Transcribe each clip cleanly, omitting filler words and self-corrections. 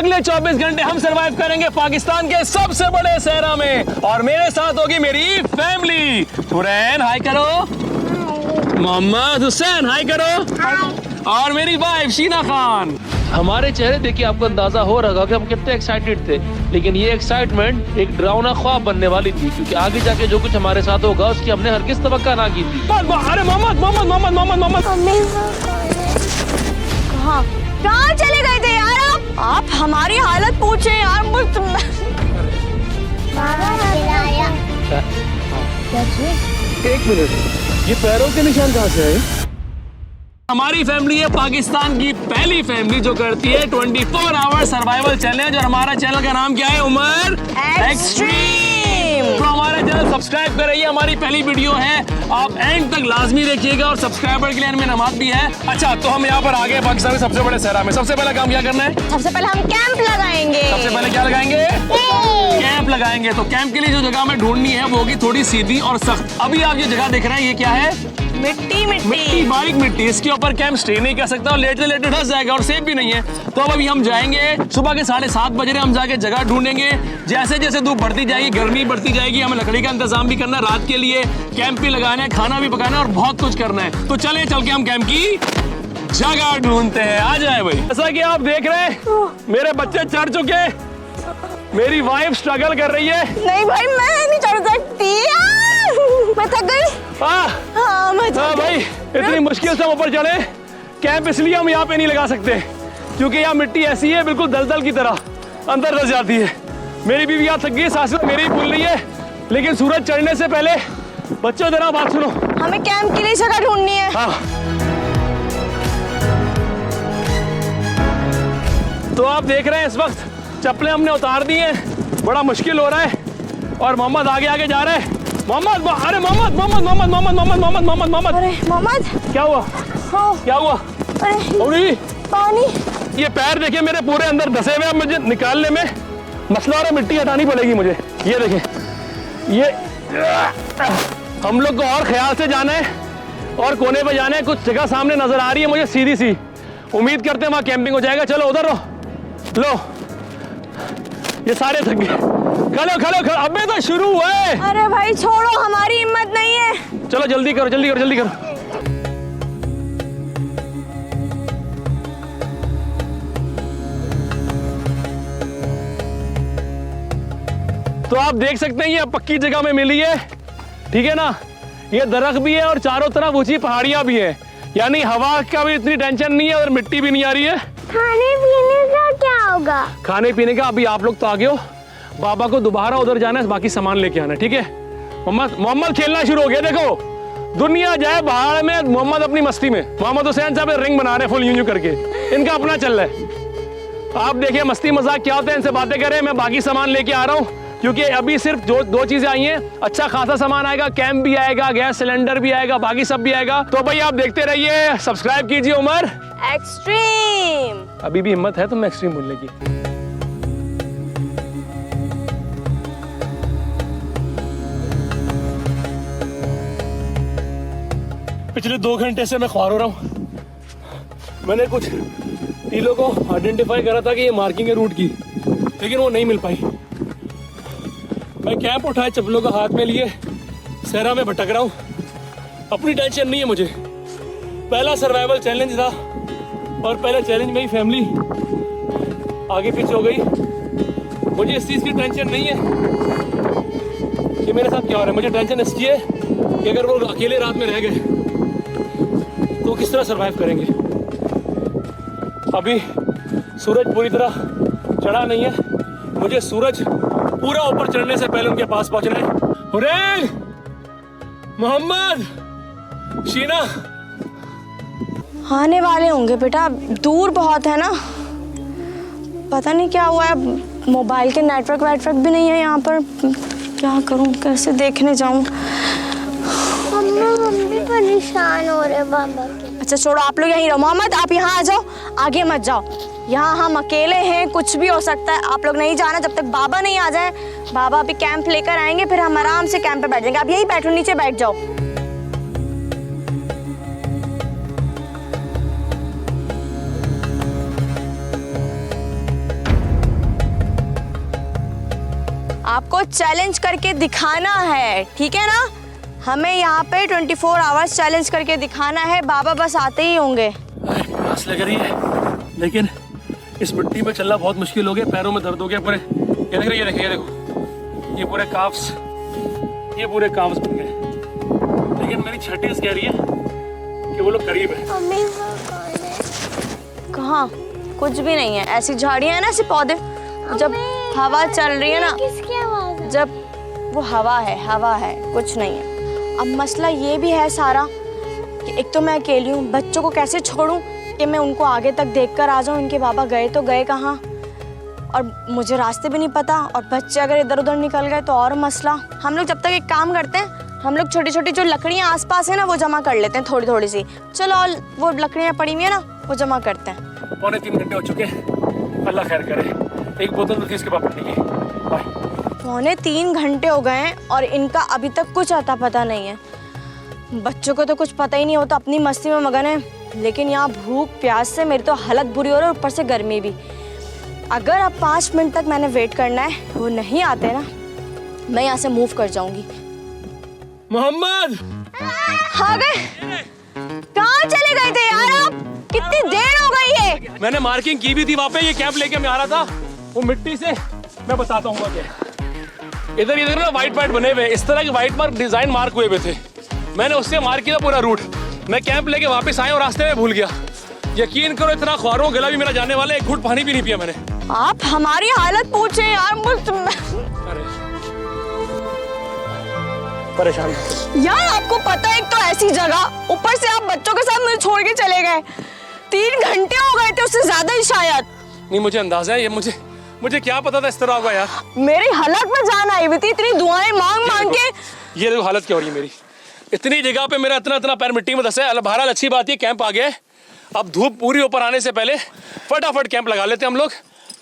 अगले 24 घंटे हम सरवाइव करेंगे पाकिस्तान के सबसे बड़े सहरा में, और मेरे साथ होगी मेरी फैमिली। हुरैन हाय करो, मोहम्मद हुसैन हाय करो, और मेरी वाइफ शीना खान। हमारे चेहरे देखिए आपको अंदाजा हो रहा होगा कि हम कितने एक्साइटेड थे, लेकिन ये एक्साइटमेंट एक डरावना ख्वाब बनने वाली थी, क्योंकि आगे जाके जो कुछ हमारे साथ होगा उसकी हमने हरगिज़ तवक्का ना की थी। अरे मोहम्मद मोहम्मद मोहम्मद मोहम्मद मोहम्मद कहाँ कहाँ चले गए थे यार आप हमारी हालत पूछे यार एक मिनट, ये पैरों के निशान कहाँ से है? हमारी फैमिली है पाकिस्तान की पहली फैमिली जो करती है 24 आवर सर्वाइवल चैलेंज, और हमारा चैनल का नाम क्या है उमर? एक्सट्रीम। तो हमारा चैनल सब्सक्राइब कर रही है, हमारी पहली वीडियो है, आप एंड तक लाजमी देखिएगा, और सब्सक्राइबर के लिए इनमें नमाज भी है। अच्छा, तो हम यहाँ पर आ गए पाकिस्तान के सबसे बड़े सहरा में। सबसे पहला काम क्या करना है? सबसे पहले हम कैंप लगाएंगे। सबसे पहले क्या लगाएंगे? कैंप लगाएंगे। तो कैंप के लिए जो जगह हमें ढूंढनी है वो होगी थोड़ी सीधी और सख्त। अभी आप ये जगह देख रहे हैं, ये क्या है? मिट्टी मिट्टी, बारीक मिट्टी। इसके ऊपर कैंप स्टे नहीं कर सकता, और लेटते लेटते धंस जाएगा, और सेफ भी नहीं है। तो अब अभी हम जाएंगे, सुबह के 7:30 बज रहे, हम जाके जगह ढूंढेंगे। जैसे जैसे धूप बढ़ती जाएगी, गर्मी बढ़ती जाएगी, हमें लकड़ी का इंतजाम भी करना है रात के लिए, कैंप भी लगाना है, खाना भी पकाना है, और बहुत कुछ करना है। तो चले चल के हम कैंप की जगह ढूंढते हैं। आ जाए भाई। जैसा कि आप देख रहे हैं, मेरे बच्चे चढ़ चुके, मेरी वाइफ स्ट्रगल कर रही है। नहीं भाई मैं नहीं चढ़ सकती, मैं थक गई। हाँ, मैं हाँ भाई, इतनी मुश्किल से ऊपर चढ़े। कैंप इसलिए हम यहाँ पे नहीं लगा सकते क्योंकि यहाँ मिट्टी ऐसी है बिल्कुल दलदल की तरह, अंदर धंस जाती है। मेरी बीवी यहाँ थक गई, सास मेरी भूल रही है, लेकिन सूरज चढ़ने से पहले बच्चों जरा बात सुनो, हमें कैंप के लिए जगह ढूंढनी है। हाँ। तो आप देख रहे हैं इस वक्त चप्पलें हमने उतार दी हैं, बड़ा मुश्किल हो रहा है, और मोहम्मद आगे आगे जा रहा है। मोहम्मद, अरे मोहम्मद मोहम्मद मोहम्मद मोहम्मद मोहम्मद मोहम्मद मोहम्मद मोहम्मद अरे मोहम्मद क्या हुआ? क्या हुआ? अरे पानी। ये पैर देखिए मेरे पूरे अंदर धसे हुए, मुझे निकालने में मसला और मिट्टी हटानी पड़ेगी मुझे। ये देखें, ये हम लोग को और ख्याल से जाना है, और कोने पे जाना है। कुछ जगह सामने नजर आ रही है मुझे सीधी सी, उम्मीद करते हैं वहाँ कैंपिंग हो जाएगा। चलो उधर रहो, लो ये सारे थक गए। खड़ो खड़ो खड़ो, अबे तो शुरू हुआ है। अरे भाई छोड़ो, हमारी हिम्मत नहीं है। चलो जल्दी करो जल्दी करो जल्दी करो। तो आप देख सकते हैं ये पक्की जगह में मिली है, ठीक है ना? ये दरख्त भी है और चारों तरफ ऊंची पहाड़ियां भी है, यानी हवा का भी इतनी टेंशन नहीं है और मिट्टी भी नहीं आ रही है। खाने पीने का क्या होगा? खाने पीने का अभी आप लोग तो आगे हो, बाबा को दोबारा उधर जाना है, बाकी सामान लेके आना है, ठीक है? मोहम्मद खेलना शुरू हो गया। देखो दुनिया जाए बाहर में, मोहम्मद अपनी मस्ती में। मोहम्मद हुसैन साहब रिंग बना रहे हैं फुल यूं करके, इनका अपना चल रहा है। आप देखिए मस्ती मजाक क्या होता है, इनसे बातें करें। मैं बाकी सामान लेके आ रहा हूँ, क्योंकि अभी सिर्फ दो चीजें आई हैं। अच्छा खासा सामान आएगा, कैंप भी आएगा, गैस सिलेंडर भी आएगा, बाकी सब भी आएगा। तो भाई आप देखते रहिए, सब्सक्राइब कीजिए उमर एक्सट्रीम। अभी भी हिम्मत है तुम्हें एक्सट्रीम बोलने की? पिछले 2 घंटे से मैं ख्वार हो रहा हूँ। मैंने कुछ टीलों को आइडेंटिफाई करा था कि ये मार्किंग है रूट की, लेकिन वो नहीं मिल पाई। मैं कैंप उठाए, चप्पलों का हाथ में लिए, सहरा में भटक रहा हूँ। अपनी टेंशन नहीं है मुझे, पहला सर्वाइवल चैलेंज था, और पहले चैलेंज में ही फैमिली आगे पीछे हो गई। मुझे इस चीज़ की टेंशन नहीं है कि मेरे साथ क्या हो रहा है, मुझे टेंशन इसकी है कि अगर वो अकेले रात में रह गए तो किस तरह सरवाइव करेंगे। अभी सूरज पूरी तरह चढ़ा नहीं है, मुझे सूरज पूरा ऊपर चढ़ने से पहले उनके पास पहुंचना है। हुरैन, मोहम्मद, शीना आने वाले होंगे बेटा, दूर बहुत है ना, पता नहीं क्या हुआ है। मोबाइल के नेटवर्क भी नहीं है यहाँ पर, क्या करूँ, कैसे देखने जाऊँ? हम भी परेशान हो रहे बाबा के। अच्छा छोड़ो, आप लोग यहीं रहो। मोहम्मद आप यहाँ आ जाओ, आगे मत जाओ, यहाँ हम अकेले हैं, कुछ भी हो सकता है। आप लोग नहीं जाना जब तक बाबा नहीं आ जाए। बाबा अभी कैंप लेकर आएंगे, फिर हम आराम से कैंप पे बैठ जाएंगे। आप यहीं बैठो, नीचे बैठ जाओ। आपको चैलेंज करके दिखाना है, ठीक है ना? हमें यहाँ पे 24 आवर्स चैलेंज करके दिखाना है। बाबा बस आते ही होंगे। प्यास लग रही है, लेकिन इस मिट्टी में चलना बहुत मुश्किल हो गया, पैरों में दर्द हो गया पूरे। ये देख रहे, ये देखिए, ये देखो, ये पूरे काफ्स बन गए। लेकिन मेरी छठी कह रही है कि वो लोग करीब है। मम्मी वो कौन है? कहाँ? कुछ भी नहीं है, ऐसी झाड़ियाँ है ना, ऐसे पौधे। जब हवा चल रही है ना, किसकी आवाज है? जब वो हवा है, कुछ नहीं है। अब मसला ये भी है सारा कि एक तो मैं अकेली हूँ, बच्चों को कैसे छोड़ूं कि मैं उनको आगे तक देखकर आ जाऊं। इनके बाबा गए तो गए कहाँ, और मुझे रास्ते भी नहीं पता, और बच्चे अगर इधर उधर निकल गए तो और मसला। हम लोग जब तक एक काम करते हैं, हम लोग छोटी छोटी जो लकड़ियाँ आसपास है ना, वो जमा कर लेते हैं थोड़ी थोड़ी सी। चलो, और वो लकड़ियाँ पड़ी हुई है ना, वो जमा करते हैं। 2.25 घंटे हो चुके हैं, अल्लाह खैर करे। एक बोतल तो थी इसके बाद पड़ने की। बाय। 2.25 घंटे हो गए हैं और इनका अभी तक कुछ अता पता नहीं है। बच्चों को तो कुछ पता ही नहीं होता, अपनी मस्ती में मगन है। लेकिन यहाँ भूख प्यास से मेरी तो हालत बुरी हो रही है, ऊपर से गर्मी भी। अगर अब 5 मिनट तक मैंने वेट करना है, वो नहीं आते ना, मैं यहाँ से मूव कर जाऊंगी। मोहम्मद, आ गए? कहाँ चले गए थे यार आप? कितनी देर हो गई है? मैंने मार्किंग की भी थी वहाँ पे, ये कैंप लेके मैं आ रहा था। वो मिट्टी से मैं बताता हूँ क्या, इधर इधर ना व्हाइट बने हुए, इस तरह के व्हाइट मार्क डिजाइन मार्क हुए थे। मैंने उससे मार्क किया पूरा रूट। मैं कैंप लेके वापस आया और रास्ते में भूल गया। यकीन करो, इतना ख्वारों गला भी मेरा जाने वाला है, एक घूंट पानी भी नहीं पिया मैंने। आप हमारी हालत पूछे यार, अरे परेशान यार, आपको पता है एक तो ऐसी जगह, ऊपर से आप बच्चों के साथ मुझे छोड़ के चले गए। 3 घंटे हो गए थे, उससे ज्यादा ही शायद। नहीं, मुझे अंदाजा है, ये मुझे क्या पता था इस तरह होगा यार। मेरी हालत में जान आई हुई थी, इतनी दुआएं मांग के। ये देखो हालत क्या हो रही है मेरी। इतनी जगह पे मेरा इतना पैर मिट्टी में धंसा है। बहरहाल अच्छी बात है, कैंप आ गया है। अब धूप पूरी ऊपर आने से पहले फटाफट कैंप लगा लेते हैं हम लोग।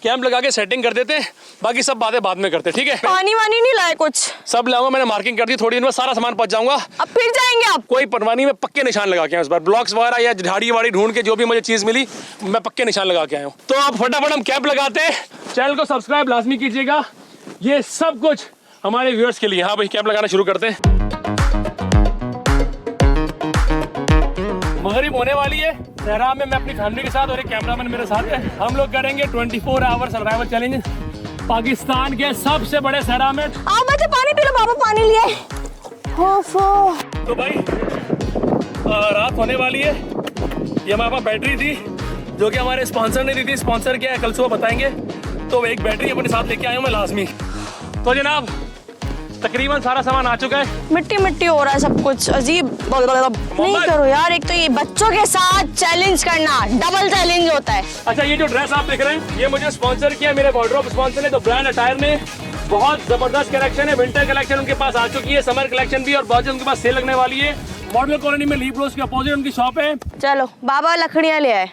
कैंप लगा के सेटिंग कर देते हैं, बाकी सब बातें बाद में करते हैं, ठीक है? पानी वानी नहीं लाए कुछ? सब लाऊंगा, मैंने मार्किंग कर दी, थोड़ी देर में सारा सामान पहुंच जाऊंगा। अब फिर जाएंगे आप? कोई परवाह नहीं, मैं पक्के निशान लगा के आया इस बार। ब्लॉक्स वगैरह या झाड़ी वाड़ी ढूंढ के जो भी मुझे चीज मिली, मैं पक्के निशान लगा के आया हूँ। तो आप फटाफट हम कैंप लगाते हैं। चैनल को सब्सक्राइब लाजमी कीजिएगा, ये सब कुछ हमारे व्यूअर्स के लिए। हाँ भाई, कैंप लगाना शुरू करते हैं। मगरिब होने वाली है, सहरा में मैं अपनी फैमिली के साथ और एक कैमरामैन मेरे साथ है। हम लोग करेंगे 24 आवर सर्वाइवल चैलेंज पाकिस्तान के सबसे बड़े सहरा में। आप बच्चे पानी पी लो, बाबा पानी लिए। तो भाई रात होने वाली है। ये हमारे पास बैटरी थी जो कि हमारे स्पॉन्सर ने दी थी। स्पॉन्सर क्या है कल सुबह बताएंगे। तो एक बैटरी अपने साथ लेके आया हूँ मैं लाजमी। तो जनाब तकरीबन सारा सामान आ चुका है। मिट्टी मिट्टी हो रहा है सब कुछ, अजीब। नहीं करो यार, एक तो ये बच्चों के साथ चैलेंज करना डबल चैलेंज होता है। अच्छा, ये जो ड्रेस आप देख रहे हैं, ये मुझे स्पॉन्सर किया मेरे वार्डरोब स्पॉन्सर ने। तो ब्रांड अटायर में बहुत जबरदस्त कलेक्शन है। विंटर कलेक्शन उनके पास आ चुकी है, समर कलेक्शन भी, और बहुत जल्द उनके पास सेल लगने वाली है। मॉडल कॉलोनी में लीप रोज के अपोजिट उनकी शॉप है। चलो बाबा लकड़ियाँ ले आए।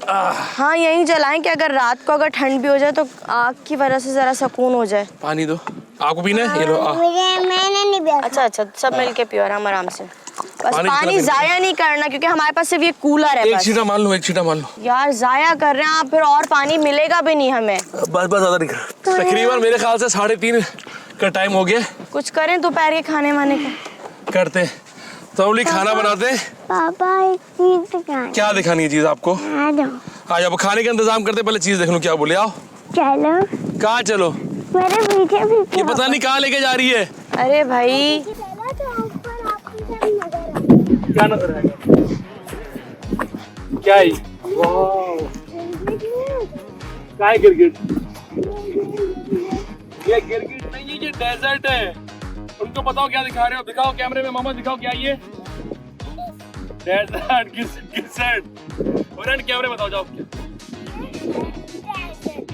हाँ, यहीं जलाएं कि अगर रात को अगर ठंड भी हो जाए तो आग की वजह से जरा सुकून हो जाए। पानी दो, आपको पीना है? ये लो। मैंने नहीं पिया। अच्छा, सब मिलके पियो आराम से। बस पानी जाया नहीं करना, क्योंकि हमारे पास सिर्फ ये कूलर है। एक छींटा मान लो, एक छींटा मान लो यार। जाया कर रहे हैं आप, फिर और पानी मिलेगा भी नहीं हमें। बस ज्यादा नहीं कर। तकरीबन मेरे ख्याल से 3:30 का टाइम हो गया। कुछ करें दोपहर के खाने वाने का? करते हैं तो हम खाना बनाते हैं। पापा एक चीज दिखानी। क्या दिखानी है चीज आपको? आ जाओ। आज अब खाने का इंतजाम करते, पहले चीज देख लो क्या बोले। आओ। चलो। कहाँ चलो? मेरे पीछे ये पता नहीं कहाँ लेके जा रही है। अरे भाई, क्या नजर आएगा? क्या है? क्या है? गिरगिट? ये गिरगिट नहीं है, ये डेजर्ट है। उनको बताओ क्या दिखा रहे हो, दिखाओ कैमरे में। मामा दिखाओ क्या ये डेजर्ट गिरगिट। और कैमरे बताओ जाओ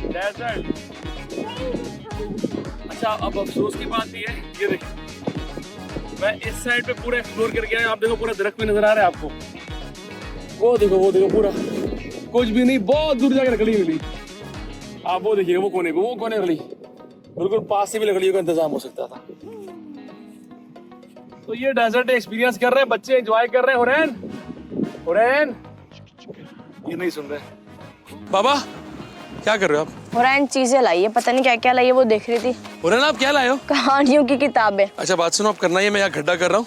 डेजर्ट। अच्छा, अब अफसोस की बात ये है, ये देखिए मैं इस साइड पे पूरा एक्सप्लोर करके आया। आप देखो पूरा दरख्त भी नजर आ रहा है आपको। वो देखो पूरा कुछ भी नहीं, बहुत दूर जाकर लकड़ी मिली। आप वो देखिए, वो कोने लकड़ी, बिल्कुल पास से भी लकड़ियों का इंतजाम हो सकता था। तो ये डेजर्ट एक्सपीरियंस कर रहे हैं बच्चे, एंजॉय कर रहे हैं। हुरैन ये नहीं सुन रहे। बाबा क्या कर रहे हो आप? हुरैन चीजें लाई है, पता नहीं क्या क्या लाई है, वो देख रही थी। हुरैन आप क्या लाए हो? कहानियों की किताबें। अच्छा बात सुनो, अब करना है, मैं यहाँ गड्ढा कर रहा हूँ,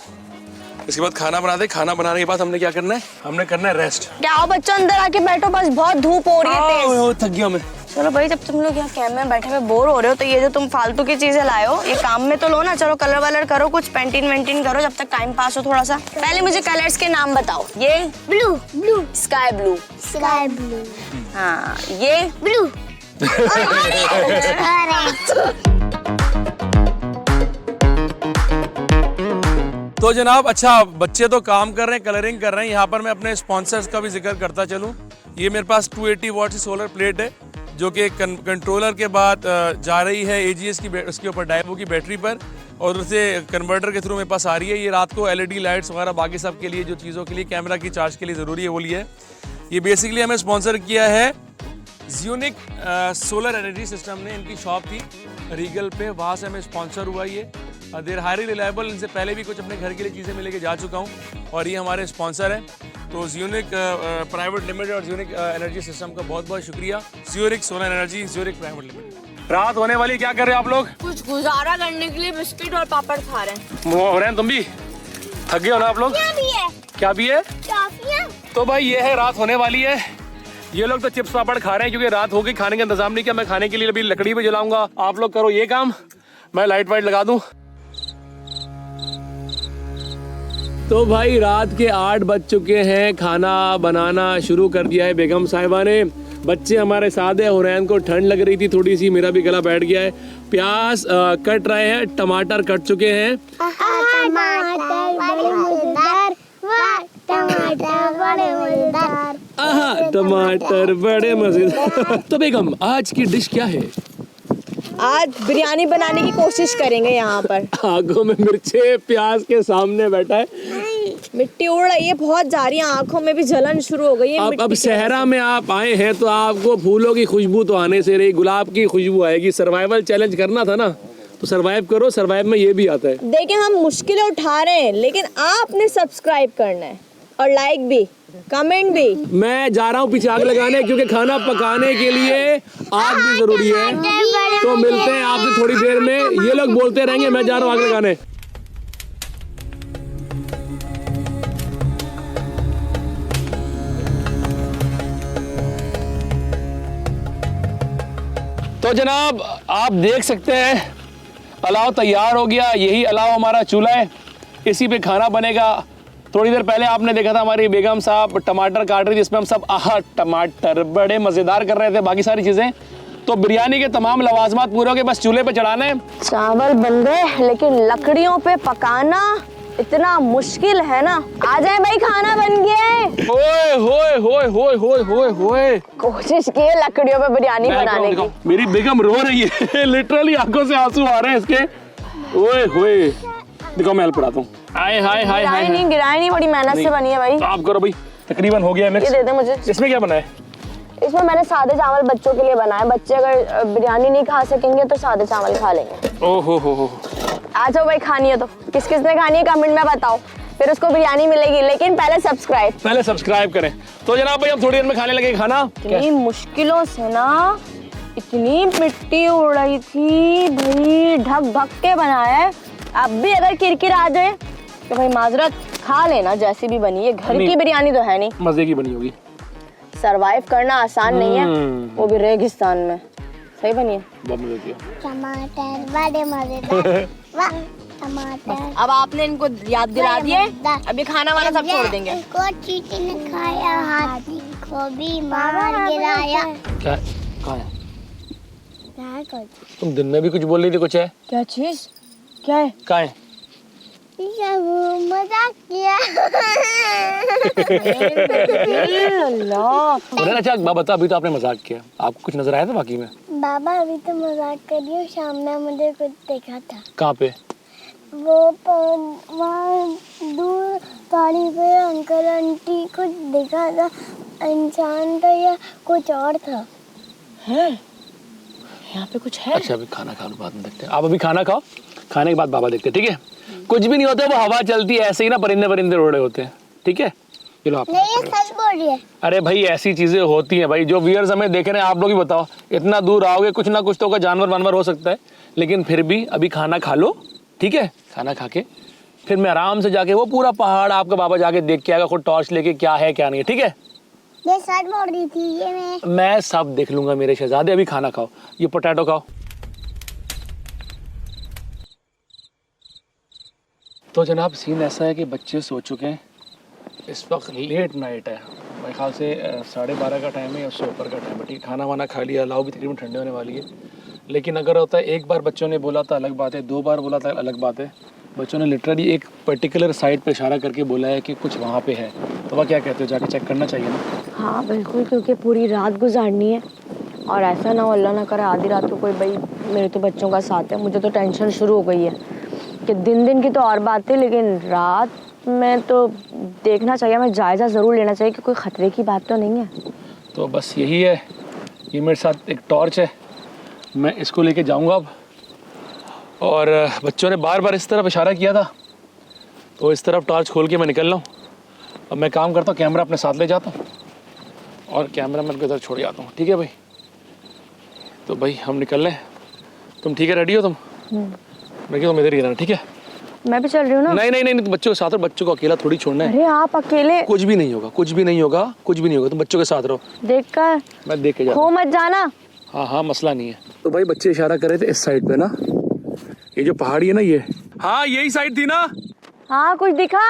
इसके बाद खाना बना दे, खाना बनाने के बाद हमने क्या करना है, हमने करना है रेस्ट। क्या आओ बच्चों अंदर आके बैठो, बस बहुत धूप हो रही है तेज। थक गया मैं। चलो भाई, जब तुम लोग यहाँ कैंप में बैठे हुए बोर हो रहे हो तो ये जो तुम फालतू की चीजें लाए हो ये काम में तो लो ना। चलो कलर वलर करो, कुछ पेंटिंग वेंटिंग करो जब तक टाइम पास हो थोड़ा सा। पहले मुझे कलर्स के नाम बताओ। ये blue blue sky blue. Sky blue हाँ ये ब्लू तो जनाब अच्छा, बच्चे तो काम कर रहे हैं, कलरिंग कर रहे हैं। यहाँ पर मैं अपने स्पॉन्सर्स का भी जिक्र करता चलूँ। ये मेरे पास 280 वॉट की सोलर प्लेट है जो कि कंट्रोलर के बाद जा रही है AGS की उसके ऊपर डाइवो की बैटरी पर, और उसे कन्वर्टर के थ्रू मेरे पास आ रही है। ये रात को LED लाइट्स वगैरह बाकी सब के लिए, जो चीज़ों के लिए कैमरा की चार्ज के लिए ज़रूरी है वो लिए है। ये बेसिकली हमें स्पॉन्सर किया है ज़्यूनिक सोलर एनर्जी सिस्टम ने। इनकी शॉप थी रीगल पे, वहाँ से हमें स्पॉन्सर हुआ ये। देर हाईली रिलायबल, इनसे पहले भी कुछ अपने घर के लिए चीज़ें मैं लेके जा चुका हूँ और ये हमारे स्पॉन्सर है। तो ज़्यूनिक प्राइवेट लिमिटेड और ज़्यूनिक एनर्जी सिस्टम का बहुत बहुत शुक्रिया। Zurich solar energy, Zurich private limited. रात होने वाली, क्या कर रहे हो आप लोग? कुछ गुजारा करने के लिए बिस्किट और पापड़ खा रहे हैं। हो रहे हैं तुम भी? थक गए हो ना आप लोग? क्या भी है? क्या भी है? टॉफियां। तो भाई ये है, रात होने वाली है। ये लोग तो चिप्स पापड़ खा रहे हैं क्योंकि रात हो गई, खाने का इंतजाम नहीं किया। मैं खाने के लिए अभी लकड़ी पे जलाऊंगा, आप लोग करो ये काम, मैं लाइट वाइट लगा दूं। तो भाई रात के 8 बज चुके हैं, खाना बनाना शुरू कर दिया है बेगम साहिबा ने। बच्चे हमारे साथ हैं, हुरैन को ठंड लग रही थी थोड़ी सी, मेरा भी गला बैठ गया है। प्याज कट रहे हैं, टमाटर कट चुके हैं। टमाटर बड़े मजेदार, वाह टमाटर बड़े मजेदार। आहा टमाटर बड़े मजेदार। तो बेगम आज की डिश क्या है? आज बिरयानी बनाने की कोशिश करेंगे यहाँ पर। आंखों में मिर्चे प्याज के सामने बैठा है। मिट्टी उड़ रही है, बहुत जा रही है, आंखों में भी जलन शुरू हो गई है। अब सहरा में आप आए हैं तो आपको फूलों की खुशबू तो आने से रही, गुलाब की खुशबू आएगी। सर्वाइवल चैलेंज करना था ना, तो सर्वाइव करो, सर्वाइव में ये भी आता है। देखिए हम मुश्किलें उठा रहे हैं, लेकिन आपने सब्सक्राइब करना है और लाइक भी, कमेंट भी। मैं जा रहा हूँ पीछे आग लगाने, क्योंकि खाना पकाने के लिए आग भी जरूरी है। तो मिलते हैं आपसे थोड़ी देर में। ये लोग बोलते रहेंगे, मैं जा रहा हूँ आग लगाने। तो जनाब आप देख सकते हैं अलाव तैयार हो गया। यही अलाव हमारा चूल्हा है, इसी पे खाना बनेगा। थोड़ी देर पहले आपने देखा था हमारी बेगम साहब टमाटर काट रही थी, जिसमें हम सब आहा टमाटर बड़े मज़ेदार कर रहे थे, बाकी सारी चीज़ें। तो बिरयानी के तमाम लवाजमात पूरे हो गए, बस चूल्हे पे चढ़ाना है। चावल बन गए, लेकिन लकड़ियों पे पकाना इतना मुश्किल है ना। आ जाए भाई, खाना बन गया है। ओए होए होए होए होए होए होए, कोशिश की है लकड़ियों पे बिरयानी बनाने की। मेरी बेगम रो रही है, लिटरली आंखों से आंसू आ रहे हैं इसके। ओए होए, देखो मैं हेल्प कराता हूँ। हाय हाय हाय हाय, गिराई नहीं, बड़ी मेहनत से बनी है भाई। आप करो भाई, तकरीबन हो गया। ये दे दे मुझे। इसमें क्या बना है? इसमें मैंने सादे चावल बच्चों के लिए बनाए। बच्चे अगर बिरयानी नहीं खा सकेंगे तो सादे चावल खा लेंगे। ओहो हो। आ जाओ भाई, खानी है तो किस किस ने खानी है कमेंट में बताओ, फिर उसको बिरयानी मिलेगी। लेकिन पहले सब्सक्राइब करें। तो जनाब भाई हम थोड़ी देर में खाने लगे खाना। इतनी मुश्किलों से ना, इतनी मिट्टी उड़ रही थी भाई, ढक ढक के बनाया है। अब भी अगर किरकिर आ जाए तो भाई माजरत, खा लेना जैसी भी बनी है। घर की बिरयानी तो है नहीं, मजे की बनी होगी। सरवाइव करना आसान नहीं है, वो भी रेगिस्तान में। सही बनी है, बहुत मजे की। टमाटर बड़े मजेदार, वाह टमाटर। अब आपने इनको याद दिला दिए, अभी खाना वाला सब छोड़ देंगे। को चींटी ने खाया, हाथी को भी मार गिराया। क्या कहाँ है? तुम दिन में भी कुछ बोल रही थी, कुछ है? क्या चीज? क्या है? कहाँ है? मजाक किया। अच्छा बता, अभी तो आपने मजाक किया, आपको कुछ नजर आया था बाकी में? बाबा अभी तो मजाक कर रही हूँ, शाम में मुझे कुछ देखा था। कहाँ पे? वो वहाँ दूर पहाड़ी पे अंकल आंटी कुछ देखा था, इंसान था या कुछ और था। है यहाँ पे कुछ है? अच्छा अभी खाना खा लो, बाद में देखते हैं। आप अभी खाना खाओ, खाने के बाद बाबा देखते हैं, ठीक है? कुछ भी नहीं होता, वो हवा चलती है ऐसे ही ना, परिंदे उड़ रहे होते हैं, ठीक है? ये लो आप। नहीं ये सच बोल रही है। अरे भाई ऐसी चीजें होती हैं भाई, जो व्यूअर्स हमें देख रहे हैं, आप लोग ही बताओ, इतना दूर आओगे कुछ ना कुछ तो होगा, जानवर वानवर हो सकता है, लेकिन फिर भी अभी खाना खा लो, ठीक है? खाना खा के फिर मैं आराम से जाके वो पूरा पहाड़ आपका बाबा जाके देख के आएगा खुद टॉर्च लेके, क्या है क्या नहीं है, ठीक है? ये सच बोल रही थी ये मैं सब देख लूंगा मेरे शहजादे, अभी खाना खाओ, ये पोटैटो खाओ। तो जनाब सीन ऐसा है कि बच्चे सो चुके हैं, इस वक्त लेट नाइट है, मेरे ख्याल से 12:30 का टाइम है या उससे ऊपर का टाइम है, ठीक? खाना वाना खा लिया, लाओ भी तकरीबन ठंडे होने वाली है, लेकिन अगर होता है एक बार बच्चों ने बोला था अलग बात है, 2 बार बोला था अलग बात है, बच्चों ने लिटरली एक पर्टिकुलर साइड पे इशारा करके बोला है कि कुछ वहाँ पे है, तो वह क्या कहते हो, जाके चेक करना चाहिए ना? हाँ बिल्कुल, क्योंकि पूरी रात गुजारनी है और ऐसा ना हो अल्लाह ना करे आधी रात को कोई भाई, मेरे तो बच्चों का साथ है, मुझे तो टेंशन शुरू हो गई है कि दिन की तो और बात है, लेकिन रात में तो देखना चाहिए, हमें जायज़ा ज़रूर लेना चाहिए कि कोई ख़तरे की बात तो नहीं है। तो बस यही है, ये मेरे साथ एक टॉर्च है, मैं इसको लेके जाऊंगा अब, और बच्चों ने बार बार इस तरफ इशारा किया था तो इस तरफ टॉर्च खोल के मैं निकल रहा हूँ। अब मैं काम करता हूँ, कैमरा अपने साथ ले जाता हूँ और कैमरा मैन को इधर छोड़ जाता हूँ, ठीक है भाई? तो भाई हम निकल रहे हैं, तुम ठीक है, रेडी हो तुम? मैं तुम इधर ही रहना, ठीक है? मैं भी चल रही हूँ ना। नहीं नहीं नहीं, तुम बच्चों के साथ रहो, बच्चों को अकेला थोड़ी छोड़ना है। अरे आप अकेले? कुछ भी नहीं होगा, कुछ भी नहीं होगा, कुछ भी नहीं होगा, तुम बच्चों के साथ रहो, देख कर मैं देख के जा, खो मत जाना। हाँ मसला नहीं है। तो भाई बच्चे इशारा कर रहे थे इस साइड पे ना, ये जो पहाड़ी है ना ये, हाँ यही साइड थी ना? हाँ कुछ दिखा?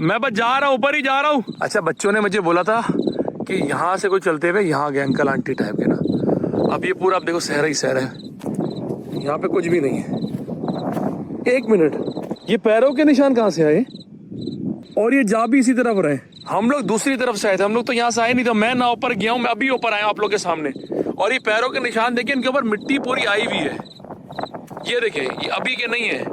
मैं बस जा रहा हूँ, ऊपर ही जा रहा हूँ। अच्छा बच्चों ने मुझे बोला था कि यहाँ से कोई चलते हुए यहाँ गए अंकल आंटी टाइप के ना, अब ये पूरा आप देखो सहरा ही सहरा है, यहाँ पे कुछ भी नहीं है। एक मिनट, ये पैरों के निशान कहाँ से आए? और ये जा भी इसी तरफ रहे, हम लोग दूसरी तरफ से आए थे, हम लोग तो यहाँ से आए नहीं थे, मैं ना ऊपर गया हूँ, मैं अभी ऊपर आया आप लोग के सामने, और ये पैरों के निशान देखिए, इनके ऊपर मिट्टी पूरी आई हुई है, ये देखें, ये अभी के नहीं है,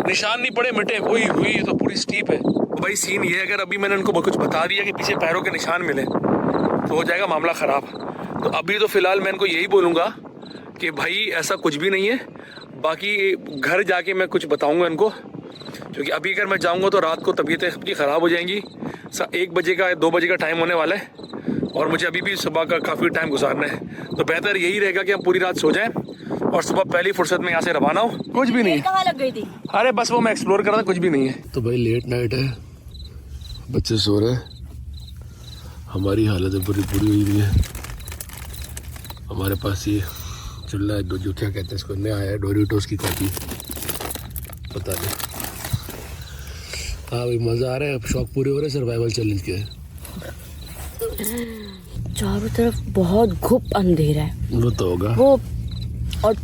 निशान नहीं पड़े, मिटे हुई हुई, तो पूरी स्टीप है। भाई सीन ये है, अगर अभी मैंने उनको कुछ बता दिया कि पीछे पैरों के निशान मिले तो हो जाएगा मामला ख़राब। तो अभी तो फ़िलहाल मैं इनको यही बोलूँगा कि भाई ऐसा कुछ भी नहीं है, बाकी घर जाके मैं कुछ बताऊँगा इनको, क्योंकि अभी अगर मैं जाऊँगा तो रात को तबीयतें सबकी ख़राब हो जाएंगी। 1 बजे का 2 बजे का टाइम होने वाला है और मुझे अभी भी सुबह का काफ़ी टाइम गुजारना है, तो बेहतर यही रहेगा कि हम पूरी रात सो जाएं और सुबह पहली फुर्सत में यहाँ से रवाना हो। कुछ भी नहीं है। कहाँ लग गई थी? अरे बस वो मैं एक्सप्लोर कर रहा था, कुछ भी नहीं है। तो भाई लेट नाइट है, बच्चे सो रहे हैं, हमारी हालत पूरी हुई हुई है। हमारे पास ये चुल्ला है, जो क्या कहते हैं इसको, नया आया है डोरिटोस की कॉपी, पता नहीं। हाँ भाई मज़ा आ रहा है, अब शौक पूरे हो रहे हैं सर्वाइवल चैलेंज के। चारों तरफ बहुत घुप अंधेरा है, वो तो होगा वो, और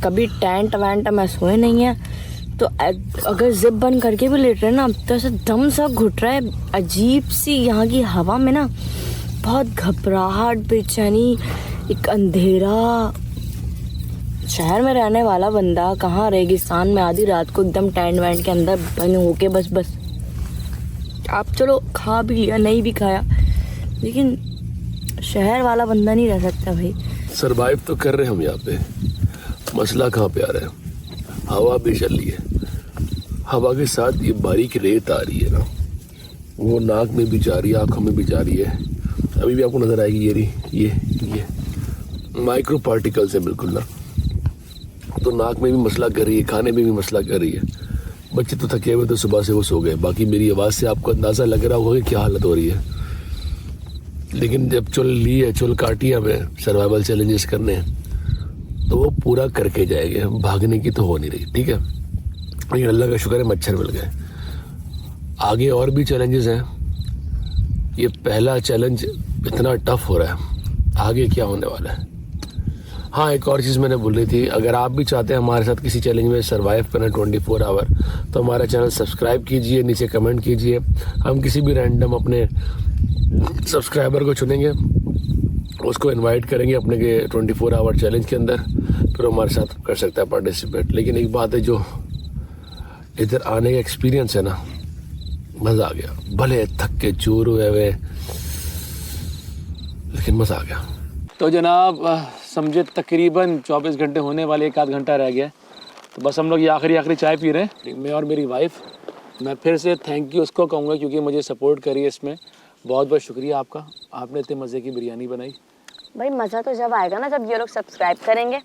कभी टेंट वेंट में सोए नहीं है, तो अगर जिप बंद करके भी लेट रहे ना तो ऐसा दम सा घुट रहा है, अजीब सी यहाँ की हवा में ना, बहुत घबराहट, बेचैनी, एक अंधेरा। शहर में रहने वाला बंदा कहाँ रेगिस्तान में आधी रात को एकदम टेंट वेंट के अंदर बंद होके बस आप चलो खा भी लिया नहीं भी खाया, लेकिन शहर वाला बंदा नहीं रह सकता भाई। सरवाइव तो कर रहे हैं हम यहाँ पे, मसला कहाँ पे आ रहा है, हवा भी चल रही है, हवा के साथ ये बारीक रेत आ रही है ना, वो नाक में भी जा रही है, आंखों में भी जा रही है, अभी भी आपको नजर आएगी ये माइक्रो पार्टिकल्स है बिल्कुल ना, तो नाक में भी मसला कर रही है, खाने में भी मसला कर रही है। बच्चे तो थके हुए तो सुबह से वो सो गए, बाकी मेरी आवाज़ से आपको अंदाज़ा लग रहा होगा कि क्या हालत हो रही है, लेकिन जब चुल काटी हमें सर्वाइवल चैलेंजेस करने हैं तो वो पूरा करके जाएंगे, भागने की तो हो नहीं रही, ठीक है? लेकिन अल्लाह का शुक्र है मच्छर मिल गए। आगे और भी चैलेंजेस हैं, ये पहला चैलेंज इतना टफ हो रहा है, आगे क्या होने वाला है। हाँ एक और चीज़ मैंने बोल रही थी, अगर आप भी चाहते हैं हमारे साथ किसी चैलेंज में सर्वाइव करना 24 आवर, तो हमारा चैनल सब्सक्राइब कीजिए, नीचे कमेंट कीजिए, हम किसी भी रैंडम अपने सब्सक्राइबर को चुनेंगे, उसको इनवाइट करेंगे अपने के 24 आवर चैलेंज के अंदर, फिर हमारे साथ कर सकता है पार्टिसिपेट। लेकिन एक बात है, जो इधर आने का एक्सपीरियंस है ना, मज़ा आ गया, भले थक के चूर हुए हुए, लेकिन मज़ा आ गया। तो जनाब समझे तकरीबन 24 घंटे होने वाले, 1 आध घंटा रह गया, तो बस हम लोग ये आखिरी चाय पी रहे हैं, मैं और मेरी वाइफ। मैं फिर से थैंक यू उसको कहूँगा क्योंकि मुझे सपोर्ट करी है इसमें, बहुत बहुत शुक्रिया आपका, आपने इतने मज़े की बिरयानी बनाई। भाई मज़ा तो जब आएगा ना जब ये लोग सब्सक्राइब करेंगे।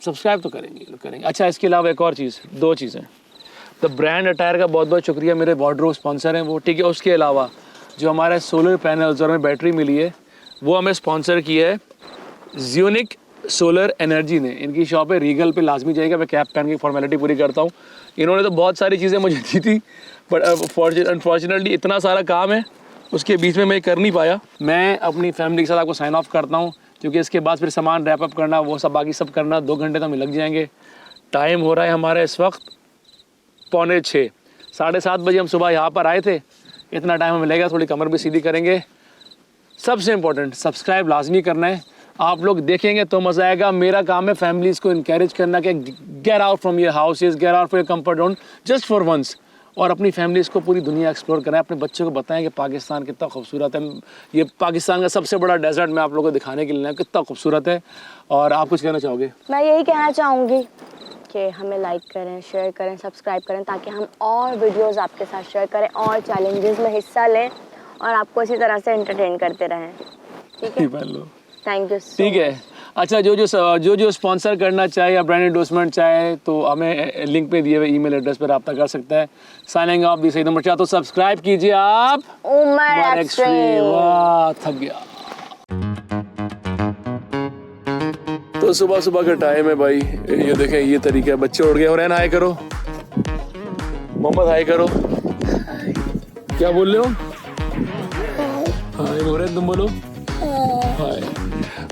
सब्सक्राइब तो करेंगे। अच्छा, इसके अलावा एक और चीज़, 2 चीज़ें। द ब्रांड अटायर का बहुत बहुत शुक्रिया, मेरे वार्डरोब स्पॉन्सर हैं वो, ठीक है। उसके अलावा जो हमारे सोलर पैनल्स और हमें बैटरी मिली है वो हमें स्पॉन्सर किया है ज़्यूनिक सोलर एनर्जी ने। इनकी शॉप है रीगल पे, लाजमी जाएगा। मैं कैप पहन के फॉर्मेलिटी पूरी करता हूँ। इन्होंने तो बहुत सारी चीज़ें मुझे दी थी, बट अनफॉर्चुनेटली इतना सारा काम है उसके बीच में मैं कर नहीं पाया। मैं अपनी फैमिली के साथ आपको साइन ऑफ करता हूँ, क्योंकि इसके बाद फिर सामान रैप अप करना, वो सब बाकी सब करना, 2 घंटे तो हमें लग जाएंगे। टाइम हो रहा है हमारा इस वक्त 5:45, 7:30 बजे हम सुबह यहाँ पर आए थे। इतना टाइम हमें लगेगा, थोड़ी कमर भी सीधी करेंगे। सबसे इम्पोर्टेंट, सब्सक्राइब लाजमी करना है। आप लोग देखेंगे तो मज़ा आएगा। मेरा काम है फैमिलीज़ को इनकरेज करना कि get out from your houses, get out from your comfort zone just for once, और अपनी फैमिलीज़ को पूरी दुनिया एक्सप्लोर कराएं। अपने बच्चों को बताएं कि पाकिस्तान कितना खूबसूरत है। ये पाकिस्तान का सबसे बड़ा डेजर्ट मैं आप लोगों को दिखाने के लिए लाया, कितना खूबसूरत है। और आप कुछ कहना चाहोगे? मैं यही कहना चाहूँगी कि हमें लाइक करें, शेयर करें, सब्सक्राइब करें, ताकि हम और वीडियोस आपके साथ शेयर करें और चैलेंजेस में हिस्सा लें और आपको इसी तरह से एंटरटेन करते रहें। ठीक है, थैंक यू। ठीक है। अच्छा, जो स्पॉन्सर करना चाहे या ब्रांड एंडोर्समेंट चाहे तो हमें लिंक पे दिए हुए ईमेल एड्रेस पर रब्ता कर सकता है। साइनिंग ऑफ दी सही नंबर 4। तो सब्सक्राइब कीजिए आप उमर एक्सट्रीम। वाह, थक गया। तो सुबह सुबह का टाइम है भाई, ये देखें, ये तरीका है। बच्चे उठ गए। और हाय करो, मोहम्मद हाय करो। क्या बोल रहे हो? हाय बोल रहे, तुम बोलो हाय।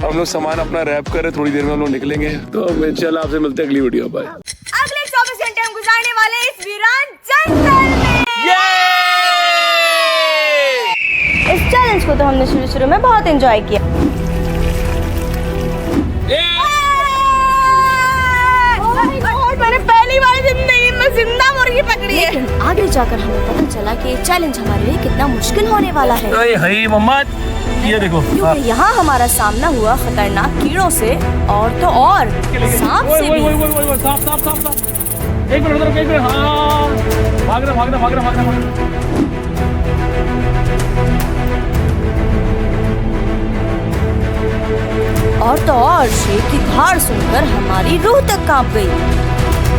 हम लोग सामान अपना रैप कर रहे, थोड़ी देर में हम लोग निकलेंगे। तो इंशाल्लाह आपसे मिलते हैं अगली वीडियो। बाय। अगले 24 घंटे हम गुजारने वाले हैं इस वीरान जंगल में। इस चैलेंज को तो हमने शुरू में बहुत एंजॉय किया। मैंने पहली बार जिंदगी में जिंदा मुर्गी पकड़ी है। लेकिन आगे जाकर हमें पता चला कि ये चैलेंज हमारे लिए कितना मुश्किल होने वाला है। हाय मोहम्मद, ये देखो, क्योंकि यहाँ हमारा सामना हुआ खतरनाक कीड़ों से और तो और सांप से भी। एक मिनट, हाँ, भाग रहा। और तो और शेर की धाड़ सुनकर हमारी रूह तक कांप गई।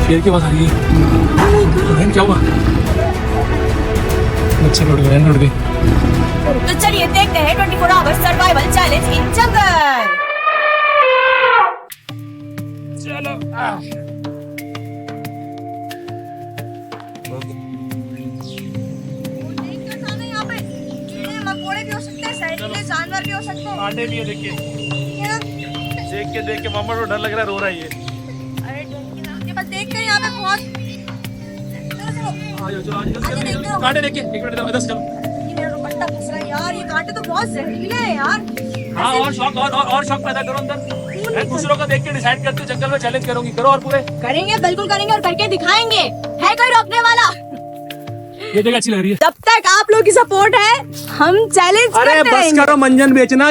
शेर की बात आ रही है, क्या हुआ? बच्चे लौट गए। तो चलिए देखते हैं 24 आवर्स सर्वाइवल चैलेंज इन जंगल। चलो। मकोड़े भी हो सकते हैं, जहरीले जानवर भी हो सकते हैं। कांटे भी है, देखिए। देख के मोहम्मद को डर लग रहा है, रो रहा है ये। अरे बस देख कर यहाँ पे बहुत कांटे देखिए, 1 मिनट इधर चलो। मेरा दुपट्टा फंस रहा है यार, ये कांटे तो बहुत जहरीले हैं यार। हाँ, और शौक पैदा करो अंदर। मैं दूसरों का देख के डिसाइड करते जंगल में चैलेंज करूंगी। करो और पूरे करेंगे, बिल्कुल करेंगे और करके दिखाएंगे। है कोई रोकने वाला? ये जगह अच्छी लग रही है। जब तक आप लोग की सपोर्ट है हम चैलेंज करते रहेंगे। अरे बस करो, मंजन बेचना।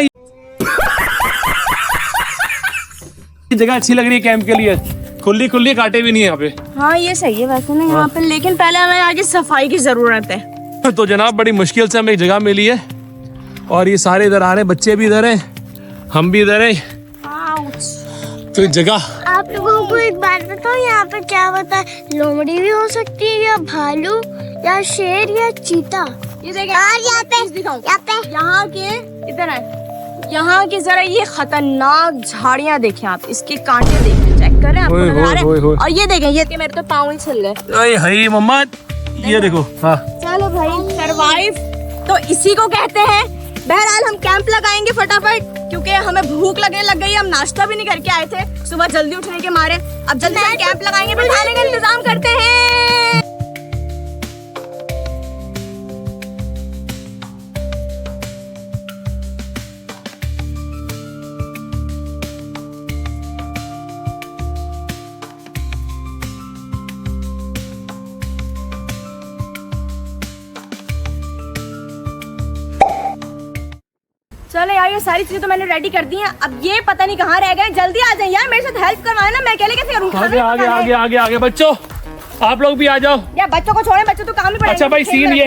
ये जगह अच्छी लग रही है कैंप के लिए, खुली कांटे भी नहीं है यहाँ पे। हाँ ये सही है वैसे ना यहाँ पे, लेकिन पहले हमें यहाँ की सफाई की जरूरत है। तो जनाब बड़ी मुश्किल से हमें एक जगह मिली है और ये सारे इधर आ रहे हैं, बच्चे भी इधर हैं, हम भी इधर हैं। तो जगह आप लोगों को एक बात बताओ, यहाँ पे क्या होता है? लोमड़ी भी हो सकती है, या भालू, या शेर, या चीता। ये देखिए, और यहाँ पे यहाँ के इधर है, यहाँ की जरा ये खतरनाक झाड़ियाँ देखें आप, इसके कांटे देखें, चेक करें आपको नजर आ रहे हैं। और ये देखें, ये मेरे तो पाँव ही छिल गए। हाय मोहम्मद, ये देखो। हाँ चलो भाई, सरवाइव तो इसी को कहते हैं। बहरहाल हम कैंप लगाएंगे फटाफट, क्योंकि हमें भूख लगने लग गई। हम नाश्ता भी नहीं करके आए थे सुबह जल्दी उठने के मारे। अब जल्दी से कैंप लगाएंगे, फिर खाने का इंतजाम करते हैं। चलो यार, ये सारी चीजें तो मैंने रेडी कर दी हैं। अब ये पता नहीं कहाँ रह गए। जल्दी आ जाए यार, मेरे साथ हेल्प करवाए ना, मैं अकेले कैसे करूँ? आगे बच्चों, आप लोग भी आ जाओ। यार बच्चों को छोड़े, बच्चों तो काम ही पड़ेगा। अच्छा भाई, सीन ये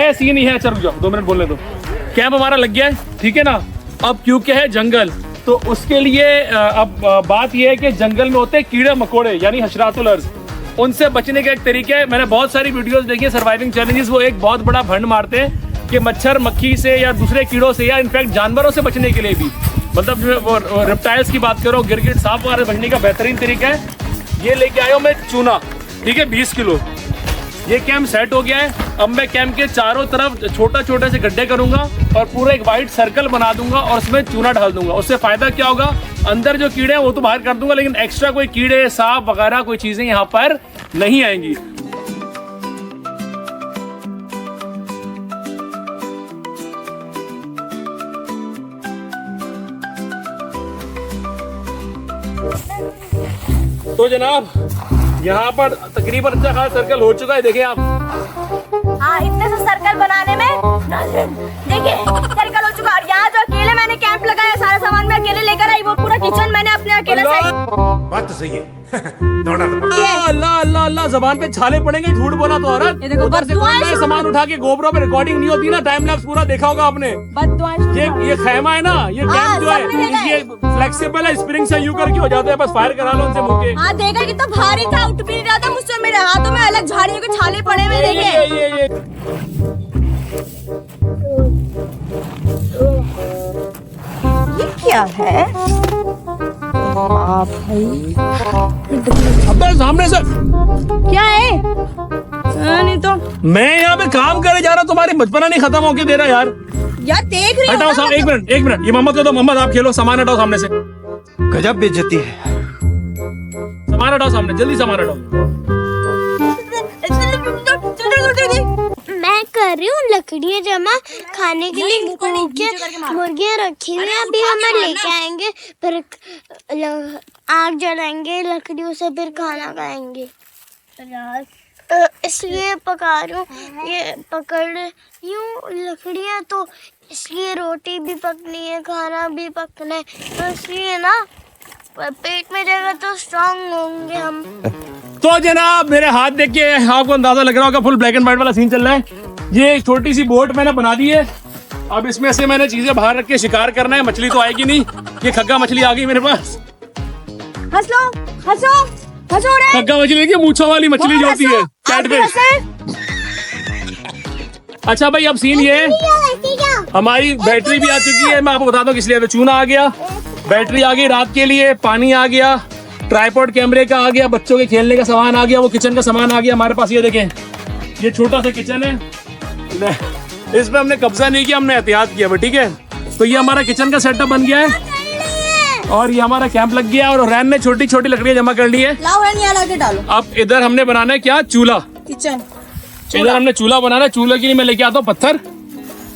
है। चल रुक जाओ, 2 मिनट बोलने दो। कैंप हमारा लग गया है, ठीक है ना। अब क्योंकि है जंगल, तो उसके लिए अब बात यह है कि जंगल में होते हैं कीड़े मकोड़े यानी हशरातुल अर्ज़, उनसे बचने का एक तरीका है। मैंने बहुत सारी वीडियोस देखी है सर्वाइविंग चैलेंजेस, वो एक बहुत बड़ा फंड मारते हैं कि मच्छर मक्खी से या दूसरे कीड़ों से या इनफैक्ट जानवरों से बचने के लिए भी, मतलब वो रेप्टाइल्स की बात करो, गिरगिट सांप वगैरह बचने का बेहतरीन तरीका है। ये लेके आया हूँ मैं चूना, ठीक है, 20 किलो। ये कैंप सेट हो गया है। अब मैं कैंप के चारों तरफ छोटा छोटे से गड्ढे करूंगा और पूरा एक वाइट सर्कल बना दूंगा और उसमें चूना डाल दूंगा। उससे फायदा क्या होगा, अंदर जो कीड़े हैं वो तो बाहर कर दूंगा, लेकिन एक्स्ट्रा कोई कीड़े सांप वगैरह कोई चीजें यहाँ पर नहीं आएंगी। तो जनाब यहाँ पर तकरीबन अच्छा खासा सर्कल हो चुका है, देखिए आप। हाँ, इतने से सर्कल बनाने में देखिए सर्कल हो चुका। और यहाँ जो अकेले मैंने कैंप लगाया, सारा सामान मैं अकेले लेकर आई, वो पूरा किचन मैंने अपने अकेले बात तो सही है। अल्लाह अल्लाह अल्लाह, जबान पे छाले पड़ेंगे, झूठ बोला तो औरत। उधर से कोई नया सामान उठा के गोबरों पे रिकॉर्डिंग नहीं होती ना, टाइम लैप्स पूरा देखा होगा आपने। ये खैमा है ना, ये कैंप जो है ये फ्लेक्सिबल है, स्प्रिंग से यूं करके हो जाता है, बस फायर करा लो उनसे मुंह के। हाँ, देखा कि तो भारी था, उठ भी नहीं रहा था मुझसे, मेरे हाथों में अलग झाड़ियों के छाले पड़े हुए देखे। ये क्या है? अबे सामने से क्या है? नहीं तो मैं यहाँ पे काम करे जा रहा, तुम्हारी बचपना नहीं खत्म होके दे रहा यार। यार देख रही हटाओ सामने, एक मिनट, ये मोहम्मद को दो। मोहम्मद आप खेलो, सामान हटाओ सामने से। गजब बेइज्जती है। सामान हटाओ सामने, जल्दी सामान हटाओ। मैं कर रही हूँ लकड़ियाँ जमा, खाने के लिए मुर्गियाँ रखी हुई हैं, अभी हम लेके आएंगे, फिर आग जलाएंगे लकड़ियों से, फिर खाना खाएंगे। इसलिए पका रही हूँ, ये पकड़ रही हूँ लकड़ियाँ, तो इसलिए रोटी भी पकनी है, खाना भी पकना है, तो इसलिए ना पेट में जाएगा तो स्ट्रांग होंगे हम। तो जनाब मेरे हाथ देख के आपको अंदाजा लग रहा होगा, फुल ब्लैक एंड व्हाइट वाला सीन चल रहा है। ये एक छोटी सी बोट मैंने बना दी है। अब इसमें से मैंने चीजें बाहर रख के शिकार करना है। मछली तो आएगी नहीं, ये खग्गा मछली आ गई मेरे पास। हंसो हंसो हंसो रे। खग्गा मछली देखिए, मूंछों वाली मछली जो होती है, कैटफिश। अच्छा भाई, अब सीन ये है, हमारी बैटरी भी आ चुकी है। मैं आपको बता दूं किस लिए, चूना आ गया, बैटरी आ गई रात के लिए, पानी आ गया, ट्राइपॉड कैमरे का आ गया, बच्चों के खेलने का सामान आ गया, वो किचन का सामान आ गया हमारे पास। ये देखें, ये छोटा सा किचन है, इसमें हमने कब्जा नहीं किया, हमने एहतियात किया, ठीक है। तो ये हमारा किचन का सेटअप बन गया है और ये हमारा कैंप लग गया है। और रैन ने छोटी छोटी लकड़ियां जमा कर ली है। लाओ रैन यहाँ लाके डालो। अब इधर हमने बनाना है क्या, चूल्हा। किचन इधर हमने चूल्हा बनाना है। चूल्हे के लिए मैं लेके आता हूँ पत्थर,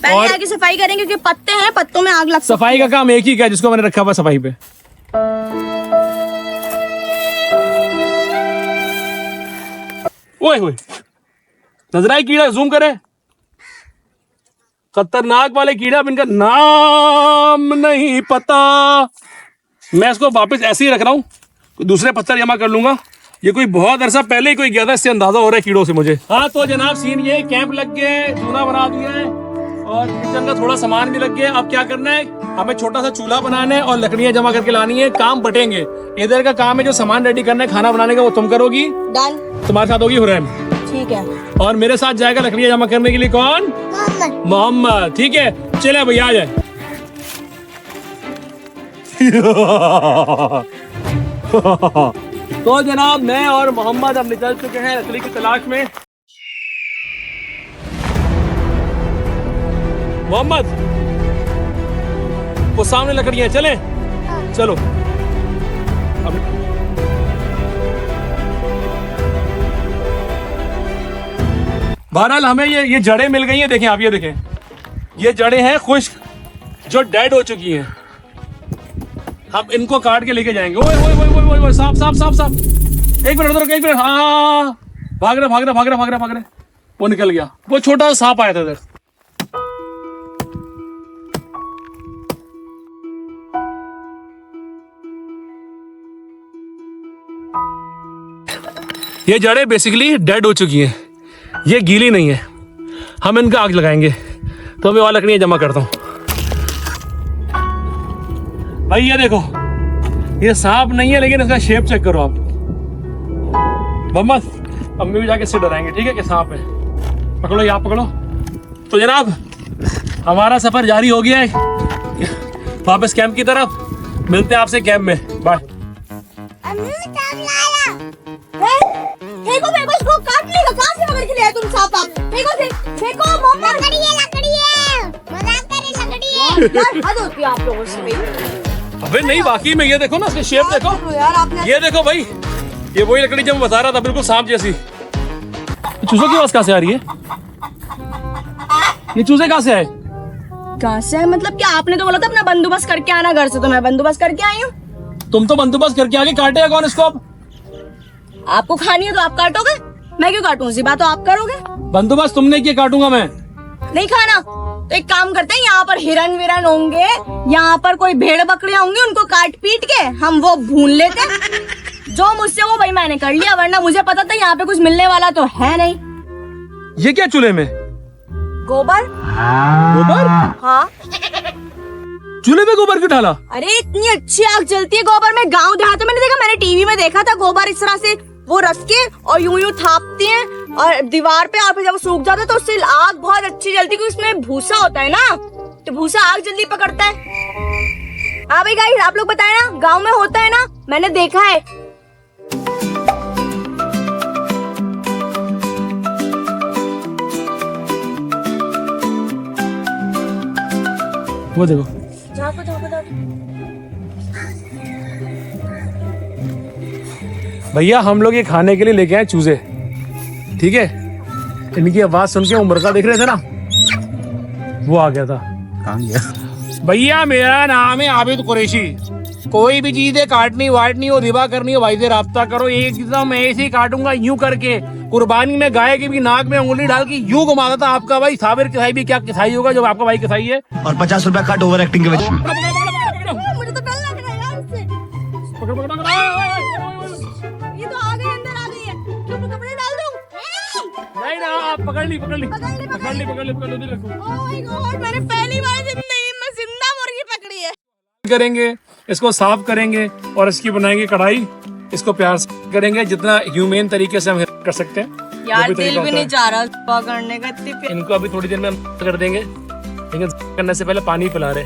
पहले आगे सफाई करेंगे क्योंकि पत्ते हैं, पत्तों में आग लग सकती है। सफाई का काम एक ही का जिसको मैंने रखा हुआ सफाई पे। ओए ओए, नजर आई कीड़ा, जूम करे, खतरनाक वाले कीड़ा, अब इनका नाम नहीं पता। मैं इसको वापस ऐसे ही रख रहा हूँ, दूसरे पत्थर जमा कर लूंगा। ये कोई बहुत अरसा पहले ही कोई गया था, इससे अंदाजा हो रहा है कीड़ों से मुझे। हाँ तो जनाब सीन ये, कैंप लग गए, चूना बना दिया है और किचन का थोड़ा सामान भी लग गया। अब क्या करना है, हमें छोटा सा चूल्हा बनाना है और लकड़ियां जमा करके लानी है। काम बटेंगे, इधर का काम है जो सामान रेडी करना है, खाना बनाने का वो तुम करोगी, डन। तुम्हारे साथ होगी हुरैन, ठीक है। और मेरे साथ जाएगा लकड़ियां जमा करने के लिए कौन, मोहम्मद। ठीक है, चले भैया आ जाए। तो जनाब मैं और मोहम्मद अब निकल चुके हैं लकड़ी की तलाश में। मोहम्मद वो सामने लकड़ियां, चले चलो। अब बहरहाल हमें ये जड़ें मिल गई हैं। देखें आप, ये देखें, ये जड़ें हैं खुश्क जो डेड हो चुकी हैं। हम इनको काट के लेके जाएंगे। ओए ओए ओए ओए ओए, साफ साफ साफ साफ। एक मिनट उधर, एक मिनट। हाँ, भाग रहे भाग रहे भाग रहे भाग रहे भाग रहे। वो निकल गया, वो छोटा सा सांप आया था इधर। ये जड़ें बेसिकली डेड हो चुकी हैं, ये गीली नहीं है। हम इनका आग लगाएंगे तो मैं और लकड़ियाँ जमा करता हूँ। भाई ये देखो, ये सांप नहीं है लेकिन इसका शेप चेक करो आप। मोहम्मद अम्मी भी जाके इससे डराएंगे, ठीक है, कि सांप है। पकड़ो, ये आप पकड़ो। तो जनाब हमारा सफर जारी हो गया है वापस कैंप की तरफ। मिलते हैं आपसे कैंप में, बाय। फेंको फेंको इसको, काट लेगा। कहाँ से पकड़ के ले आए तुम सांप? आप फेंको फेंको मोहम्मद। लकड़ी है मजाक करे, लकड़ी है। यार हद होती है आप लोगों से भाई। अबे नहीं, वाकई में ये देखो ना, इसका शेप देखो यार आपने ये देखो भाई, ये वही लकड़ी जो मैं बता रहा था, बिल्कुल सांप जैसी। चूजों की आवाज कहाँ से आ रही है? ये चूजे कहाँ से आए? कहाँ से है मतलब? क्या आपने तो बोला था अपना बंदोबस्त करके आना घर से, तो मैं बंदोबस्त करके आई हूँ। तुम तो बंदोबस्त करके आगे, काटेगा कौन इसको अब? आपको खानी है तो आप काटोगे, मैं क्यों काटूं? इसी बात तो आप करोगे। बंदोबस्त तुमने किया, काटूंगा मैं। नहीं खाना तो एक काम करते हैं, यहाँ पर हिरन विरन होंगे, यहाँ पर कोई भेड़ बकरियां होंगी, उनको काट पीट के हम वो भून लेते हैं। जो मुझसे वो भाई मैंने कर लिया, वरना मुझे पता था यहाँ पे कुछ मिलने वाला तो है नहीं। ये क्या चूल्हे में? गोबर। गोबर? हाँ। चूल्हे में गोबर क्यों डाला? अरे इतनी अच्छी आग जलती है गोबर में, गांव देहात में नहीं देखा, मैंने टीवी में देखा था। गोबर इस तरह से वो रख के और यूं यूं थापती हैं और दीवार पे, और फिर जब वो सूख जाता है तो उससे आग बहुत अच्छी जलती है, क्योंकि उसमें भूसा होता है ना, तो भूसा आग जल्दी पकड़ता है। हाँ भाई गाइस, आप लोग बताए ना, गांव में होता है ना, मैंने देखा है। वो देखो, झाँको झाँको झाँको। भैया हम लोग ये खाने के लिए लेके आए चूजे, ठीक है। इनकी आवाज सुन के वो मुर्गा देख रहे थे ना, वो आ गया था। कहाँ गया? भैया मेरा नाम है आबिद कुरैशी। कोई भी चीज है काटनी वाटनी हो, रिबा करनी हो, भाई से राब्ता करो। एकदम ऐसे ही काटूंगा यूं करके। कुर्बानी में गाय के भी नाक में उंगली डाल के यूं घुमाता था आपका भाई साबिर कसाई भी क्या कसाई होगा जब आपका भाई कसाई है। और 50 रुपया कट ओवर एक्टिंग के वजह से। मुझे तो डर लग रहा है यार इससे। ये तो आ गई, अंदर आ गई है। क्यों कपड़े डाल दूं? नहीं ना, आप पकड़ ली उधर रखो। ओह माय गॉड, मैंने पहली बार जिंदगी में जिंदा मुर्गी पकड़ी है। करेंगे, इसको साफ करेंगे और इसकी बनाएंगे कढ़ाई। इसको प्यार से करेंगे, जितना ह्यूमेन तरीके से हम कर सकते हैं। यार दिल भी नहीं चाह रहा पकड़ने का, इतनी प्यार। इनको अभी थोड़ी देर में हम कर देंगे, लेकिन करने से पहले पानी पिला रहे।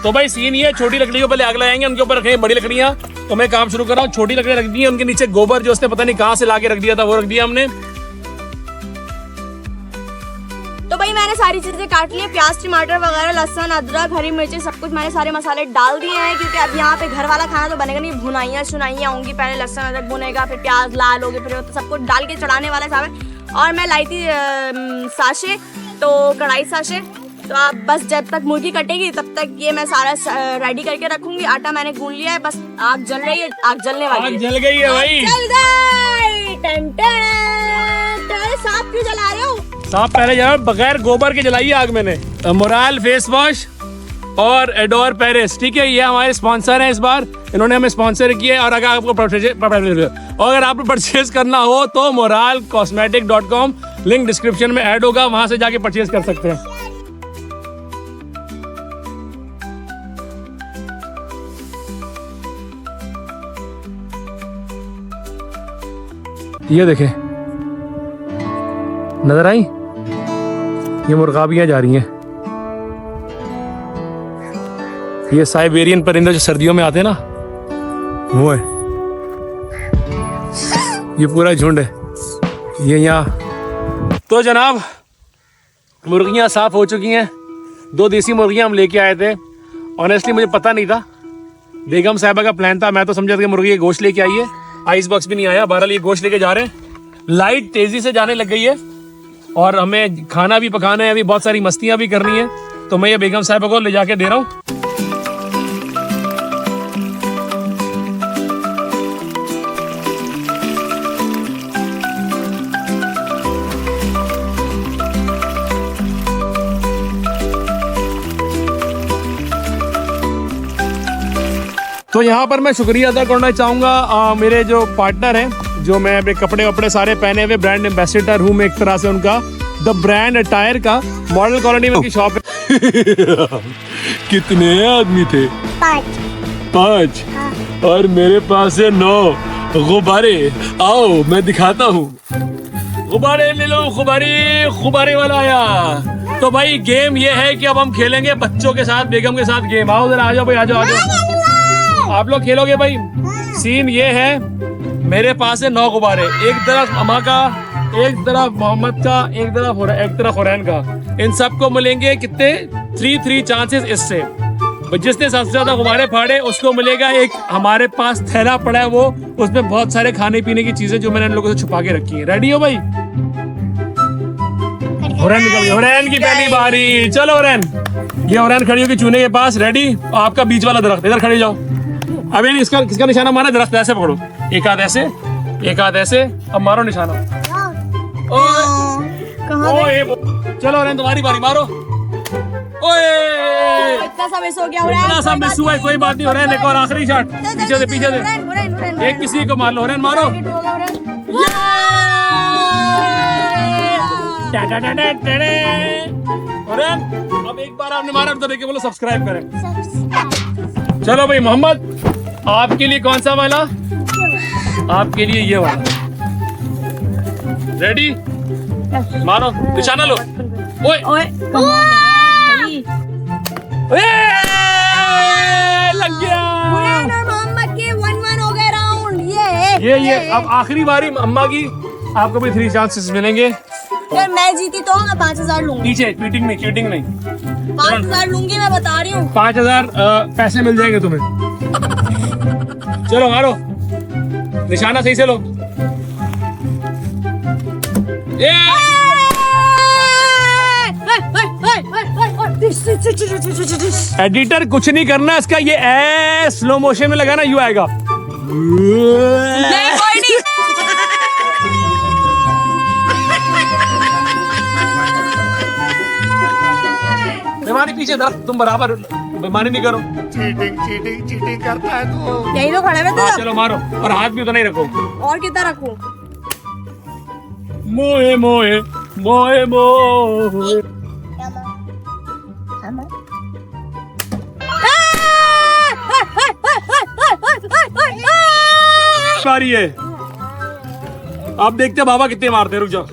तो भाई सीन ये, छोटी लकड़ी को पहले आग लगाएंगे, उनके ऊपर रखेंगे बड़ी लकड़ियां। तो मैं काम शुरू कर रहा हूँ। छोटी लकड़ियां रख दी है, उनके नीचे गोबर जो उसने पता नहीं कहाँ से लाके रख दिया था, वो रख दिया हमने। तो भाई मैंने सारी चीजें काट ली है, प्याज टमाटर वगैरह, लहसुन अदरक हरी मिर्ची सब कुछ मैंने सारे मसाले डाल दिए हैं, क्योंकि अब यहाँ पे घर वाला खाना तो बनेगा नहीं। भुनाइयाँ सुनाइयाँ होंगी, पहले लहसुन अदरक भुनेगा, फिर प्याज लाल होगी, फिर सब कुछ डाल के चढ़ाने वाला है सारे। और मैं लाई थी साशे, तो कढ़ाई साशे। तो आप बस जब तक मुर्गी कटेगी तब तक ये मैं सारा रेडी करके रखूंगी। आटा मैंने गूंद लिया है, बस आग जल रही है, आग जलने वाली है। आग जल गई है भाई, जल गई। टन टन। तो सांप क्यों जला रहे हो? सांप पहले जला, बगैर गोबर के जलाई है आग मैंने। मोराल फेस वॉश और एडोर पेरिस, ठीक है, ये हमारे स्पॉन्सर हैं इस बार। इन्होंने हमें स्पॉन्सर किया। और अगर आपको परचेज करना हो तो moralcosmetic.com, लिंक डिस्क्रिप्शन में ऐड होगा, वहां से जाके परचेज कर सकते हैं। ये देखें, नजर आई, ये मुर्गाबियां जा रही हैं। ये साइबेरियन परिंदे जो सर्दियों में आते हैं ना, वो है। ये पूरा झुंड है ये यहाँ। तो जनाब मुर्गियाँ साफ हो चुकी हैं। 2 देसी मुर्गियाँ हम लेके आए थे। ऑनेस्टली मुझे पता नहीं था, बेगम साहिबा का प्लान था। मैं तो समझा था कि मुर्गी गोश्त लेके आई है, आइस बॉक्स भी नहीं आया। बहरहाल ये गोश्त लेके जा रहे हैं। लाइट तेजी से जाने लग गई है और हमें खाना भी पकाना है, अभी बहुत सारी मस्तियाँ भी करनी है। तो मैं ये बेगम साहिबा को ले जाके दे रहा हूँ। तो यहाँ पर मैं शुक्रिया अदा करना चाहूँगा मेरे जो पार्टनर हैं जो मैं अपने कपड़े वपड़े सारे पहने हुए ब्रांड एम्बेसडर हूँ मैं एक तरह से उनका। द ब्रांड अटायर का मॉडल कॉलोनी में उनकी शॉप है। कितने आदमी थे? 5 और मेरे पास है 9 गुब्बारे। आओ मैं दिखाता हूँ। गुब्बारे ले लो, गुब्बारे वाला आया। तो भाई गेम ये है कि अब हम खेलेंगे बच्चों के साथ, बेगम के साथ गेम। आओ जरा, आ जाओ भाई, आ जाओ। आप लोग खेलोगे भाई। सीन ये है, मेरे पास है 9 गुब्बारे, एक तरफ अम्मा का, एक तरफ मोहम्मद का, एक तरफ हुरैन का। इन सबको मिलेंगे कितने? 3 चांसेस इससे। जिसने सबसे ज्यादा गुब्बारे फाड़े उसको मिलेगा एक, हमारे पास थैला पड़ा है वो, उसमें बहुत सारे खाने पीने की चीजें जो मैंने इन लोगों से छुपा के रखी है। रेडी हो भाई? हुरैन निकल गया। हुरैन की पहली बारी। चलो हुरैन, ये हुरैन खड़ी होगी चूने के पास। रेडी? आपका बीच वाला दरख्त, इधर खड़ी जाओ। अभी इसका किसका निशाना मारा? दरख्त ऐसे पकड़ो, एक हाथ ऐसे, एक हाथ ऐसे, अब मारो निशाना। ओए, चलो हुरैन तुम्हारी बारी, मारो। ओए, इतना सा मिस हो गया। इतना सा मिस हुआ है, कोई बात नहीं। हुरैन एक और आखिरी शॉट, पीछे से, पीछे से एक किसी को मार लो। हुरैन मारो। हुरैन अब एक बार आपने मारा तो देखिए, बोलो सब्सक्राइब करें। चलो भाई मोहम्मद, आपके लिए कौन सा वाला? आपके लिए ये वाला। रेडी? मारो निशाना लो। ओए ओए, लग गया। हुरैन और मोहम्मद के 1-1 हो गए राउंड। ये अब आखिरी बारी अम्मा की। आपको भी 3 चांसेस मिलेंगे। फिर मैं जीती तो मैं 5000 लूंगी। नीचे चीटिंग नहीं। 5000 लूंगी, मैं बता रही हूँ। 5000 पैसे मिल जाएंगे तुम्हें। चलो मारो निशाना, सही से लो। एडिटर कुछ नहीं करना इसका, ये स्लो मोशन में लगाना, यू आएगा। बेमानी पीछे दर, तुम बराबर बेमानी नहीं करो। चीटिंग करता है तू। यही तो खड़े में हाँ, चलो मारो, और हाथ भी उतना ही रखो। और कितना रखूं? मोए मोए मोए मोए। बारी है, आप देखते बाबा कितने मारते। रुक जाओ,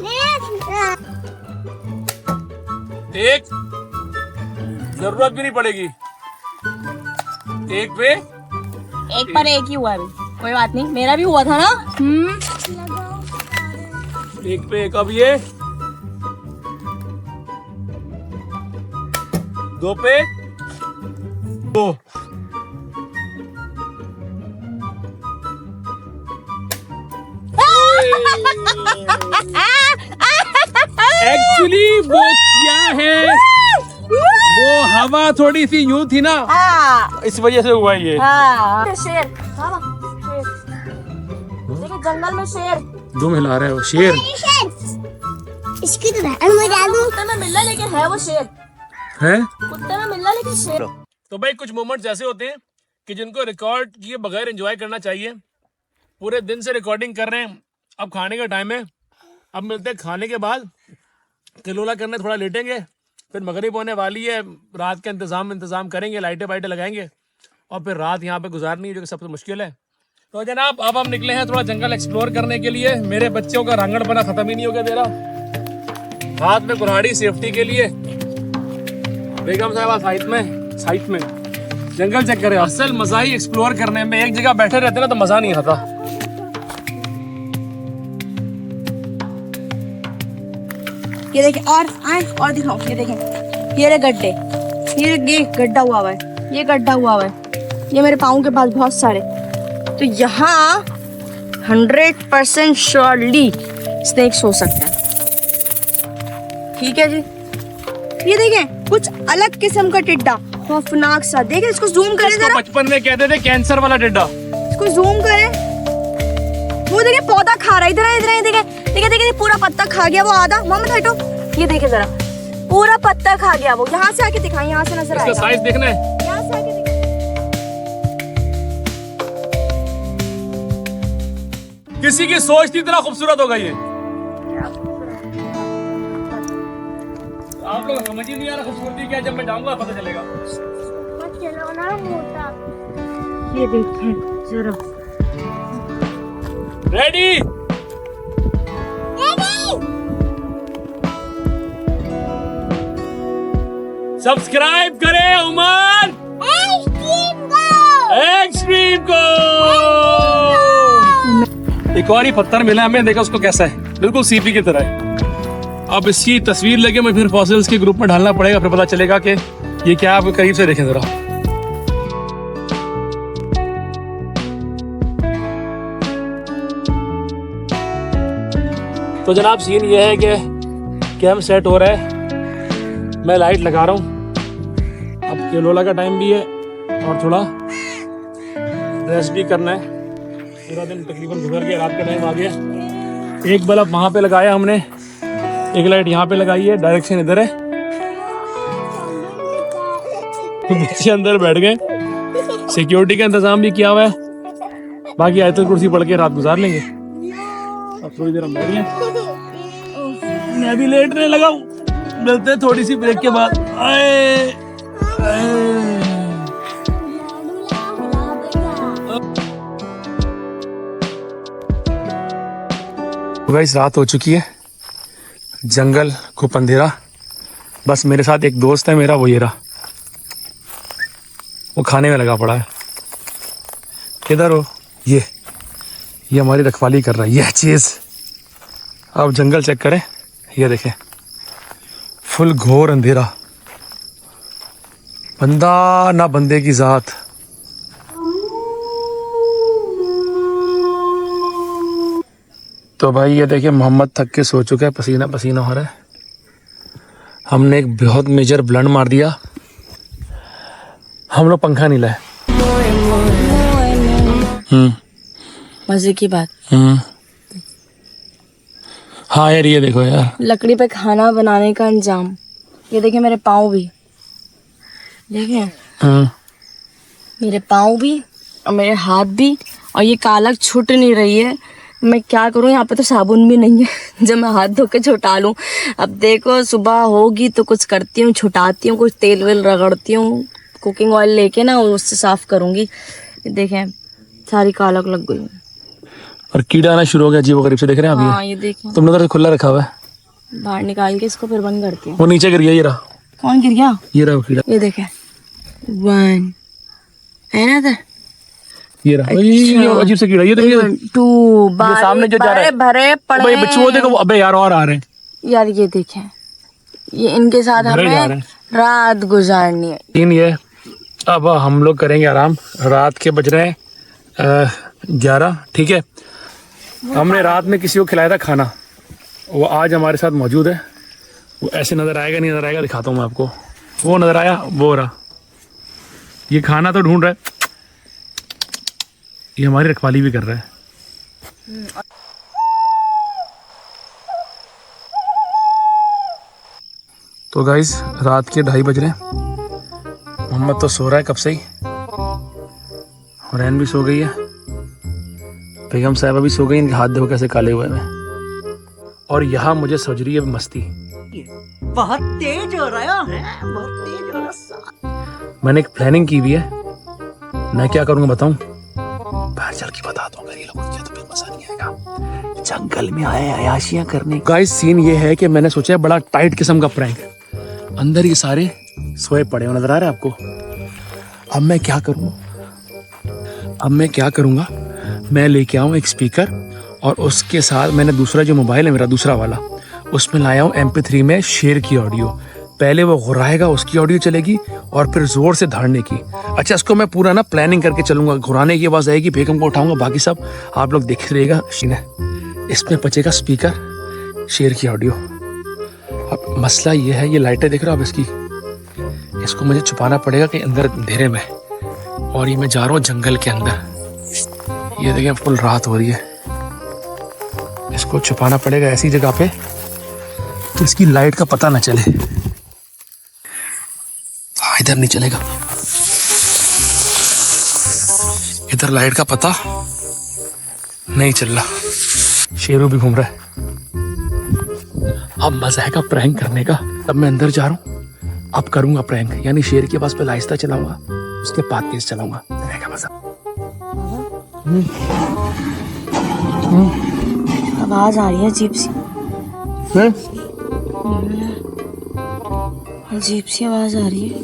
एक जरूरत भी नहीं पड़ेगी, एक पे एक पर एक ही हुआ अभी, कोई बात नहीं, मेरा भी हुआ था ना। एक पे एक। अब ये 2 पे 2। एक्चुअली वो क्या है, वो हवा थोड़ी सी यूं थी ना, इस वजह से हुआ ये। शेर, बाबा, शेर। देखिए जंगल में शेर। तुम हिला रहे हो शेर? इसकी तो मैं डालूं। कुत्ते में मिलना, लेकिन है वो शेर। है कुत्ते में मिलना, लेकिन शेर। तो भाई कुछ मोमेंट्स ऐसे होते हैं कि जिनको रिकॉर्ड किए बगैर एंजॉय करना चाहिए। पूरे दिन से रिकॉर्डिंग कर रहे हैं, अब खाने का टाइम है। अब मिलते हैं खाने के बाद, किलोला करने थोड़ा लेटेंगे, फिर मगरिब होने वाली है, रात का इंतज़ाम करेंगे, लाइटें वाइटें लगाएंगे और फिर रात यहाँ पे गुजारनी है, जो कि सबसे मुश्किल है। तो जनाब अब हम निकले हैं थोड़ा जंगल एक्सप्लोर करने के लिए। मेरे बच्चों का रांगड़पना खत्म ही नहीं हो गया मेरा। हाथ में कुल्हाड़ी सेफ्टी के लिए, बेगम साहबा साइड में जंगल चेक करें। असल मजा ही एक्सप्लोर करने में, एक जगह बैठे रहते ना तो मजा नहीं आता। ये देखें, और दिखाओ, ये देखें, ये गड्ढे, ये गड्ढा हुआ है, ये गड्ढा हुआ है, ये मेरे पाँव के पास बहुत सारे। तो यहाँ 100% श्योरली स्नेक्स हो सकते हैं। ठीक है जी। ये देखें, कुछ अलग किस्म का टिड्डा, खौफनाक सा। देखें, इसको जूम करें जरा। बचपन में कहते थे कैंसर वाला टिड्डा। इसको जूम करें, वो देखें पौधा खा रहा है। इधर देखें, पूरा पत्ता खा गया वो आधा। मोहम्मद हटो, ये देखें जरा, पूरा पत्ता खा गया वो। यहाँ से आके दिखाएं, यहाँ से नजर आएगा। साइज देखना है, यहाँ से आके दिखाएं। किसी की सोच थी इतना खूबसूरत होगा ये। आप लोग समझ ही नहीं आ रहा खूबसूरती क्या, जब मैं जाऊंगा पता चलेगा। चलो ना मोटा। ये देखें जरा। रेडी? सब्सक्राइब करें उमर एक्सट्रीम को। एक और ही पत्थर मिला हमें, देखा उसको कैसा है, बिल्कुल सीपी की तरह है। अब इसकी तस्वीर लेके मैं फिर फॉसिल्स के ग्रुप में डालना पड़ेगा, फिर पता चलेगा कि ये क्या। आप करीब से देखें जरा। तो जनाब सीन ये है कि कैंप सेट हो रहा है, मैं लाइट लगा रहा हूँ। अब केलोला का टाइम भी है और थोड़ा रेस्ट भी करना है। पूरा दिन तकरीबन गुजर गया, रात का टाइम आ गया। एक बल्ब वहाँ पे लगाया हमने, एक लाइट यहाँ पे लगाई है, डायरेक्शन इधर है। बच्चे अंदर बैठ गए, सिक्योरिटी का इंतजाम भी किया हुआ है। बाकी आयतल कुर्सी पढ़ के रात गुजार लेंगे। अब थोड़ी देर हम बैठ गए, मैं भी लेटने लगा हूँ। मिलते हैं थोड़ी सी ब्रेक के बाद। गाइस रात हो चुकी है, जंगल खूब अंधेरा। बस मेरे साथ एक दोस्त है मेरा, वो ये रहा, वो खाने में लगा पड़ा है। किधर हो? ये हमारी रखवाली कर रहा है, ये चीज। अब जंगल चेक करें, ये देखें फुल घोर अंधेरा, बंदा ना बंदे की जात। तो भाई ये देखिए मोहम्मद थक के सो चुका है, पसीना पसीना हो रहा है। हमने एक बहुत मेजर ब्लंड मार दिया, हम लोग पंखा नहीं लाए। मजे की बात। हाँ यार ये देखो यार, लकड़ी पे खाना बनाने का अंजाम। ये देखे मेरे पाँव भी, देखे मेरे पाँव भी और मेरे हाथ भी, और ये कालक छूट नहीं रही है। मैं क्या करूं, यहाँ पे तो साबुन भी नहीं है जब मैं हाथ धो के छुटा लूं। अब देखो सुबह होगी तो कुछ करती हूँ, छुटाती हूँ, कुछ तेल वेल रगड़ती हूँ, कुकिंग ऑयल लेके ना उससे साफ करूंगी। देखें सारी कालक लग गई और कीड़ा आना शुरू हो गया। अजीब गरीब से देख रहे हैं आप? हाँ ये देखें, तुमने उधर खुला रखा हुआ है, बाहर निकाल के इसको फिर बंद करती हूँ। वो नीचे गिर गया। ये रहा, कौन गिर गया? ये रहा वो कीड़ा, ये देखें 1 है ना इधर, ये रहा। ये अजीब से कीड़ा, ये देखिए 2 सामने जो जा रहा है। भरे पड़े भाई बच्चों देखो, अबे यार और आ रहे हैं यार। ये देखें, ये इनके साथ भरे जा रहे हमें हैं। रात गुजारनी है। तीन ये अब हम लोग करेंगे आराम। रात के बज रहे हैं 11, ठीक है। हमने रात में किसी को खिलाया था खाना, वो आज हमारे साथ मौजूद है। वो ऐसे नजर आएगा नहीं नजर आएगा, दिखाता हूँ मैं आपको। वो नजर आया, वो रहा। ये खाना तो ढूंढ रहा है, ये हमारी रखवाली भी कर रहा है। तो गाइस रात के 2:30 बज रहे हैं। मोहम्मद तो सो रहा है कब से ही, रैन भी सो गई है, बेगम साहिबा भी सो गई। इनके हाथ देखो कैसे काले हुए हैं। और यहाँ मुझे सज रही है मस्ती। बहुत तेज हो रहा है, बहुत तेज हो रहा है। मैंने एक प्लानिंग की हुई है, मैं क्या करूँगा बताऊँ? बाहर चल के बता दूंगा, ये लोगों को तो फिर मजा नहीं आएगा। जंगल में आए अयाशियां करने। गाइस सीन ये है कि मैंने सोचा है बड़ा टाइट किस्म का प्रैंक। अंदर ये सारे सोए पड़े हो, नजर आ रहा है आपको? अब मैं क्या करूँगा, मैं लेके आऊँ एक स्पीकर, और उसके साथ मैंने दूसरा जो मोबाइल है मेरा दूसरा वाला, उसमें लाया हूँ MP3 में शेर की ऑडियो। पहले वो घुराएगा, उसकी ऑडियो चलेगी, और फिर जोर से धाड़ने की। अच्छा इसको मैं पूरा ना प्लानिंग करके चलूंगा। घुराने की आवाज आएगी, बेगम को उठाऊंगा, बाकी सब आप लोग देख रहिएगा। इसमें बचेगा स्पीकर, शेर की ऑडियो। अब मसला ये है, ये लाइटें देख रहे हो आप इसकी, इसको मुझे छुपाना पड़ेगा कि अंदर अंधेरे में। और ये मैं जा रहा हूँ जंगल के अंदर। ये देखिए फुल रात हो रही है, इसको छुपाना पड़ेगा ऐसी जगह पे तो इसकी लाइट का पता ना चले। इधर नहीं चलेगा, इधर लाइट का पता नहीं चल रहा। शेरू भी घूम रहा है। अब मजा आएगा प्रैंक करने का। तब मैं अंदर जा रहा हूँ, अब करूंगा प्रैंक, यानी शेर के पास पहले आहिस्ता चलाऊंगा, उसके बाद तेज चलाऊंगा, रहेगा मजा। आवाज आ रही है अजीब सी, अजीब सी आवाज आ रही है।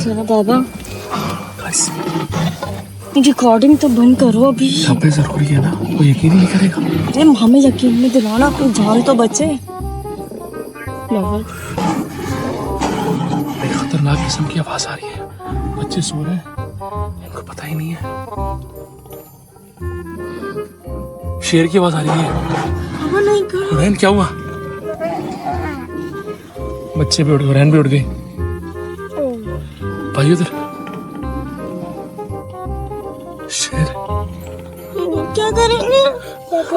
जरा बाबा रिकॉर्डिंग तो बंद करो अभी। अबे जरूरी है ना, कोई यकीन ही नहीं करेगा। अरे हमें यकीन में दिलाना, कोई जान तो बचे। खतरनाक किस्म की आवाज आ रही है, बच्चे सो रहे हैं, इनको पता ही नहीं है। शेर की आवाज आ रही है। नहीं कर। रहन क्या हुआ? बच्चे भी उठ गए, रहन भी उठ गई। भाई उधर शेर, क्या करेंगे?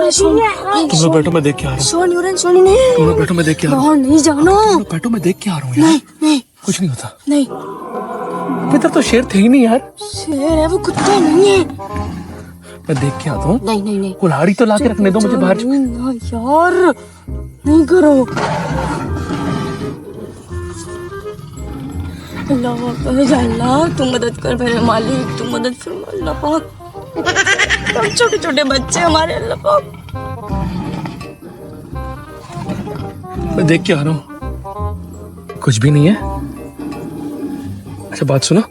तुम लोग बैठो, मैं देख के आ रहा हूँ। सोनी नहीं, तुम लोग बैठो, मैं देख के आ रहा हूँ। बाहर नहीं जाना। तुम लोग बैठो, मैं देख के आ रहा हूँ यार। नहीं कुछ नहीं होता। नहीं, इधर तो शेर थे ही नहीं यार। शेर है वो, कुत्ता नहीं है। मैं देख के आता हूँ। नहीं कुल्हाड़ी तो ला के रखने दो मुझे बाहर। ना यार, नहीं करो। अल्लाह तू मदद कर मेरे मालिक, तू मदद फरमा अल्लाह पाक। हम छोटे छोटे बच्चे हमारे, अल्लाह पाक। मैं देख के आ रहा हूँ, कुछ भी नहीं है। अच्छा बात सुनो,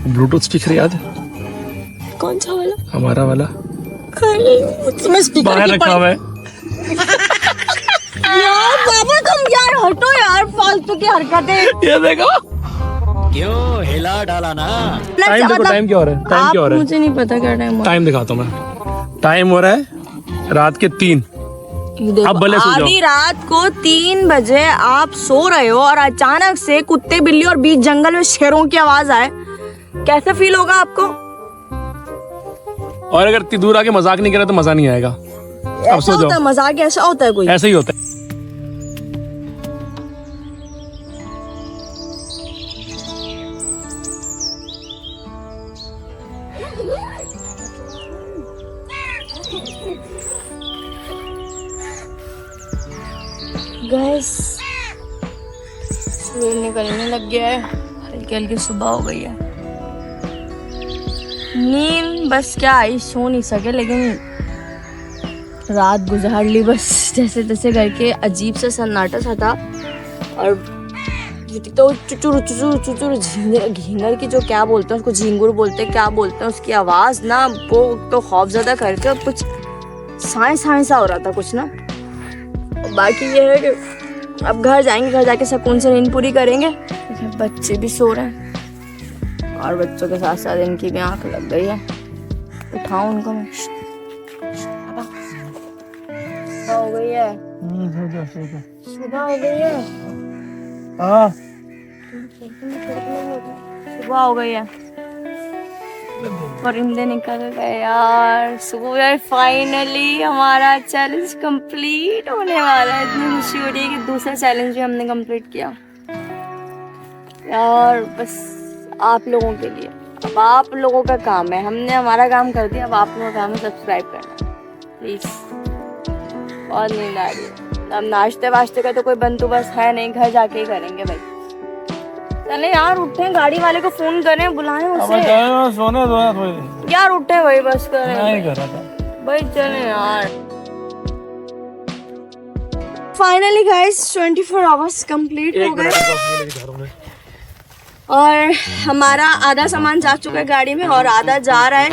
ब्लूटूथ स्पीकर याद है? कौन सा वाला? हमारा वाला उसमें स्पीकर बाहर रखा हुआ है। यार बाबा तुम यार हटो यार, फालतू की हरकतें। ये देखो, क्यों हिला डाला ना। टाइम देखो, टाइम क्या हो रहा है? टाइम क्या हो रहा है? मुझे नहीं पता क्या टाइम। टाइम दिखाता हूँ मैं। टाइम हो रहा है रात के 3। अब भले सो जाओ। आधी रात को 3 बजे आप सो रहे हो और अचानक से कुत्ते बिल्ली और बीच जंगल में शेरों की आवाज आए, कैसे फील होगा आपको? और अगर इतनी दूर आके मजाक नहीं करे तो मजा नहीं आएगा। अब सो जाओ। मजाक ऐसा होता है कोई? ऐसे ही होता है। गैस सूरज निकलने लग गया है, हल्की हल्की सुबह हो गई है। नींद बस क्या आई, सो नहीं सके, लेकिन रात गुजार ली बस जैसे तैसे करके। अजीब सा सन्नाटा सा था और तो चुचुर घींगर की जो क्या बोलते हैं उसको, झींगुर बोलते हैं क्या बोलते हैं, उसकी आवाज़ ना वो तो खौफजदा करके कुछ साए सा हो रहा था कुछ ना। बाकी ये है कि अब घर जाएंगे, घर जाके सुकून से नींद पूरी करेंगे। बच्चे भी सो रहे हैं और बच्चों के साथ साथ इनकी भी आंख लग गई है। उठाओ उनको मैं। सुबह हो गई है, सुबह हो गई है, सुबह हो गई है। परिंदे निकल गए यार। सुबह फाइनली हमारा चैलेंज कंप्लीट होने वाला है। इतनी खुशी हो रही है कि दूसरा चैलेंज भी हमने कंप्लीट किया यार, बस आप लोगों के लिए। अब आप लोगों का काम है, हमने हमारा काम कर दिया, अब आप लोगों का काम है सब्सक्राइब करना प्लीज। बहुत नींद आ रही है। अब नाश्ते वाश्ते का तो कोई बंदोबस्त है नहीं, घर जाके ही करेंगे भाई। चले यार उठे, गाड़ी वाले को फोन करें, बुलाएं उसे। सोने दो यार, यार उठे भाई, बस करें नहीं कर रहा था भाई, चले यार। फाइनली गाइस 24 आवर्स कंप्लीट हो गए और हमारा आधा सामान जा चुका है गाड़ी में और आधा जा रहा है।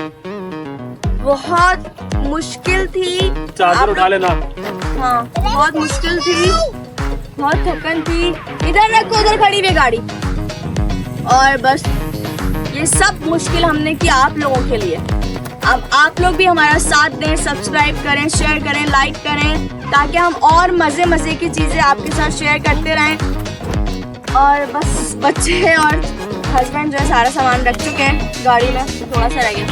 बहुत मुश्किल थी, चादर उठा लेना। हाँ बहुत मुश्किल थी, बहुत थकन थी। इधर रखो, उधर खड़ी हुई गाड़ी। और बस ये सब मुश्किल हमने की आप लोगों के लिए। अब आप लोग भी हमारा साथ दें, सब्सक्राइब करें, शेयर करें, लाइक करें, ताकि हम और मज़े की चीज़ें आपके साथ शेयर करते रहें। और बस बच्चे और हस्बैंड जो है सारा सामान रख चुके हैं गाड़ी में, थोड़ा सा रह गया।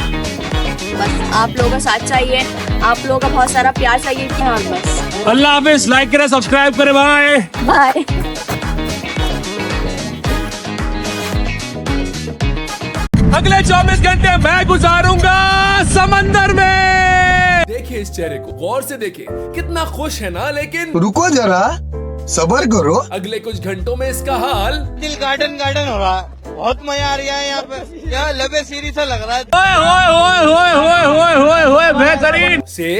बस आप लोगों का साथ चाहिए, आप लोगों का बहुत सारा प्यार चाहिए कि हाँ बस। अल्लाह हाफिज़, लाइक करें, सब्सक्राइब करें, बाय बाय। अगले 24 घंटे मैं गुजारूंगा समंदर में। चेहरे को गौर से देखें, कितना खुश है ना। लेकिन रुको जरा, सब्र करो। अगले कुछ घंटों में इसका हाल दिल गार्डन गार्डन हो रहा है। बहुत मजा आ रहा है यहाँ पे, यहाँ लबे सीरी सा लग रहा है। बेहतरीन से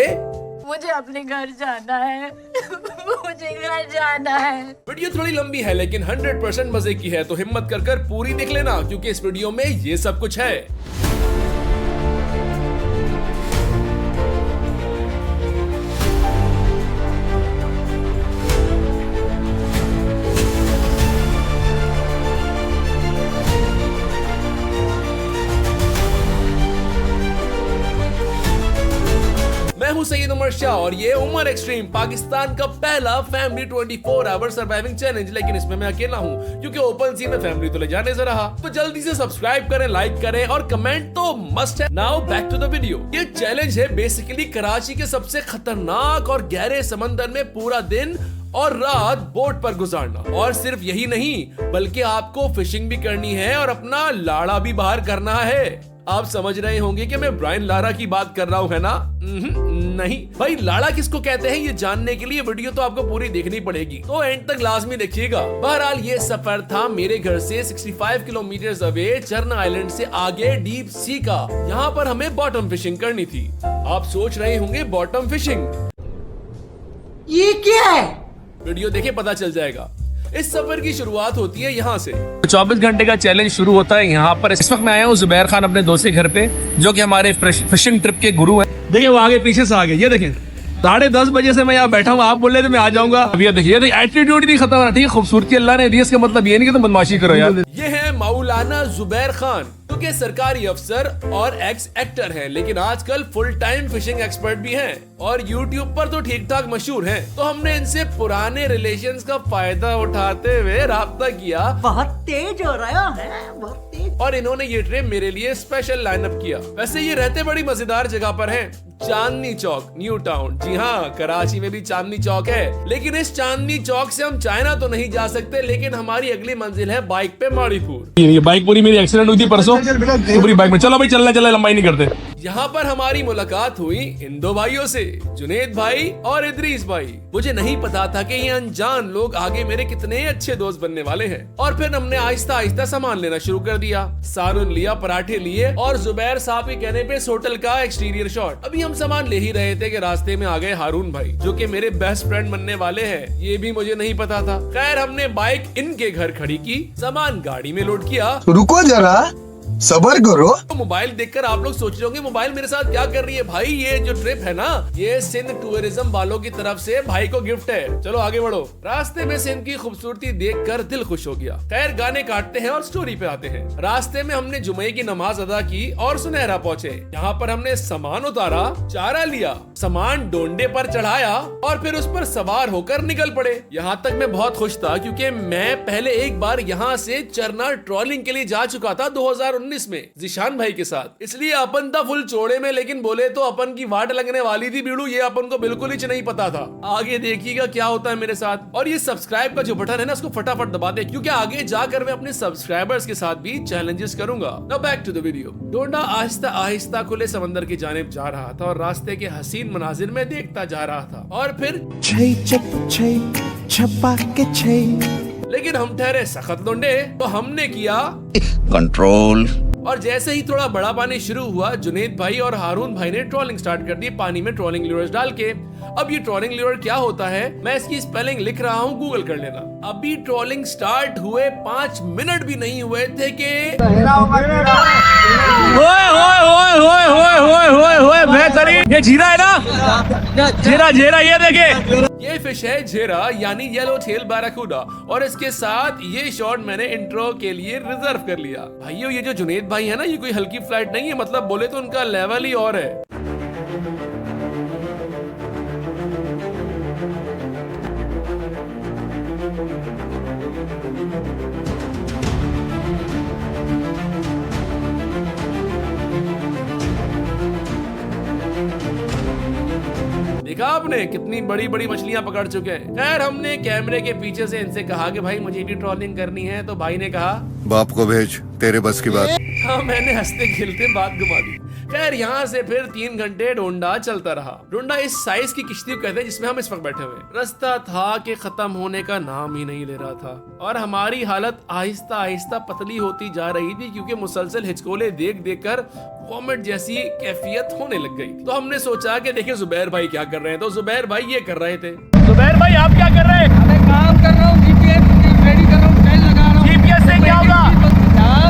मुझे अपने घर जाना है मुझे घर जाना है। वीडियो थोड़ी लंबी है लेकिन 100% मजे की है, तो हिम्मत कर पूरी देख लेना, क्योंकि इस वीडियो में ये सब कुछ है। मैं हूं सैयद उमर शाह और ये उमर एक्सट्रीम, पाकिस्तान का पहला फैमिली 24 आवर सर्वाइविंग चैलेंज। लेकिन इसमें मैं अकेला हूं, क्योंकि ओपन सी में फैमिली तो ले जाने से रहा। तो जल्दी से सब्सक्राइब करें, लाइक करें और कमेंट तो मस्ट है। Now back to the video. ये चैलेंज है बेसिकली कराची के सबसे खतरनाक और गहरे समंदर में पूरा दिन और रात बोट पर गुजारना। और सिर्फ यही नहीं, बल्कि आपको फिशिंग भी करनी है और अपना लाड़ा भी बाहर करना है। आप समझ रहे होंगे कि मैं ब्रायन लारा की बात कर रहा हूँ, है ना? नहीं भाई, लाड़ा किसको कहते हैं ये जानने के लिए वीडियो तो आपको पूरी देखनी पड़ेगी, तो एंड तक लाजमी देखिएगा। बहरहाल ये सफर था मेरे घर से 65 किलोमीटर अवे चरना आइलैंड से आगे डीप सी का। यहाँ पर हमें बॉटम फिशिंग करनी थी। आप सोच रहे होंगे बॉटम फिशिंग ये क्या है? वीडियो देखे पता चल जाएगा। इस सफर की शुरुआत होती है यहाँ से। 24 घंटे का चैलेंज शुरू होता है यहाँ पर। इस वक्त मैं आया हूँ जुबैर खान अपने दोस्त के घर पे, जो कि हमारे फिशिंग ट्रिप के गुरु हैं। देखिए वो आगे पीछे से आगे, ये देखें 10:30 बजे से मैं यहाँ बैठा हूँ। आप बोल रहे थे मैं आ जाऊंगा, अब ये देखिए एटीट्यूड नहीं खत्म होना। ठीक है, खूबसूरती अल्लाह ने दी, इसका मतलब ये नहीं कि तुम बदमाशी करो यार। ये है मौलाना जुबैर खान, जो कि सरकारी अफसर और एक्स एक्टर हैं, लेकिन आजकल फुल टाइम फिशिंग एक्सपर्ट भी हैं और यूट्यूब पर तो ठीक ठाक मशहूर हैं। तो हमने इनसे पुराने रिलेशंस का फायदा उठाते हुए राब्ता किया। बहुत तेज हो रहा है, बहुत तेज। और इन्होंने ये ट्रिप मेरे लिए स्पेशल लाइनअप किया। वैसे ये रहते बड़ी मजेदार जगह पर हैं, चांदनी चौक, न्यू टाउन। जी हाँ, कराची में भी चांदनी चौक है। लेकिन इस चांदनी चौक से हम चाइना तो नहीं जा सकते, लेकिन हमारी अगली मंजिल है बाइक पे माड़ीपुर। ये बाइक पूरी मेरी एक्सीडेंट हुई थी परसों, पूरी बाइक में। चलो भाई चलना लंबाई नहीं करते। यहाँ पर हमारी मुलाकात हुई इन दो भाइयों से, जुनेद भाई और इदरीस भाई। मुझे नहीं पता था कि ये अनजान लोग आगे मेरे कितने अच्छे दोस्त बनने वाले हैं। और फिर हमने आहिस्ता आहिस्ता सामान लेना शुरू कर दिया। सारुन लिया, पराठे लिए और जुबैर साहब के कहने पे इस होटल का एक्सटीरियर शॉट। अभी हम सामान ले ही रहे थे कि रास्ते में आ गए हारून भाई, जो कि मेरे बेस्ट फ्रेंड बनने वाले हैं। ये भी मुझे नहीं पता था। खैर, हमने बाइक इनके घर खड़ी की, सामान गाड़ी में लोड किया। रुको जरा, सब्र करो। तो मोबाइल देखकर आप लोग सोच रहे होंगे मोबाइल मेरे साथ क्या कर रही है। भाई ये जो ट्रिप है ना, ये सिंध टूरिज्म वालों की तरफ से भाई को गिफ्ट है। चलो आगे बढ़ो। रास्ते में सिंध की खूबसूरती देखकर दिल खुश हो गया। खैर, गाने काटते हैं और स्टोरी पे आते हैं। रास्ते में हमने जुमे की नमाज अदा की और सुनहरा पहुंचे। यहाँ पर हमने सामान उतारा, चारा लिया, सामान डोंडे पर चढ़ाया और फिर उस पर सवार होकर निकल पड़े। यहाँ तक मैं बहुत खुश था, क्योंकि मैं पहले एक बार यहाँ से चरना ट्रॉलिंग के लिए जा चुका था 2019 में जिशान भाई के साथ। इसलिए अपन था फुल चौड़े में, लेकिन बोले तो अपन की वाट लगने वाली थी बीड़ू, ये अपन को बिल्कुल ही नहीं पता था। आगे देखिएगा क्या होता है मेरे साथ। और ये सब्सक्राइब का जो बटन है ना, उसको फटाफट दबा दे, क्योंकि आगे जाकर मैं अपने सब्सक्राइबर्स के साथ भी चैलेंजेस करूंगा। Now back to the video. डोंडा आहिस्ता आहिस्ता खुले समंदर की जानिब जा रहा था और रास्ते के हसीन मनाजिर में देखता जा रहा था। और फिर लेकिन हम ठहरे सख्त लोंडे, तो हमने किया कंट्रोल। और जैसे ही थोड़ा बड़ा पानी शुरू हुआ, जुनेद भाई और हारून भाई ने ट्रॉलिंग स्टार्ट कर दी पानी में ट्रॉलिंग ल्यूअर्स डाल के। अब ये ट्रॉलिंग ल्यूअर क्या होता है, मैं इसकी स्पेलिंग लिख रहा हूँ, गूगल कर लेना। अभी ट्रॉलिंग स्टार्ट हुए 5 मिनट भी नहीं हुए थे कि बेहतरीन, ये झीरा है ना, झीरा ये देखे। ये फिश है झेरा, यानी येलो टेल बैराकूडा। और इसके साथ ये शॉट मैंने इंट्रो के लिए रिजर्व कर लिया। भाइयों, ये जो जुनेद भाई है ना, ये कोई हल्की फ्लाइट नहीं है, मतलब बोले तो उनका लेवल ही और है। देखा आपने कितनी बड़ी बड़ी मछलियां पकड़ चुके हैं। खैर, हमने कैमरे के पीछे से इनसे कहा कि भाई मुझे भी ट्रॉलिंग करनी है, तो भाई ने कहा बाप को भेज, तेरे बस की बात। हाँ, मैंने हंसते खेलते बात घुमा दी। खैर यहाँ से फिर 3 घंटे डोंडा चलता रहा। डोंडा इस साइज की किश्ती को कहते हैं जिसमें हम इस वक्त बैठे हुए हैं। रास्ता था कि खत्म होने का नाम ही नहीं ले रहा था और हमारी हालत आहिस्ता आहिस्ता पतली होती जा रही थी क्योंकि मुसलसल हिचकोले देख देख कर वॉमिट जैसी कैफियत होने लग गई। तो हमने सोचा कि देखिए जुबैर भाई क्या कर रहे हैं, तो जुबैर भाई ये कर रहे थे। जुबैर भाई आप क्या कर रहे हैं? मैं काम कर रहा हूँ, जीपीएस रेडी कर रहा हूँ, टाइल लगा रहा हूँ। जीपीएस से क्या होगा?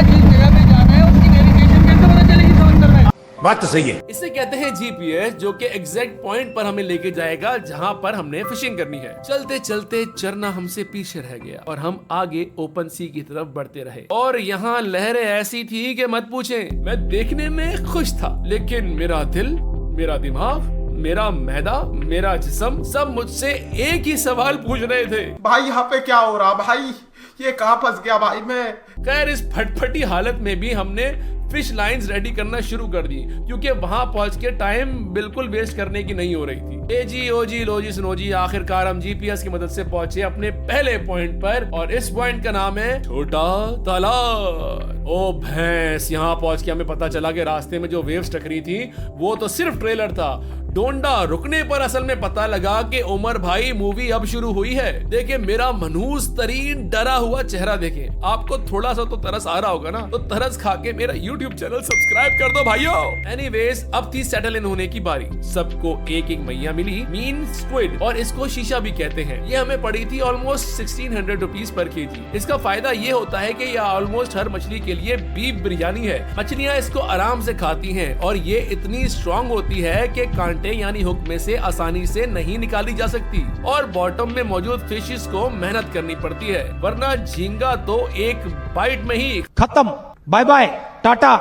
जिस जगह पे जाना है उसकी नेविगेशन कैसे पता चलेगी समंदर में? बात तो सही है। इसे कहते हैं जीपीएस, जो कि एग्जैक्ट पॉइंट पर हमें लेके जाएगा जहां पर हमने फिशिंग करनी है। चलते चलते चरना हमसे पीछे रह गया और हम आगे ओपन सी की तरफ बढ़ते रहे और यहाँ लहरें ऐसी थी कि मत पूछें। मैं देखने में खुश था लेकिन मेरा दिल, मेरा दिमाग, मेरा मैदा, मेरा जिस्म सब मुझसे एक ही सवाल पूछ रहे थे, भाई यहाँ पे क्या हो रहा भाई, ये कहाँ फंस गया भाई मैं। खैर इस फटफटी हालत में भी हमने फिश लाइंस रेडी करना शुरू कर दी क्योंकि वहां पहुंच के टाइम बिल्कुल वेस्ट करने की नहीं हो रही थी। ए जी ओ जी लो जी सुनो जी, आखिरकार हम जीपीएस की मदद से पहुंचे अपने पहले पॉइंट पर और इस पॉइंट का नाम है छोटा तालाब। ओ भैंस, यहाँ पहुंच के हमें पता चला कि रास्ते में जो वेव्स टकरी थी वो तो सिर्फ ट्रेलर था। डोंडा रुकने पर असल में पता लगा कि उमर भाई मूवी अब शुरू हुई है। देखिए मेरा मनहूस तरीन डरा हुआ चेहरा देखें। आपको थोड़ा सा तो तरस आ रहा होगा ना, तो तरस खा के मेरा YouTube चैनल सब्सक्राइब कर दो भाइयों। एनीवेज अब थी सेटल इन होने की बारी। सबको एक एक मैया मिली, मीन स्क्विड, और इसको शीशा भी कहते हैं। ये हमें पड़ी थी ऑलमोस्ट 1600 रुपीज पर केजी। इसका फायदा ये होता है कि यह ऑलमोस्ट हर मछली के लिए बीफ बिरयानी है। मछलियाँ इसको आराम से खाती हैं और ये इतनी स्ट्रॉन्ग होती है कि कांटे यानी हुक में से आसानी से नहीं निकाली जा सकती और बॉटम में मौजूद फिशेस को मेहनत करनी पड़ती है, वरना झींगा तो एक बाइट में ही खत्म, bye bye, tata,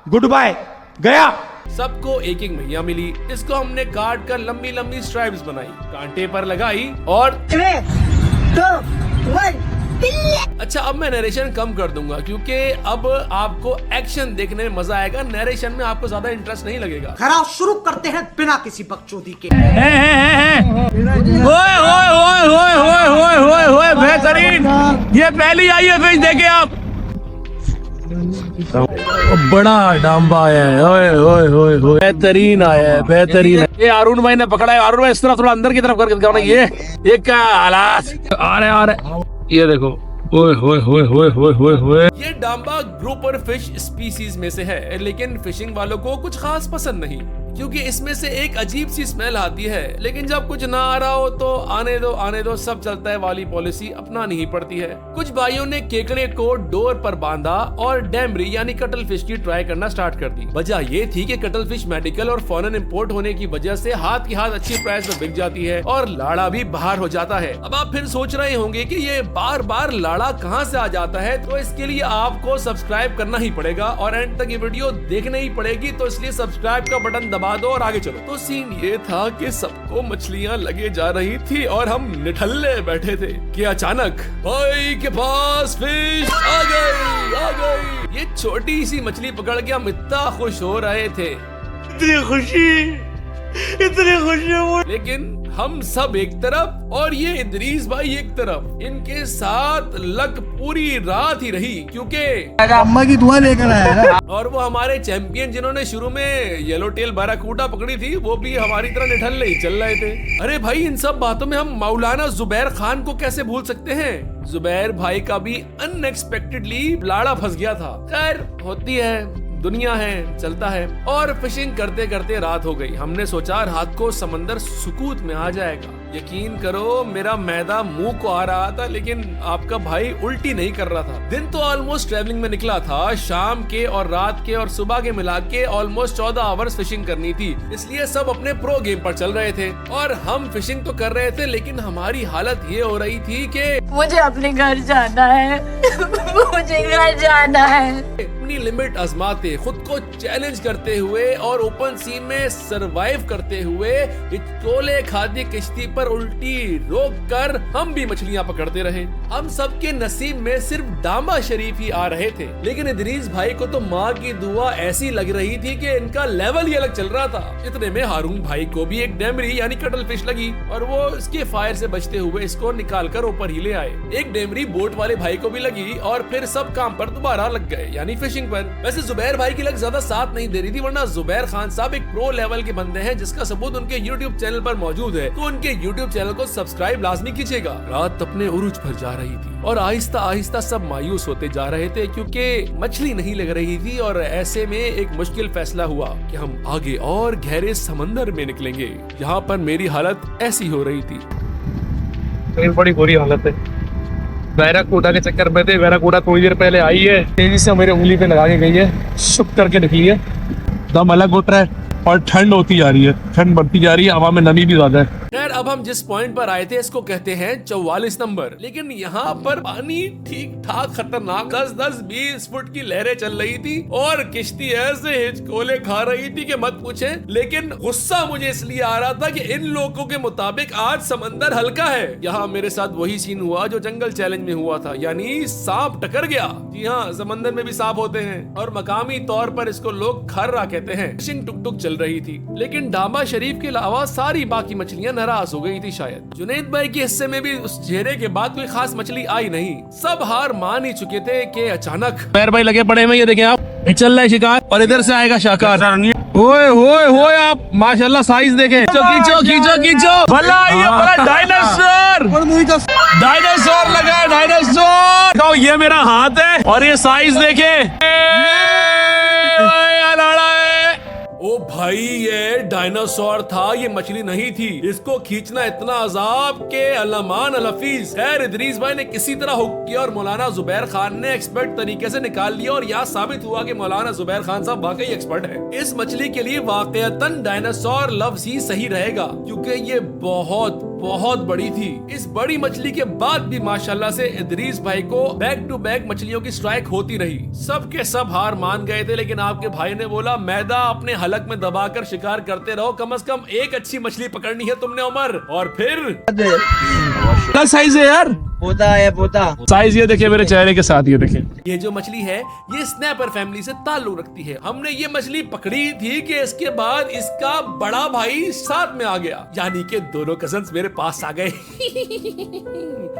good bye, गया। सबको एक एक मैया मिली। इसको हमने काट कर लंबी लंबी स्ट्राइप्स बनाई, कांटे पर लगाई और 3, 2, 1 अच्छा अब मैं नरेशन कम कर दूंगा क्योंकि अब आपको एक्शन देखने में मजा आएगा, नरेशन में आपको ज्यादा इंटरेस्ट नहीं लगेगा। खराब शुरू करते हैं बिना किसी बकचोदी के। ओए ओए ओए ओए ओए ओए ओए ओए बेहतरीन, ये पहली आई है फिश, देखे आप, बड़ा डांबा आया है। ओए ओए ओए ओए बेहतरीन आया है, बेहतरीन है। ये अरुण भाई ने पकड़ा है। अरुण भाई इस तरफ थोड़ा अंदर की तरफ करके दिखाओ ना। ये क्या हालात आ रहे, ये देखो, ओए होए होए होए होए होए होए। ये डांबा ग्रुपर फिश स्पीसीज में से है लेकिन फिशिंग वालों को कुछ खास पसंद नहीं क्योंकि इसमें से एक अजीब सी स्मेल आती है। लेकिन जब कुछ ना आ रहा हो तो आने दो सब चलता है वाली पॉलिसी अपनानी ही पड़ती है। कुछ भाइयों ने केकड़े को डोर पर बांधा और डेमरी यानी कटल फिश की ट्राई करना स्टार्ट कर दी। वजह ये थी कि कटल फिश मेडिकल और फॉरेन इंपोर्ट होने की वजह से हाथ की हाथ अच्छी प्राइस में बिक जाती है और लाड़ा भी बाहर हो जाता है। अब आप फिर सोच रहे होंगे कि ये बार बार लाड़ा कहाँ से आ जाता है, तो इसके लिए आपको सब्सक्राइब करना ही पड़ेगा और एंड तक ये वीडियो देखनी ही पड़ेगी। तो इसलिए सब्सक्राइब का बटन दबा दो और आगे चलो। तो सीन ये था कि सबको मछलियां लगे जा रही थी और हम निठल्ले बैठे थे कि अचानक भाई के पास फिश आ गई। ये छोटी सी मछली पकड़ के हम इतना खुश हो रहे थे, इतनी खुशी लेकिन हम सब एक तरफ और ये इदरीस भाई एक तरफ। इनके साथ लक पूरी रात ही रही क्योंकि अम्मा की दुआ लेकर आया और वो हमारे चैंपियन जिन्होंने शुरू में येलो टेल बाराकूटा पकड़ी थी वो भी हमारी तरह निठल्ले ही चल रहे थे। अरे भाई इन सब बातों में हम मौलाना जुबैर खान को कैसे भूल सकते हैं। जुबैर भाई का भी अनएक्सपेक्टेडली लाड़ा फंस गया था। खैर होती है, दुनिया है, चलता है। और फिशिंग करते करते रात हो गई। हमने सोचा रात को समंदर सुकूत में आ जाएगा। यकीन करो मेरा मैदा मुंह को आ रहा था लेकिन आपका भाई उल्टी नहीं कर रहा था। दिन तो ऑलमोस्ट ट्रैवलिंग में निकला था, शाम के और रात के और सुबह के मिला के ऑलमोस्ट 14 आवर्स फिशिंग करनी थी, इसलिए सब अपने प्रो गेम पर चल रहे थे और हम फिशिंग तो कर रहे थे लेकिन हमारी हालत ये हो रही थी कि मुझे अपने घर जाना है मुझे घर जाना है। अपनी लिमिट आजमाते, खुद को चैलेंज करते हुए और ओपन सी में सरवाइव करते हुए हिचकोले खादी किश्ती पर उल्टी रोक कर हम भी मछलियां पकड़ते रहे। हम सबके नसीब में सिर्फ डांबा शरीफ ही आ रहे थे लेकिन इदरीस भाई को तो माँ की दुआ ऐसी लग रही थी कि इनका लेवल ही अलग चल रहा था। इतने में हारून भाई को भी एक डेमरी यानी कटल फिश लगी और वो इसके फायर से बचते हुए इसको निकाल कर ऊपर ही ले आए। एक डेमरी बोट वाले भाई को भी लगी और और फिर सब काम पर दोबारा लग गए, यानी फिशिंग पर। वैसे जुबैर भाई की लग ज्यादा साथ नहीं दे रही थी, वरना जुबैर खान साहब एक प्रो लेवल के बंदे हैं, जिसका सबूत उनके YouTube चैनल पर मौजूद है। तो उनके YouTube चैनल को सब्सक्राइब लाजमी कीजिएगा। रात अपने उरूज पर जा रही थी और आहिस्ता आहिस्ता सब मायूस होते जा रहे थे, क्योंकि मछली नहीं लग रही थी। और ऐसे में एक मुश्किल फैसला हुआ कि हम आगे और गहरे समंदर में निकलेंगे। यहाँ पर मेरी हालत ऐसी हो रही थी। बड़ी बुरी हालत है। बैराकूडा के चक्कर में थे। बैराकूडा थोड़ी देर पहले आई है, तेजी से मेरे उंगली पे लगा के गई है, शुक करके निकली है। दम अलग उठ रहा है और ठंड होती जा रही है, ठंड बढ़ती जा रही है, हवा में नमी भी ज्यादा है। खैर, अब हम जिस पॉइंट पर आए थे इसको कहते हैं 44 नंबर। लेकिन यहाँ पर पानी ठीक ठाक खतरनाक 10-20 फुट की लहरें चल रही थी और किश्ती ऐसे हिचकोले खा रही थी कि मत पूछे। लेकिन गुस्सा मुझे इसलिए आ रहा था कि इन लोगों के मुताबिक आज समंदर हल्का है। यहाँ मेरे साथ वही सीन हुआ जो जंगल चैलेंज में हुआ था, यानी सांप टकर गया। जी हाँ, समंदर में भी सांप होते हैं और मकामी तौर पर इसको लोग खर्रा कहते हैं। फिशिंग टुक टुक चल रही थी, लेकिन डांबा शरीफ के अलावा सारी बाकी मछलियां नाराज हो गई थी शायद। जुनैद भाई के हिस्से में भी उस चेहरे के बाद कोई खास मछली आई नहीं। सब हार मान ही चुके थे कि अचानक पैर भाई लगे पड़े हैं, ये देखें आप, चल रहा है शिकार और इधर से आएगा शाकार। ओए होए होए, आप माशाल्लाह साइज देखें। खींचो खींचो खींचो, भला ये बड़ा डायनासोर, डायनासोर लगा है, डायनासोर। ये मेरा हाथ है और ये साइज देखें। ओ भाई, ये डायनासोर था, ये मछली नहीं थी। इसको खींचना इतना अजाब के अल्लामान अलहफीज। खैर, इदरीस भाई ने किसी तरह हुक किया और मौलाना जुबैर खान ने एक्सपर्ट तरीके से निकाल लिया और यहाँ साबित हुआ कि मौलाना जुबैर खान साहब वाकई एक्सपर्ट है। इस मछली के लिए वाकईतन डायनासोर लफ्ज ही सही रहेगा, क्योंकि ये बहुत बहुत बड़ी थी। इस बड़ी मछली के बाद भी माशाल्लाह से इदरीस भाई को बैक टू बैक मछलियों की स्ट्राइक होती रही। सब के सब हार मान गए थे, लेकिन आपके भाई ने बोला, मैदा अपने हलक में दबाकर शिकार करते रहो, कम से कम एक अच्छी मछली पकड़नी है तुमने उमर। और फिर क्या साइज है यार, पोता है पोता। साइज ये देखिए मेरे चेहरे के साथ, ये देखिए। ये जो मछली है ये स्नैपर फैमिली से ताल्लुक रखती है। हमने ये मछली पकड़ी थी कि इसके बाद इसका बड़ा भाई साथ में आ गया, यानी कि दोनों कजन्स मेरे पास आ गए।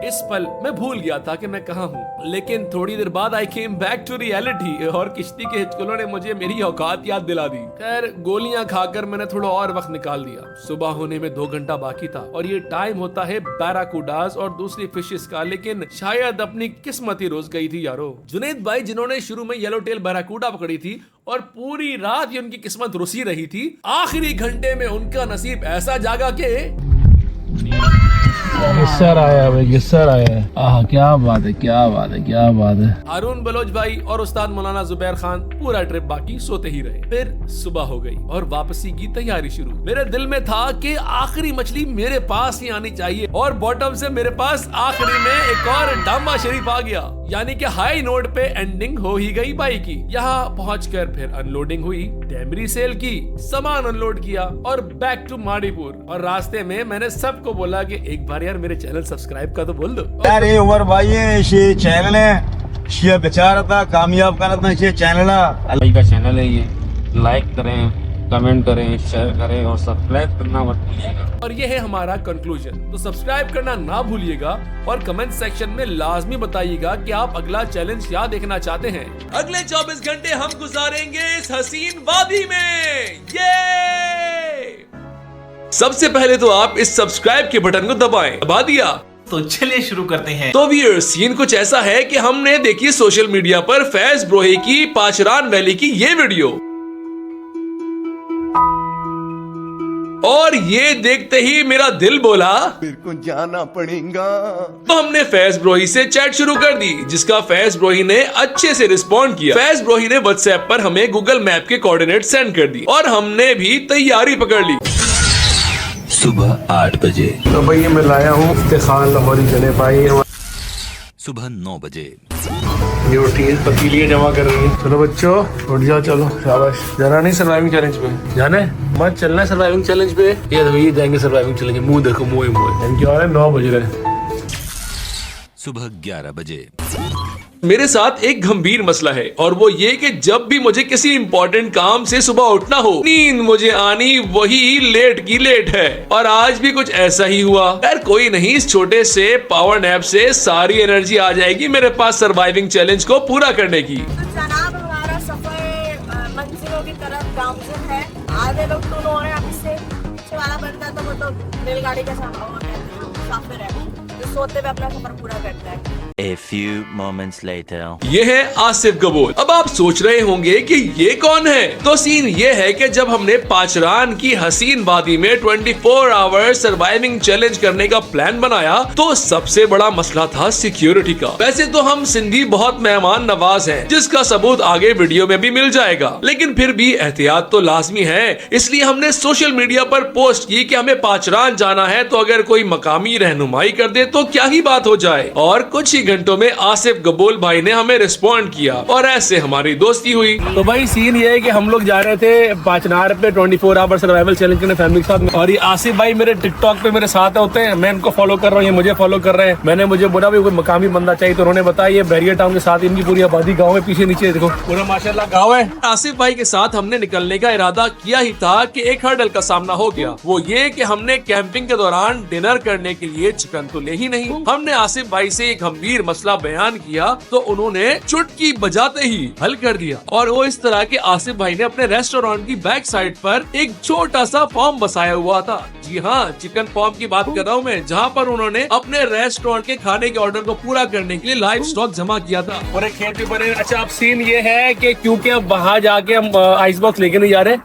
इस पल मैं भूल गया था कि मैं कहाँ हूँ, लेकिन थोड़ी देर बाद आई केम बैक टू रियलिटी और किश्ती के हिचकोलों ने मुझे मेरी औकात याद दिला दी। खैर, गोलियां खाकर मैंने थोड़ा और वक्त निकाल दिया। सुबह होने में 2 घंटा बाकी था और ये टाइम होता है बैराकूडास और दूसरी फिशेस का, लेकिन शायद अपनी किस्मत ही रोज गई थी यारो। जुनैद भाई जिन्होंने शुरू में येलो टेल बैराकूडा पकड़ी थी और पूरी रात ही उनकी किस्मत रुसी रही थी, आखिरी घंटे में उनका नसीब ऐसा जागा के गिस्सर आया भाई, गिस्सर आया है। आह, क्या बात है, क्या बात है, क्या बात है। हारून बलोच भाई और उस्ताद मौलाना जुबैर खान पूरा ट्रिप बाकी सोते ही रहे। फिर सुबह हो गई और वापसी की तैयारी शुरू। मेरे दिल में था कि आखिरी मछली मेरे पास ही आनी चाहिए और बॉटम से मेरे पास आखिरी में एक और डांबा शरीफ आ गया, यानी कि हाई नोट पे एंडिंग हो ही गई बाइक की। यहाँ पहुंचकर फिर अनलोडिंग हुई, डेमरी सेल की, सामान अनलोड किया और बैक टू माड़ीपुर। और रास्ते में मैंने सबको बोला कि एक बार यार मेरे चैनल सब्सक्राइब का तो बोल दो। अरे उमर भाई, ये चैनल है, ये बेचारा था कामयाब करना था, ये चैनल है, का चैनल है, ये लाइक करें, कमेंट करें, शेयर करें और सब्सक्राइब करना मत भूलिएगा। और ये है हमारा कंक्लूजन। तो सब्सक्राइब करना ना भूलिएगा और कमेंट सेक्शन में लाजमी बताइएगा कि आप अगला चैलेंज क्या देखना चाहते हैं। अगले 24 घंटे हम गुजारेंगे इस हसीन वादी में। ये सबसे पहले तो आप इस सब्सक्राइब के बटन को दबाएं। दबा दिया तो चलिए शुरू करते हैं। तो व्यूअर्स, सीन कुछ ऐसा है कि हमने देखी सोशल मीडिया पर फैज ब्रोही की पाचरान वैली की ये वीडियो, और ये देखते ही मेरा दिल बोला मेरे को जाना पड़ेगा। तो हमने फैज ब्रोही से चैट शुरू कर दी, जिसका फैज ब्रोही ने अच्छे से रिस्पॉन्ड किया। फैज ब्रोही ने व्हाट्सएप पर हमें गूगल मैप के कोऑर्डिनेट सेंड कर दी और हमने भी तैयारी पकड़ ली। सुबह 8 बजे, तो भाई मैं लाया हूँ इफ्तिखार लाहौरी जने भाई। सुबह 9 बजे, ये उठी है, पतीलियाँ जमा कर रही है। चलो बच्चों उठ जाओ, चलो शाबाश। जाना नहीं सर्वाइविंग चैलेंज पे, जाना है मत चलना है सर्वाइविंग चैलेंज पे। ये जाएंगे सर्वाइविंग चैलेंज, मुंह देखो, मुँह इनके और 9 बज रहे। सुबह 11 बजे, मेरे साथ एक गंभीर मसला है और वो ये कि जब भी मुझे किसी इंपॉर्टेंट काम से सुबह उठना हो, नींद मुझे आनी वही लेट की लेट है और आज भी कुछ ऐसा ही हुआ। यार कोई नहीं, इस छोटे से पावर नैप से सारी एनर्जी आ जाएगी मेरे पास सर्वाइविंग चैलेंज को पूरा करने की। तो जनाब हमारा सफर मंजिलों की तरफ गामज़ुन है। आधे लोग तो हो रहे हैं, अभी से पीछे वाला बनता है तो वो तो रेलगाड़ी का मुसाफिर है जो सोते हुए अपना सफर पूरा करता है। A few moments later. ये है आसिफ गबोल। अब आप सोच रहे होंगे कि ये कौन है? तो सीन ये है कि जब हमने पाचरान की हसीन वादी में 24 आवर सर्वाइविंग चैलेंज करने का प्लान बनाया तो सबसे बड़ा मसला था सिक्योरिटी का। वैसे तो हम सिंधी बहुत मेहमान नवाज हैं, जिसका सबूत आगे वीडियो में भी मिल जाएगा, लेकिन फिर भी एहतियात तो लाजमी है। इसलिए हमने सोशल मीडिया पर पोस्ट की कि हमें पाचरान जाना है, तो अगर कोई मकामी रहनुमाई कर दे तो क्या ही बात हो जाए। और कुछ ही घंटों में आसिफ गबोल भाई ने हमें रिस्पॉन्ड किया और ऐसे हमारी दोस्ती हुई। तो भाई सीन ये है कि हम लोग जा रहे थे पाचनार पे 24 आवर सर्वाइवल चैलेंज करने फैमिली के साथ, और ये आसिफ भाई मेरे टिकटॉक पे मेरे साथ होते हैं। मैं इनको फॉलो कर रहा हूँ, ये मुझे फॉलो कर रहे हैं। मैंने मुझे बोला भी कोई मकामी बंदा चाहिए, तो उन्होंने बताया ये बैरियर टाउन के साथ इनकी पूरी आबादी गाँव में पीछे नीचे देखो पूरा माशाल्लाह गाँव है। आसिफ भाई के साथ हमने निकलने का इरादा किया ही था कि एक हर्डल का सामना हो गया। वो ये कि हमने कैंपिंग के दौरान डिनर करने के लिए चिकन तो ले ही नहीं। हमने आसिफ भाई से एक गंभीर मसला बयान किया तो उन्होंने चुटकी बजाते ही हल कर दिया, और वो इस तरह के आसिफ भाई ने अपने रेस्टोरेंट की बैक साइड पर एक छोटा सा फार्म बसाया हुआ था। जी हाँ, चिकन फार्म की बात कर रहा हूँ मैं, जहाँ पर उन्होंने अपने रेस्टोरेंट के खाने के ऑर्डर को पूरा करने के लिए लाइव स्टॉक जमा किया था। और एक खेत भी बने। अच्छा अब सीन ये है कि क्योंकि अब वहाँ जाके हम आइस बॉक्स लेके नहीं जा रहे,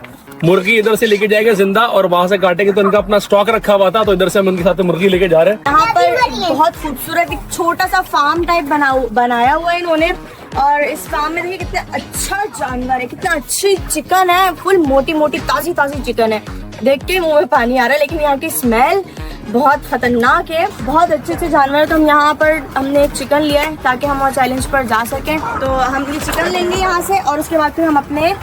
मुर्गी इधर से लेके जाएंगे जिंदा और वहाँ से काटेंगे, तो इनका अपना स्टॉक रखा हुआ था, तो इधर से हम उनके साथ मुर्गी लेके जा रहे हैं। यहाँ पर बहुत खूबसूरत एक छोटा सा फार्म टाइप बनाया हुआ है इन्होंने, और इस फार्म में देखिए कितना अच्छा जानवर है, कितना अच्छी चिकन है, फुल मोटी मोटी ताजी ताजी चिकन है। देख के मुंह में पानी आ रहा है, लेकिन यहाँ की स्मेल बहुत खतरनाक है। बहुत अच्छे अच्छे जानवर है, तो हम यहाँ पर हमने चिकन लिया है ताकि हम और चैलेंज पर जा सकें। तो हम ये चिकन लेंगे यहाँ से और उसके बाद फिर हम अपने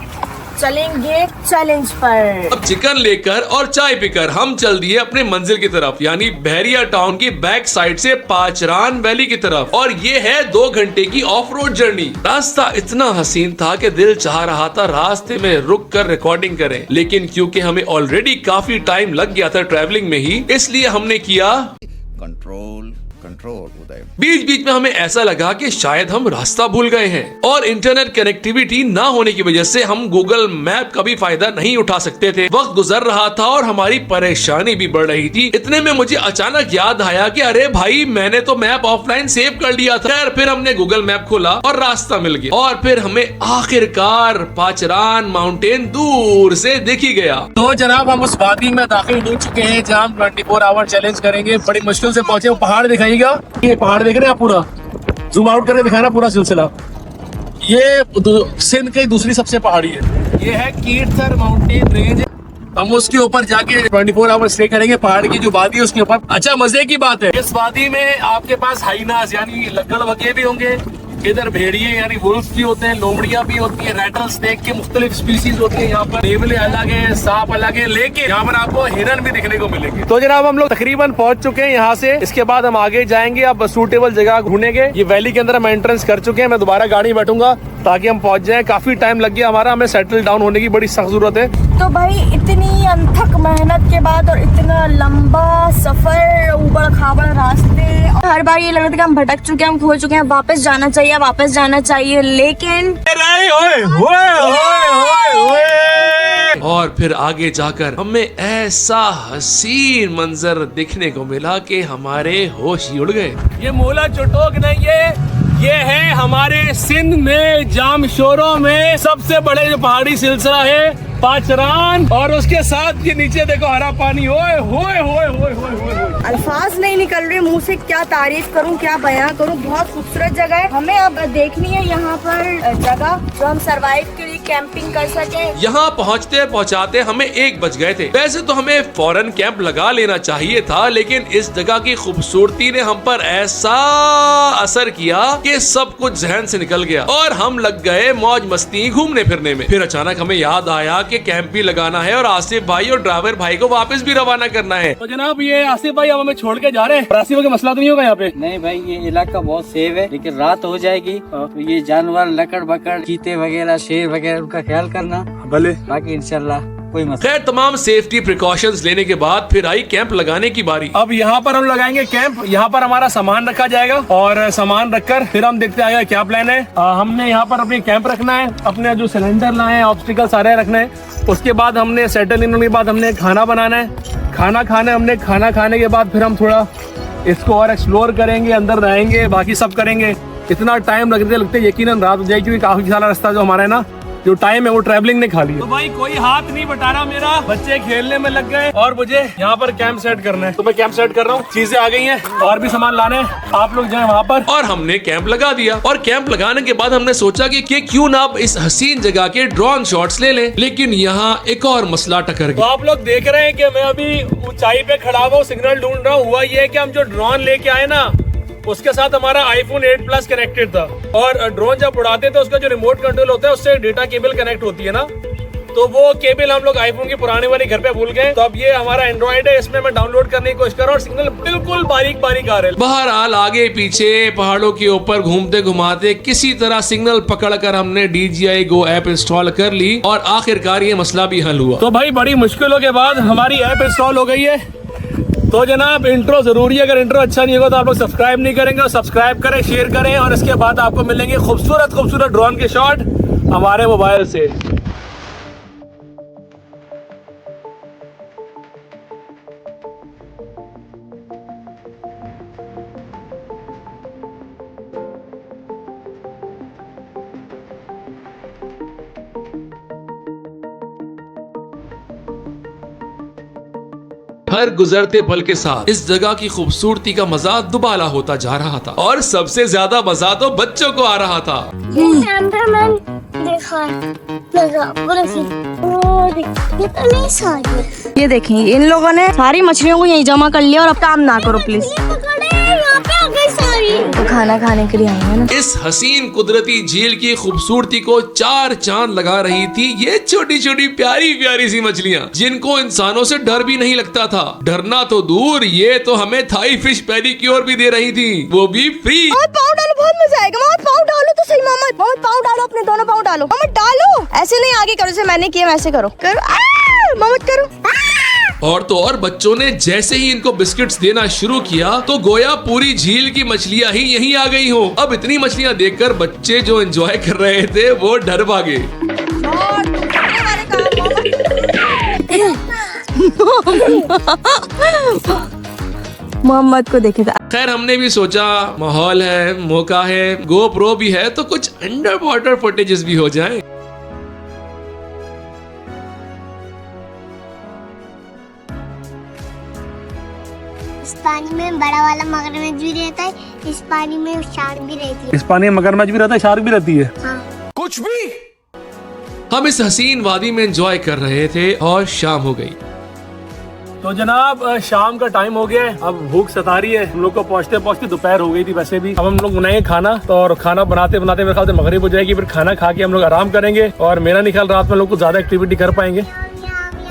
चलेंगे चैलेंज पर। अब चिकन लेकर और चाय पीकर हम चल दिए अपने मंजिल की तरफ, यानी बहरिया टाउन की बैक साइड से पाचरान वैली की तरफ। और ये है 2 घंटे की ऑफ रोड जर्नी। रास्ता इतना हसीन था कि दिल चाह रहा था रास्ते में रुक कर रिकॉर्डिंग करें, लेकिन क्योंकि हमें ऑलरेडी काफी टाइम लग गया था ट्रैवलिंग में ही, इसलिए हमने किया कंट्रोल। बीच बीच में हमें ऐसा लगा कि शायद हम रास्ता भूल गए हैं, और इंटरनेट कनेक्टिविटी ना होने की वजह से हम गूगल मैप का भी फायदा नहीं उठा सकते थे। वक्त गुजर रहा था और हमारी परेशानी भी बढ़ रही थी। इतने में मुझे अचानक याद आया कि अरे भाई, मैंने तो मैप ऑफलाइन सेव कर लिया था। फिर हमने गूगल मैप खोला और रास्ता मिल गया, और फिर हमें आखिरकार पाचरान माउंटेन दूर से दिख ही गया। तो जनाब हम उस वादी में दाखिल हो चुके हैं जहाँ हम 24 आवर चैलेंज करेंगे। बड़ी मुश्किल से पहुंचे। वो पहाड़ दिखाइएगा, ये पहाड़ देख रहे हैं आप, पूरा जूम आउट करके दिखाना पूरा सिलसिला। ये सिंध की दूसरी सबसे पहाड़ी है। ये है कीर्तन माउंटेन रेंज। हम उसके ऊपर जाके 24 आवर स्टे करेंगे, पहाड़ की जो वादी है उसके ऊपर। अच्छा मजे की बात है, इस वादी में आपके पास हाइनास यानी लग्गड़ वगे भी होंगे, इधर भेड़िए यानी वुल्फ भी होते हैं, लोमड़ियां भी होती है, रैटल स्नेक के मुख्तलिफ स्पीसीज होती है यहाँ पर। नेवले अलग है, सांप अलग है, लेकिन यहाँ पर आपको हिरन भी दिखने को मिलेंगे। तो जनाब हम लोग तकरीबन पहुंच चुके हैं यहाँ से। इसके बाद हम आगे जाएंगे, अब सूटेबल जगह ढूंढेंगे। ये वैली के अंदर हम एंट्रेंस कर चुके हैं। मैं दोबारा गाड़ी बैठूंगा ताकि हम पहुंच जाएं। काफी टाइम लग गया हमारा, हमें सेटल डाउन होने की बड़ी सख्त जरूरत है। तो भाई इतनी अनथक मेहनत के बाद और इतना लंबा सफर, ऊबड़ खाबड़ रास्ते, हर बार ये लग रहा था कि हम भटक चुके हैं, हम खो चुके हैं, वापस जाना चाहिए, वापस जाना चाहिए, लेकिन और फिर आगे जाकर हमें ऐसा हसीन मंजर दिखने को मिला कि हमारे होश ही उड़ गए। ये मोला चटोक नहीं है, ये है हमारे सिंध में जामशोरों में सबसे बड़े जो पहाड़ी सिलसिला है पाचरान, और उसके साथ ये नीचे देखो हरा पानी। ओए होए होए होए होए होए। अल्फाज नहीं निकल रहे मुंह से, क्या तारीफ करूं, क्या बयां करूं। बहुत खूबसूरत जगह है। हमें अब देखनी है यहाँ पर जगह जो हम सरवाइव के लिए कैंपिंग कर सके। यहाँ पहुँचते पहुँचाते हमें 1 बज गए थे। वैसे तो हमें फौरन कैंप लगा लेना चाहिए था, लेकिन इस जगह की खूबसूरती ने हम पर ऐसा असर किया कि सब कुछ जहन से निकल गया और हम लग गए मौज मस्ती घूमने फिरने में। फिर अचानक हमें याद आया कि कैंप भी लगाना है और आसिफ भाई और ड्राइवर भाई को वापस भी रवाना करना है। तो जनाब ये आसिफ भाई अब हमें छोड़ के जा रहे हैं। रास्ते में मसला तो नहीं होगा यहाँ पे? नहीं भाई, ये इलाका बहुत सेफ है, लेकिन रात हो जाएगी तो ये जानवर लकड़ बकड़ चीते वगैरह शेर वगैरह उनका ख्याल करना। भले। बाकी इंशाल्लाह कोई मसला। खैर तमाम सेफ्टी प्रिकॉशंस लेने के बाद फिर आई कैंप लगाने की बारी। अब यहाँ पर हम लगाएंगे कैंप। यहाँ पर हमारा सामान रखा जाएगा और सामान रखकर फिर हम देखते आएगा क्या प्लान है। हमने यहाँ पर अपनी कैंप रखना है, अपने जो सिलेंडर लाए हैं ऑब्स्टिकल सारे रखना है। उसके बाद हमने सेटल इन होने के बाद हमने खाना बनाना है, खाना खाना है हमने। खाना खाने के बाद फिर हम थोड़ा इसको और एक्सप्लोर करेंगे, अंदर रहेंगे, बाकी सब करेंगे। इतना टाइम लगते यकीनन रात हो जाएगी, क्योंकि काफी सारा रास्ता जो हमारा है ना, जो टाइम है वो ट्रैवलिंग ने खा लिया। तो भाई कोई हाथ नहीं बटा रहा मेरा, बच्चे खेलने में लग गए और मुझे यहाँ पर कैंप सेट करना है। तो मैं कैंप सेट कर रहा हूँ, चीजें आ गई हैं और भी सामान लाने हैं, आप लोग जाएं वहाँ पर। और हमने कैंप लगा दिया और कैंप लगाने के बाद हमने सोचा कि क्यों ना अब इस हसीन जगह के ड्रोन शॉट्स ले लें, लेकिन यहाँ एक और मसला टकर तो गया। आप लोग देख रहे हैं कि मैं अभी ऊंचाई पे खड़ा हुआ सिग्नल ढूंढ रहा हूँ। हुआ ये है कि हम जो ड्रोन लेके आए ना, उसके साथ हमारा iPhone 8 Plus कनेक्टेड था और ड्रोन जब उड़ाते थे उसका जो रिमोट कंट्रोल होता है उससे डेटा केबल कनेक्ट होती है ना, तो वो केबल हम लोग आईफोन की पुरानी वाली घर पे भूल गए। तो अब ये हमारा एंड्रॉइड है, इसमें मैं डाउनलोड करने की कोशिश कर रहा हूँ और सिग्नल बिल्कुल बारीक बारीक आ रहे हैं। बहरहाल आगे पीछे पहाड़ों के ऊपर घूमते घुमाते किसी तरह सिग्नल पकड़कर हमने DJI Go ऐप इंस्टॉल कर ली और आखिरकार ये मसला भी हल हुआ। तो भाई बड़ी मुश्किलों के बाद हमारी ऐप इंस्टॉल हो गई है। तो जनाब इंट्रो जरूरी है, अगर इंट्रो अच्छा नहीं होगा तो आप लोग सब्सक्राइब नहीं करेंगे, सब्सक्राइब करें, शेयर करें और इसके बाद आपको मिलेंगे खूबसूरत खूबसूरत ड्रोन के शॉट हमारे मोबाइल से। हर गुजरते पल के साथ इस जगह की खूबसूरती का मजा दुबाला होता जा रहा था और सबसे ज्यादा मजा तो बच्चों को आ रहा था। कैमरामैन देखा कितनी सारी। ये देखें, इन लोगों ने सारी मछलियों को यहीं जमा कर लिया और अब काम ना करो प्लीज। तो खाना खाने के लिए आई है ना। इस हसीन कुदरती झील की खूबसूरती को चार चांद लगा रही थी ये छोटी छोटी प्यारी प्यारी सी मछलियाँ, जिनको इंसानों से डर भी नहीं लगता था। डरना तो दूर, ये तो हमें थाई फिश पेडिक्योर भी दे रही थी, वो भी फ्री। पाँव डालो, बहुत मजा आएगा। मामा पाँव डालो तो सही। मामा पाँव डालो, अपने दोनों पाँव डालो। मामा डालो, ऐसे नहीं आगे करो, जैसे मैंने किया वैसे करो। मामा करो। और तो और बच्चों ने जैसे ही इनको बिस्किट्स देना शुरू किया तो गोया पूरी झील की मछलियां ही यहीं आ गई हो। अब इतनी मछलियां देखकर बच्चे जो एंजॉय कर रहे थे वो डर भागे। मोहम्मद को देखे था। खैर हमने भी सोचा माहौल है, मौका है, GoPro भी है तो कुछ अंडर वाटर फुटेजेस भी हो जाएं। इस पानी में बड़ा वाला मगरमच्छ भी रहता है, इस पानी में शार्क भी रहती है। इस पानी में मगरमच्छ भी रहता है, शार्क भी रहती है। हाँ। कुछ भी। हम इस हसीन वादी में एंजॉय कर रहे थे और शाम हो गई। तो जनाब शाम का टाइम हो गया है, अब भूख सता रही है हम लोग को। पहुंचते पहुंचते दोपहर हो गई थी वैसे भी। अब हम लोग बनाएंगे खाना, तो और खाना बनाते बनाते मेरे ख्याल से मगरिब हो जाएगी। फिर खाना खा के हम लोग आराम करेंगे और मेरा नहीं ख्याल रात में लोग कुछ ज्यादा एक्टिविटी कर पाएंगे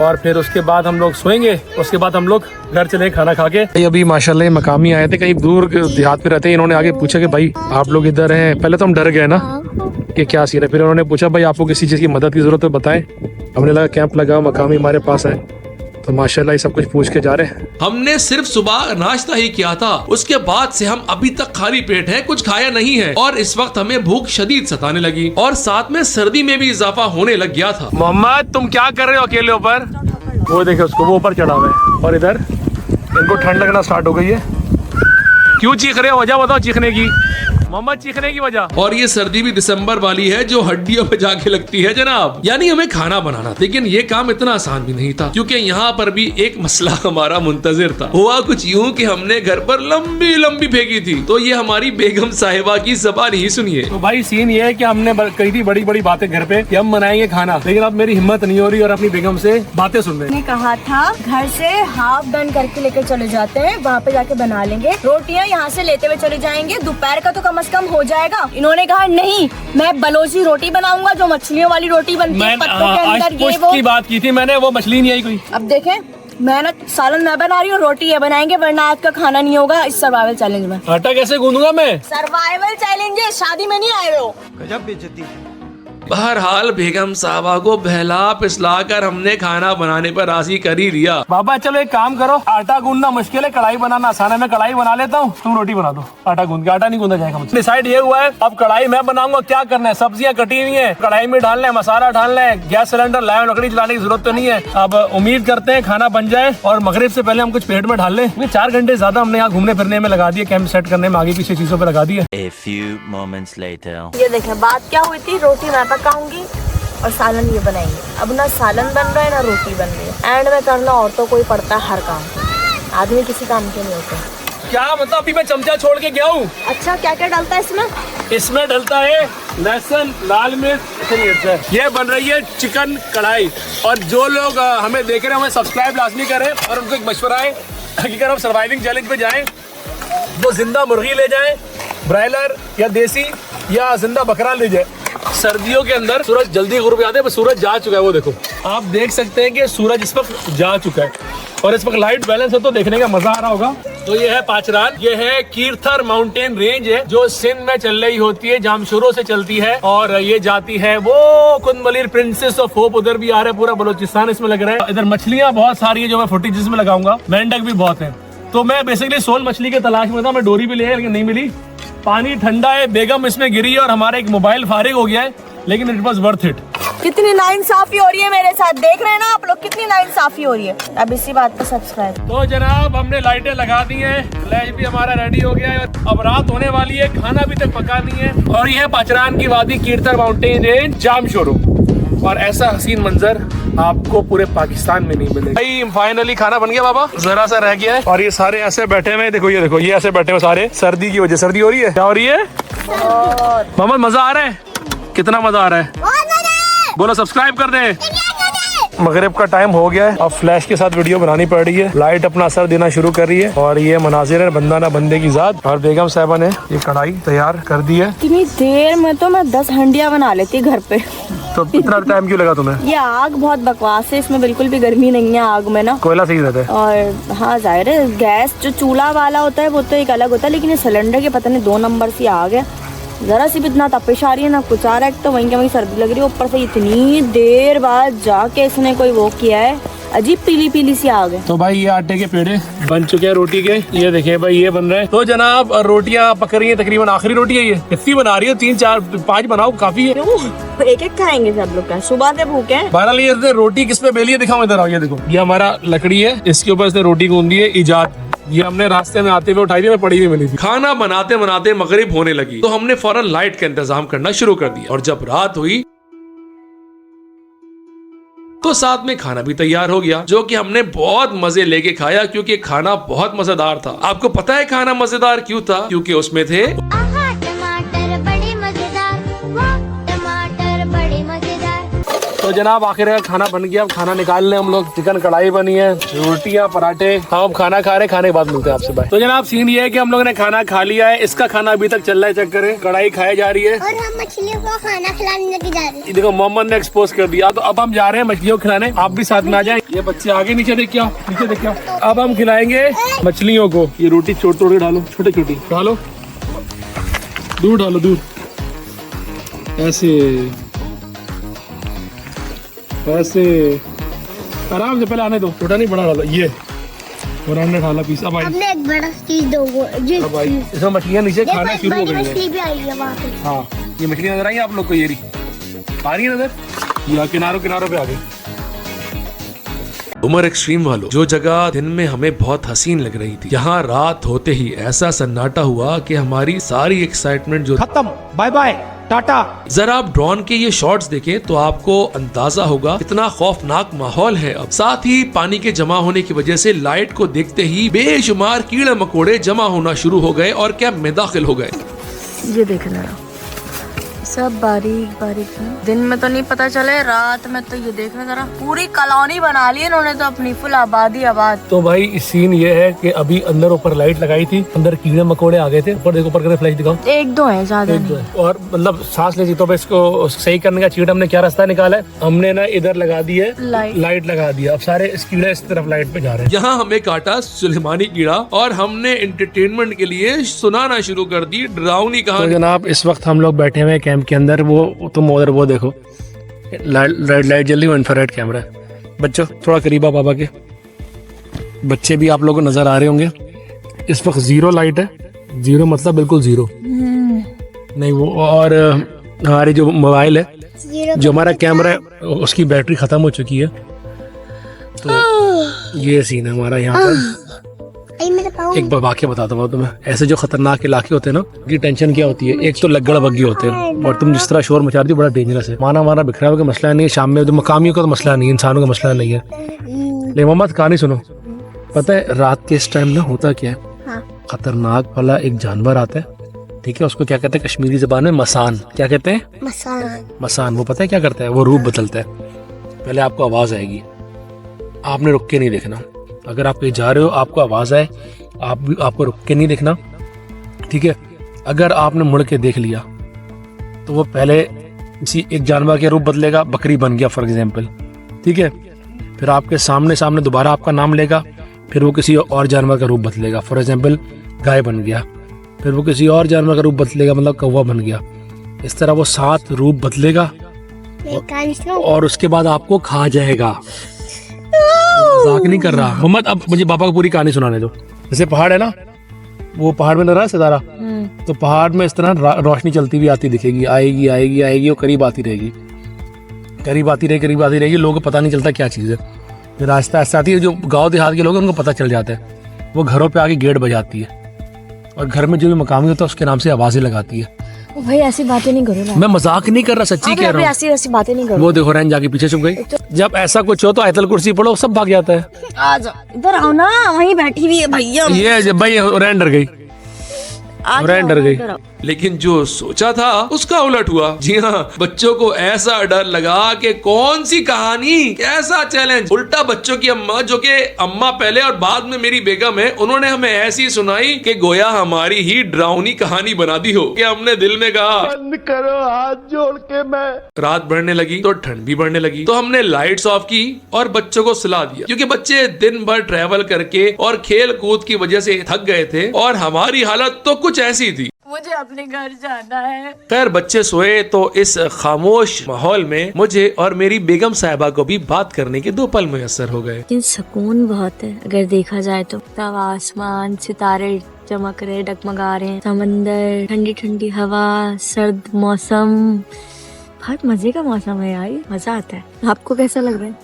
और फिर उसके बाद हम लोग सोएंगे। उसके बाद हम लोग घर चले खाना खा के। अभी माशाल्लाह मकामी आए थे, कहीं दूर देहात पे रहते हैं। इन्होंने आगे पूछा कि भाई आप लोग इधर हैं। पहले तो हम डर गए ना कि क्या सीन है, फिर उन्होंने पूछा भाई आपको किसी चीज़ की मदद की जरूरत है बताएं। हमने लगा कैंप लगा, मकामी हमारे पास आए तो माशाल्लाह ये सब कुछ पूछ के जा रहे हैं। हमने सिर्फ सुबह नाश्ता ही किया था, उसके बाद से हम अभी तक खाली पेट हैं, कुछ खाया नहीं है और इस वक्त हमें भूख शदीद सताने लगी और साथ में सर्दी में भी इजाफा होने लग गया था। मोहम्मद तुम क्या कर रहे हो अकेले ऊपर? वो देखे उसको, वो ऊपर चढ़ा हुआ है और इधर इनको ठंड लगना स्टार्ट हो गई है। क्यों चीख रहे हो, वजह बताओ चीखने की मोहम्मद, चीखने की वजह। और ये सर्दी भी दिसंबर वाली है जो हड्डियों पे जाके लगती है जनाब। यानी हमें खाना बनाना, लेकिन ये काम इतना आसान भी नहीं था क्योंकि यहाँ पर भी एक मसला हमारा मुंतजिर था। हुआ कुछ यूँ कि हमने घर पर लंबी लंबी फेंकी थी तो ये हमारी बेगम साहिबा की ज़बान ही सुनिए। तो भाई सीन ये है कि हमने कही थी बड़ी बड़ी बातें घर पे कि हम बनाएंगे खाना, लेकिन अब मेरी हिम्मत नहीं हो रही और अपनी बेगम से बातें सुन रहे। कहा था घर से हाफ डन करके लेकर चले जाते हैं, वहाँ पे जाके बना लेंगे। रोटियाँ यहाँ से लेते हुए चले जाएंगे, दोपहर का तो कम से कम हो जाएगा। इन्होंने कहा नहीं, मैं बलोची रोटी बनाऊंगा, जो मछलियों वाली रोटी बनती है पत्तों के अंदर। की बात की थी मैंने, वो मछली नहीं आई कोई। अब देखें मैं ना सालन मैं बना रही हूँ, रोटी ये बनाएंगे, वरना आज का खाना नहीं होगा इस सर्वाइवल चैलेंज में। आटा कैसे गूंदूंगा मैं? सर्वाइवल चैलेंज है, शादी में नहीं आए हो। बहरहाल बेगम साहबा को बहला पिसला कर हमने खाना बनाने पर राजी कर ही लिया। बाबा चलो एक काम करो, आटा गूंदना मुश्किल है, कढ़ाई बनाना आसान है। मैं कढ़ाई बना लेता हूँ, तुम रोटी बना दो। आटा गूंद के, आटा नहीं गूंदा जाएगा मुझसे। डिसाइड ये हुआ है अब कढ़ाई मैं बनाऊंगा। क्या करना है, सब्जियां कटी हुई है, कढ़ाई में डालना है, मसाला डालना है, गैस सिलेंडर लाया, लकड़ी जलाने की जरूरत तो नहीं है। अब उम्मीद करते हैं खाना बन जाए और मगरिब से पहले हम कुछ पेट में डाल लें। 4 घंटे ज्यादा हमने यहाँ घूमने फिरने में लगा दिए, कैंप सेट करने में, आगे पीछे चीजों पे लगा दिए। A few moments later. ये देखें बात क्या हुई थी, रोटी मैं पकाऊंगी और सालन ये बनाएंगे। अब ना सालन बन रहा है ना रोटी बन रही है। एंड में करना औरतों को ही पड़ता है हर काम, आदमी किसी काम के नहीं होते। क्या मतलब, अभी मैं चमचा छोड़ के गया हूँ। अच्छा क्या क्या डालता है इसमें? इसमें डलता है लहसुन, लाल मिर्च। ये बन रही है चिकन कढ़ाई। और जो लोग हमें देख रहे हैं हमें सब्सक्राइब लाजमी करें। और उनको एक मशवरा है कि अगर हम सर्वाइविंग चैलेंज पे जाएं तो जिंदा मुर्गी ले जाएं, ब्रायलर या देसी या जिंदा बकरा ले जाए। सर्दियों के अंदर सूरज जल्दी गुरूब जाते हैं, सूरज जा चुका है। वो देखो, आप देख सकते हैं कि सूरज इस वक्त जा चुका है और इस वक्त लाइट बैलेंस है, तो देखने का मजा आ रहा होगा। तो ये है पाचरान, ये है कीर्थर माउंटेन रेंज है जो सिंध में चल रही होती है, जामशोरों से चलती है और ये जाती है वो कुंदमलीर, प्रिंसेस ऑफ होप उधर भी आ रहा है, पूरा बलोचिस्तान इसमें लग रहा है। इधर मछलियां बहुत सारी है जो मैं फुटेज में लगाऊंगा, मेंढक भी बहुत है। तो मैं बेसिकली सोल मछली के तलाश में था, मैं डोरी भी ले लेकिन नहीं मिली। पानी ठंडा है, बेगम इसमें गिरी है और हमारा एक मोबाइल फारिग हो गया है, लेकिन इट वाज वर्थ इट। कितनी नाइंसाफी हो रही है मेरे साथ, देख रहे हैं ना आप लोग कितनी नाइंसाफी हो रही है। अब इसी बात पे सब्सक्राइब। तो जनाब हमने लाइटें लगा दी हैं, फ्लैश भी हमारा रेडी हो गया है, अब रात होने वाली है, खाना भी तक पका नहीं है। और ये है पाचरान की वादी, कीर्थर माउंटेन रेंज, जामशोरो। और ऐसा हसीन मंजर आपको पूरे पाकिस्तान में नहीं मिलेगा। भाई फाइनली खाना बन गया बाबा, जरा सा रह गया है और ये सारे ऐसे बैठे हुए, देखो ये देखो, ये ऐसे बैठे हुए सारे, सर्दी की वजह। सर्दी हो रही है, क्या हो रही है मोहम्मद? मजा आ रहा है? कितना मजा आ रहा है? बोलो सब्सक्राइब कर दें। मगरिब का टाइम हो गया है, अब फ्लैश के साथ वीडियो बनानी पड़ रही है, लाइट अपना असर देना शुरू कर रही है और ये मनाजिर है बंदा ना बंदे की जात। और बेगम साहबा ने ये कढ़ाई तैयार कर दी है। इतनी देर में तो मैं 10 हंडिया बना लेती घर पे। तो इतना टाइम क्यों लगा तुम्हें? ये आग बहुत बकवास है, इसमें बिल्कुल भी गर्मी नहीं है आग में ना, कोयला सही रहता है। और हाँ जाहिर है गैस जो चूल्हा वाला होता है वो तो एक अलग होता है, लेकिन ये सिलेंडर के पता नहीं 2 नंबर सी आग है, जरा सी भी इतना तपिश आ रही है ना कुछ आ रहा है, तो वहीं के वहीं सर्दी लग रही है। ऊपर से इतनी देर बाद जाके इसने कोई वो किया है, अजीब पीली पीली सी आ गए। तो भाई ये आटे के पेड़े बन चुके हैं रोटी के, ये देखिए भाई ये बन रहे हैं। तो जनाब रोटियां पक रही हैं, तकरीबन आखिरी रोटी है ये। कितनी बना रही है? 3 4 5 बनाओ, काफी है। एक एक खाएंगे सब लोग, क्या सुबह से भूखे हैं। बहरहाल ये रोटी किस पे बेली है दिखाओ, इधर आओ, ये देखो, ये हमारा लकड़ी है, इसके ऊपर इसने रोटी गूंदी है। इजाद ये हमने रास्ते में आते हुए उठाई थी, मैं पड़ी हुई मिली थी। खाना बनाते बनाते मगरिब होने लगी तो हमने फौरन लाइट का इंतजाम करना शुरू कर दिया और जब रात हुई तो साथ में खाना भी तैयार हो गया, जो कि हमने बहुत मजे लेके खाया क्योंकि खाना बहुत मजेदार था। आपको पता है खाना मजेदार क्यों था? क्योंकि उसमें थे टमाटर बड़े मजेदार, टमाटर बड़े मजेदार। तो जनाब आखिर खाना बन गया, अब खाना निकाल लें हम लोग। चिकन कढ़ाई बनी है, रोटियां, पराठे, हम खाना खा रहे, खाने के बाद मिलते हैं आपसे बाय। तो जनाब सीन ये है कि हम लोगों ने खाना खा लिया है, इसका खाना अभी तक चल रहा है, चेक करें, कढ़ाई खाई जा रही है और हम मछलियों को खाना खिलाने लेके जा रहे हैं। देखो मोहम्मद ने एक्सपोज कर दिया, तो अब हम जा रहे हैं मछलियों खिलाने, आप भी साथ में आ जाएं। ये बच्चे आगे नीचे देख के आओ, नीचे देख के आओ। अब हम खिलाएंगे मछलियों को। ये रोटी छोड़ तोड़ के डालो, छोटी छोटी डालो, दूर डालो, दूर ऐसे ऐसे आराम से, पहले आने दो, छोटा नहीं बड़ा डालो। ये और हमने डाला पीस। अब आई, हमने एक बड़ा चीज दो, अब आई, इसमें मछलियाँ नीचे खाना शुरू हो गई है। मछली भी आई है वहाँ पे। हाँ ये मछलियाँ नजर आई आप लोग को, ये रही आ रही है नजर, या किनारों किनारों पे आ गई। उमर एक्सट्रीम वालों, जो जगह दिन में हमें बहुत हसीन लग रही थी, यहाँ रात होते ही ऐसा सन्नाटा हुआ कि हमारी सारी एक्साइटमेंट जो खत्म, बाय बाय, टाटा। जरा आप ड्रोन के ये शॉट्स देखें तो आपको अंदाजा होगा कितना खौफनाक माहौल है। अब साथ ही पानी के जमा होने की वजह से लाइट को देखते ही बेशुमार कीड़े मकोड़े जमा होना शुरू हो गए और कैंप में दाखिल हो गए। ये देख रहे हो, सब बारीक बारीक है। दिन में तो नहीं पता चले, रात में तो ये देखना जरा, पूरी कॉलोनी बना ली इन्होंने तो अपनी, फुल आबादी आबाद। तो भाई सीन ये है कि अभी अंदर ऊपर लाइट लगाई थी, अंदर कीड़े मकोड़े आ गए थे। ऊपर देखो, ऊपर करके फ्लैश दिखाओ, एक दो है, ज्यादा नहीं। और मतलब सांस ले, तो इसको सही करने का चीड़ हमने क्या रास्ता निकाला है, हमने ना इधर लगा दी है लाइट लगा दिया। अब सारे कीड़े इस तरफ लाइट पे जा रहे हैं। यहाँ हमें काटा सुलेमानी कीड़ा और हमने एंटरटेनमेंट के लिए सुनाना शुरू कर दी डरावनी तो कहानी। जनाब इस वक्त हम लोग बैठे हुए हैं कैंप के अंदर। वो तुम उधर वो देखो, रेड लाइट जल रही है, इंफ्रारेड कैमरा है। बच्चों थोड़ा करीब आ बाबा के, बच्चे भी आप लोगों को नजर आ रहे होंगे। इस वक्त जीरो लाइट है, जीरो मतलब बिल्कुल जीरो नहीं वो। और हमारी जो मोबाइल है, जो हमारा कैमरा है, उसकी बैटरी खत्म हो चुकी है। तो ये सीन है हमारा यहाँ पर। एक वाक्य बताता हूँ तुम्हें, ऐसे जो खतरनाक इलाके होते हैं ना, की टेंशन क्या होती है, एक तो लगड़ बग्गी होते हैं, और तुम जिस तरह शोर मचा रही हो बड़ा डेंजरस है। माना बिखरा हुआ का मसला नहीं है, शाम में जो मकामियों का तो मसला नहीं है, इंसानों का मसला नहीं है। ले मोहम्मद कहानी सुनो। पता है रात के इस टाइम ना होता क्या है, खतरनाक वाला एक जानवर आता है, ठीक है, उसको क्या कहते हैं कश्मीरी जबान में मसान। क्या कहते हैं? मसान। वो पता है क्या करता है, वो रूप बदलता है। पहले आपको आवाज आएगी, आपने रुक के नहीं देखना। अगर आप कहीं जा रहे हो, आपको आवाज आए, आपको रुक के नहीं देखना, ठीक है। अगर आपने मुड़ के देख लिया तो वो पहले किसी एक जानवर के रूप बदलेगा, बकरी बन गया फॉर एग्जाम्पल, ठीक है। फिर आपके सामने दोबारा आपका नाम लेगा, फिर वो किसी और जानवर का रूप बदलेगा, फॉर एग्जाम्पल गाय बन गया, फिर वो किसी और जानवर का रूप बदलेगा, मतलब कौवा बन गया। इस तरह वो 7 रूप बदलेगा और उसके बाद आपको खा जाएगा। मजाक नहीं कर रहा मोहम्मद। अब मुझे पापा को पूरी कहानी सुनाने दो। जैसे पहाड़ है ना, वो पहाड़ में नजर है सितारा, तो पहाड़ में इस तरह रोशनी चलती हुई आती दिखेगी, आएगी, वो करीब आती रहेगी। लोगों को पता नहीं चलता क्या चीज़ है। फिर आहिस्ता आहिस्ता आती है, जो गाँव देहात के लोग हैं उनको पता चल जाता है। वो घरों पे आके गेट बजाती है और घर में जो भी मकामी होता है उसके नाम से आवाजें लगाती है। भाई ऐसी बातें नहीं करो, मैं मजाक नहीं कर रहा, सच्ची कह रहा हूँ। ऐसी बातें नहीं करो। वो देखो रैन जाके पीछे छुप गई। जब ऐसा कुछ हो तो आयतल कुर्सी पढ़ो, सब भाग जाता है। आ जाओ इधर आओ ना, वहीं बैठी हुई है भैया। ये जब भाई रैन डर गई, डर गई। लेकिन जो सोचा था उसका उलट हुआ। जी हाँ, बच्चों को ऐसा डर लगा कि कौन सी कहानी, कैसा चैलेंज। उल्टा बच्चों की अम्मा, जो कि अम्मा पहले और बाद में मेरी बेगम है, उन्होंने हमें ऐसी सुनाई कि गोया हमारी ही डरावनी कहानी बना दी हो। कि हमने दिल में कहा बंद करो हाथ जोड़ के। मैं रात बढ़ने लगी तो ठंड भी बढ़ने लगी, तो हमने लाइट्स ऑफ की और बच्चों को सुला दिया, क्योंकि बच्चे दिन भर ट्रैवल करके और खेल कूद की वजह से थक गए थे और हमारी हालत तो कुछ ऐसी थी। मुझे अपने घर जाना है। खैर बच्चे सोए तो इस खामोश माहौल में मुझे और मेरी बेगम साहिबा को भी बात करने के 2 पल मुयस्सर हो गए। लेकिन सुकून बहुत है अगर देखा जाए तो। तब आसमान, सितारे चमक रहे, डगमगा रहे हैं, समंदर, ठंडी ठंडी हवा, सर्द मौसम, बहुत मजे का मौसम है यार, मजा आता है। आपको कैसा लग रहा है?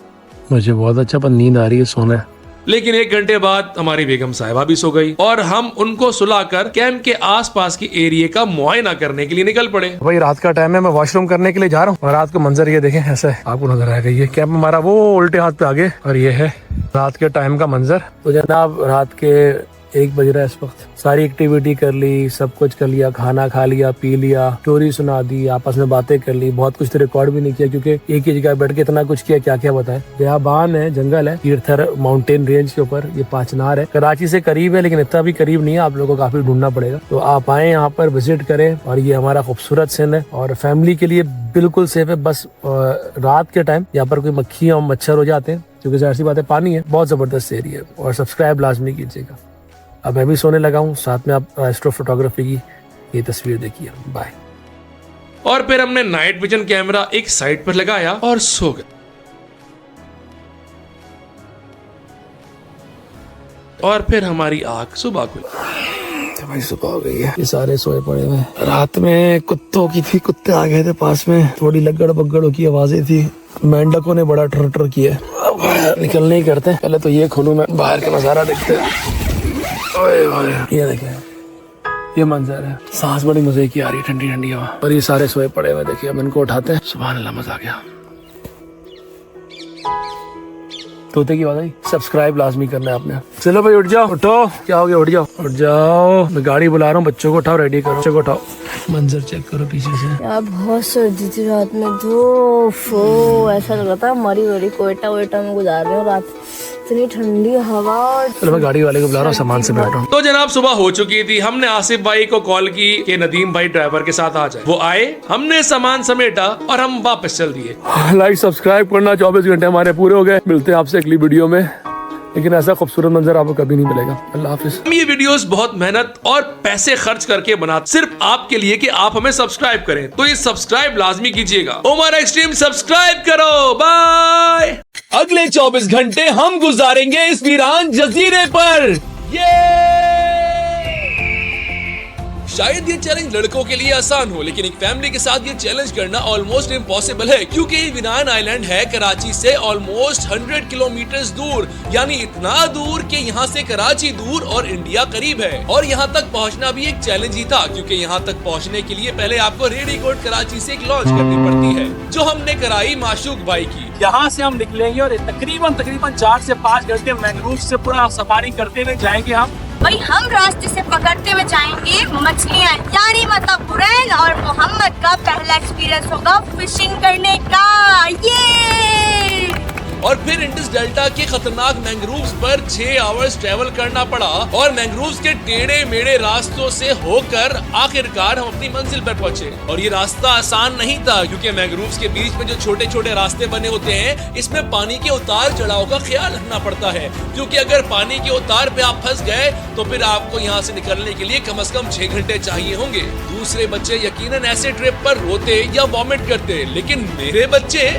मुझे बहुत अच्छा, पर नींद आ रही है, सोना है। लेकिन 1 घंटे बाद हमारी बेगम साहिबा भी सो गई और हम उनको सुलाकर कैंप के आसपास की एरिया का मुआयना करने के लिए निकल पड़े। भाई रात का टाइम है, मैं वॉशरूम करने के लिए जा रहा हूँ और रात को मंजर ये देखें, ऐसा है आपको नजर आएगा। ये कैंप हमारा वो उल्टे हाथ पे आगे, और ये है रात के टाइम का मंजर। तो जनाब रात के 1 बज रहा है इस वक्त। सारी एक्टिविटी कर ली, सब कुछ कर लिया, खाना खा लिया, पी लिया, स्टोरी सुना दी, आपस में बातें कर ली। बहुत कुछ तो रिकॉर्ड भी नहीं किया क्योंकि एक ही जगह बैठ के इतना कुछ किया, क्या क्या बताएं। बियाबान है, जंगल है, तीर्थर माउंटेन रेंज के ऊपर। ये 5 है, कराची से करीब है लेकिन इतना भी करीब नहीं है, आप लोगों को काफी ढूंढना पड़ेगा। तो आप आए यहाँ पर, विजिट करें। और ये हमारा खूबसूरत सिंध है और फैमिली के लिए बिल्कुल सेफ है। बस रात के टाइम यहाँ पर कोई मक्खी और मच्छर हो जाते हैं, क्योंकि जाहिर सी बात है पानी है। बहुत जबरदस्त एरिया है। और सब्सक्राइब लाजमी कीजिएगा। अब मैं भी सोने लगा हूँ, साथ में आप एस्ट्रो फोटोग्राफी की ये तस्वीर देखिए। बाय। और फिर हमने नाइट विजन कैमरा एक साइड पर लगाया और सो गए। और फिर हमारी आंख सुबह खुली। तो भाई सुबह हो गई है, ये सारे सोए पड़े हुए। रात में कुत्तों की थी, कुत्ते आ गए थे पास में, थोड़ी लगड़ बगड़ों की आवाजें थी। मेंढकों ने बड़ा ठर किया। अब निकलने ही करते हैं, पहले तो ये खोलूं मैं, बाहर का नजारा देखते हैं। ये देखें, ये मंजर है, सांस बड़ी मजे की आ रही है, ठंडी ठंडी हवा। और ये सारे सोए पड़े हुए, देखिए अब इनको उठाते हैं। सुभान अल्लाह, मजा आ गया। तोते की आवाज आई। सब्सक्राइब लाजमी करना है आपने। चलो भाई उठ जाओ, उठो। क्या हो गया? उठ जाओ, उठ जाओ। मैं गाड़ी बुला रहा हूँ, बच्चों को उठाओ, रेडी करो, बच्चों को उठाओ। मंजर चेक करो पीछे से। यार बहुत सर्दी थी रात में तो ऐसा लग रहा था मरी वरी कोयटा वोयटा में गुजार रहे हो रात। इतनी ठंडी हवा और चलो मैं गाड़ी वाले को बुला रहा हूँ, सामान से बैठा हूँ। तो जनाब सुबह हो चुकी थी, हमने आसिफ भाई को कॉल की कि नदीम भाई ड्राइवर के साथ आ जाए। वो आए, हमने सामान समेटा और हम वापस चल दिए। लाइक सब्सक्राइब करना, 24 घंटे हमारे पूरे हो गए। मिलते हैं आपसे अगली वीडियो में, लेकिन ऐसा खूबसूरत मंजर आपको कभी नहीं मिलेगा। अल्लाह हाफिज। हम ये वीडियोस बहुत मेहनत और पैसे खर्च करके बनाते सिर्फ आपके लिए कि आप हमें सब्सक्राइब करें, तो ये सब्सक्राइब लाजमी कीजिएगा। ओमर एक्सट्रीम सब्सक्राइब करो। बाय। अगले 24 घंटे हम गुजारेंगे इस वीरान जजीरे पर। शायद ये चैलेंज लड़कों के लिए आसान हो, लेकिन एक फैमिली के साथ ये चैलेंज करना ऑलमोस्ट इम्पॉसिबल है, क्योंकि ये वीरान आइलैंड है कराची से ऑलमोस्ट 100 किलोमीटर दूर, यानी इतना दूर कि यहाँ से कराची दूर और इंडिया करीब है। और यहाँ तक पहुँचना भी एक चैलेंज ही था, क्योंकि यहाँ तक पहुँचने के लिए पहले आपको रेडीकोट कराची से एक लॉन्च करनी पड़ती है, जो हमने कराई माशूक भाई की। यहाँ से हम निकलेंगे और तकरीबन 4 से 5 घंटे मैंग्रोव से पूरा सफारी करते हुए जाएंगे हम। भाई हम रास्ते से पकड़ते हुए जाएंगे मछलियाँ, यानी मतलब हुरैन और मोहम्मद का पहला एक्सपीरियंस होगा फिशिंग करने का। ये और फिर इंडस डेल्टा के खतरनाक मैंग्रोव्स पर 6 आवर्स ट्रेवल करना पड़ा और मैंग्रोव्स के टेढ़े मेढ़े रास्तों से होकर आखिरकार हम अपनी मंजिल पर पहुंचे। और ये रास्ता आसान नहीं था, क्योंकि मैंग्रोव्स के बीच में जो छोटे छोटे रास्ते बने होते हैं, इसमें पानी के उतार चढ़ाव का ख्याल रखना पड़ता है, क्योंकि अगर पानी के उतार पे आप फंस गए तो फिर आपको यहाँ से निकलने के लिए कम से कम 6 घंटे चाहिए होंगे। दूसरे बच्चे यकीनन ऐसे ट्रिप पर रोते या वॉमिट करते, लेकिन मेरे बच्चे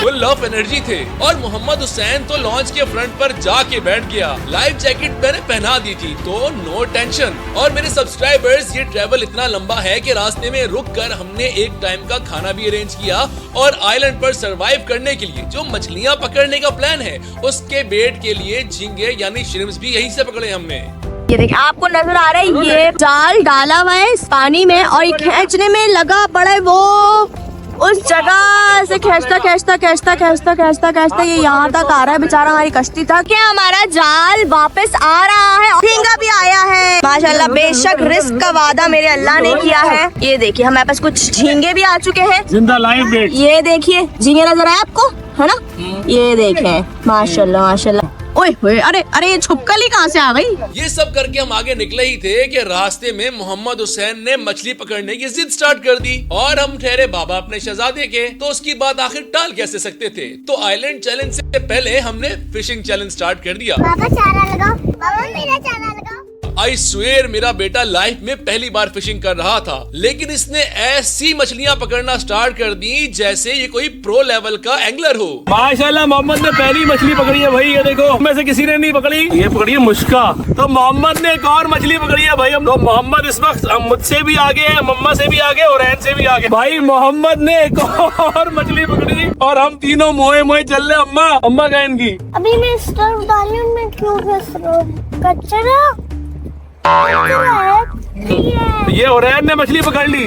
फुल ऑफ एनर्जी थे। और मोहम्मद हुसैन तो लॉन्च के फ्रंट पर जाके बैठ गया। लाइफ जैकेट मैंने पहना दी थी, तो नो टेंशन। और मेरे सब्सक्राइबर्स, ये ट्रेवल इतना लंबा है कि रास्ते में रुक कर हमने एक टाइम का खाना भी अरेंज किया और आइलैंड पर सरवाइव करने के लिए जो मछलियाँ पकड़ने का प्लान है, उसके बेट के लिए झींगे यानी श्रिम्प्स भी यहीं से पकड़े हमने। ये देखिए, आपको नजर आ रहा है ये जाल डाला हुआ है इस पानी में और ये खींचने में लगा पड़ा है। वो उस जगह से खींचता ये यहाँ तक आ रहा है। बेचारा हमारी कश्ती था कि हमारा जाल वापस आ रहा है, झींगा भी आया है माशाल्लाह। बेशक रिस्क का वादा मेरे अल्लाह ने किया है। ये देखिए हमारे पास कुछ झींगे भी आ चुके हैं, जिंदा लाइव बेट। ये देखिए झींगे नजर आए आपको, है ना? ये देखें माशाल्लाह माशाल्लाह। ओए होए, अरे ये छुपकली कहाँ से आ गई? ये सब करके हम आगे निकले ही थे कि रास्ते में मोहम्मद हुसैन ने मछली पकड़ने की जिद स्टार्ट कर दी और हम ठहरे बाबा अपने शहजादे के, तो उसकी बात आखिर टाल कैसे सकते थे। तो आइलैंड चैलेंज से पहले हमने फिशिंग चैलेंज स्टार्ट कर दिया। पापा चारा लगाओ, पापा मेरा चारा लगाओ। आई स्वेयर मेरा बेटा लाइफ में पहली बार फिशिंग कर रहा था, लेकिन इसने ऐसी मछलियां पकड़ना स्टार्ट कर दी जैसे ये कोई प्रो लेवल का एंगलर हो। माशाल्लाह मोहम्मद ने पहली मछली पकड़ी है भाई। ये देखो, में से किसी ने नहीं पकड़ी, ये पकड़ी है मुश्का। तो मोहम्मद ने एक और मछली पकड़ी है भाई। हम तो मोहम्मद इस वक्त मुझसे भी आगे है, मम्मा से भी आगे और रैन से भी आगे। भाई मोहम्मद ने एक और मछली पकड़ी और हम तीनों मोए मोए चल रहे। अम्मा कह इनकी अभी मैं स्टोव डाली हूँ, मैं क्यों फंस रहा हूँ? कचरा ये ओरैन ने मछली पकड़ ली।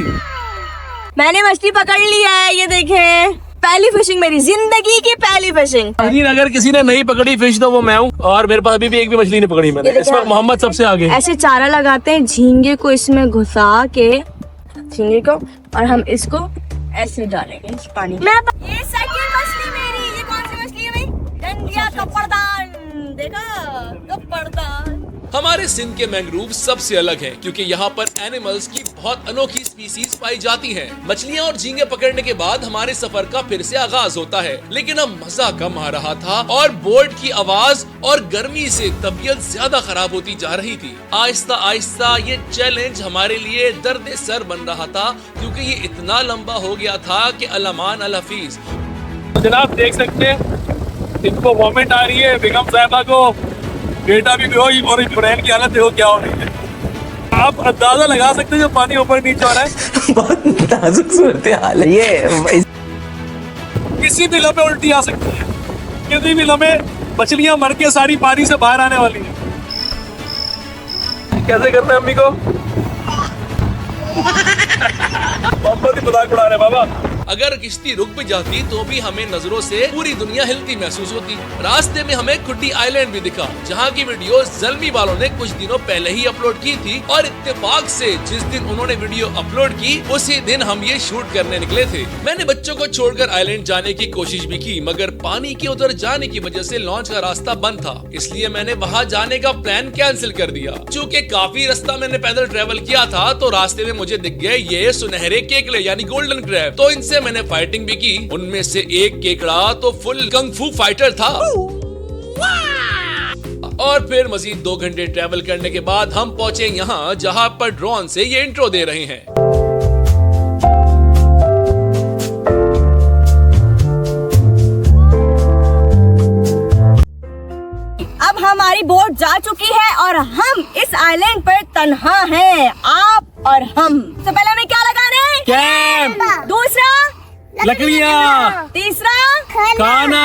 मैंने मछली पकड़ ली है, ये देखें। पहली फिशिंग, मेरी जिंदगी की पहली फिशिंग। लेकिन अगर किसी ने नहीं पकड़ी फिश तो वो मैं हूँ, और मेरे पास अभी भी एक भी मछली नहीं पकड़ी मैंने। इस वक्त मोहम्मद सबसे आगे। ऐसे चारा लगाते हैं झींगे को इसमें घुसा के, झींगे को, और हम इसको ऐसे डालेंगे इस पानी में। ये सेकंड मछली मेरी। ये कौन सी मछली है भाई? डंडिया कपड़दान। देखा कपड़दान। हमारे सिंध के मैंग्रोव सबसे अलग हैं, क्योंकि यहाँ पर एनिमल्स की बहुत अनोखी स्पीसीज पाई जाती हैं। मछलियाँ और झींगे पकड़ने के बाद हमारे सफर का फिर से आगाज होता है, लेकिन अब मजा कम आ रहा था और बोर्ड की आवाज और गर्मी से तबीयत ज्यादा खराब होती जा रही थी। आहिस्ता आहिस्ता ये चैलेंज हमारे लिए दर्द सर बन रहा था, क्योंकि ये इतना लंबा हो गया था कि अल-अमान अल-हफीज। जनाब देख सकते हैं, इनको वॉमिट आ रही है, बेगम साहिबा को, बेटा भी बेहोश और इब्राहिम की हालत देखो क्या हो रही है। आप अंदाजा लगा सकते हैं जो पानी ऊपर नीचे हो रहा है। बहुत नाजुक सूरत हाल है ये। किसी भी लम्हे उल्टी आ सकती है, किसी भी लम्हे मछलियां मर के सारी पानी से बाहर आने वाली है। कैसे करते हैं अम्मी को? मोहम्मद ही मजाक उड़ा रहे बाबा। अगर किश्ती रुक भी जाती तो भी हमें नजरों से पूरी दुनिया हिलती महसूस होती। रास्ते में हमें खुड्डी आइलैंड भी दिखा, जहाँ की वीडियो ज़ल्मी वालों ने कुछ दिनों पहले ही अपलोड की थी और इत्तेफाक से जिस दिन उन्होंने वीडियो अपलोड की उसी दिन हम ये शूट करने निकले थे। मैंने बच्चों को छोड़कर आइलैंड जाने की कोशिश भी की, मगर पानी के उधर जाने की वजह से लॉन्च का रास्ता बंद था, इसलिए मैंने वहाँ जाने का प्लान कैंसिल कर दिया। चूँकि काफी रास्ता मैंने पैदल ट्रेवल किया था तो रास्ते में मुझे दिख गए ये सुनहरे केकड़े यानी गोल्डन क्रैब, तो इनसे मैंने फाइटिंग भी की। उनमें से एक केकड़ा तो फुल कंग फू फाइटर था। और फिर मजीद 2 घंटे ट्रैवल करने के बाद हम पहुंचे यहाँ जहाँ पर ड्रोन से ये इंट्रो दे रहे हैं। अब हमारी बोट जा चुकी है और हम इस आइलैंड पर तन्हा हैं, आप और हम। तो पहले हमें क्या लगाना है? कैंप। दूसरा लकड़ियाँ। तीसरा खाना।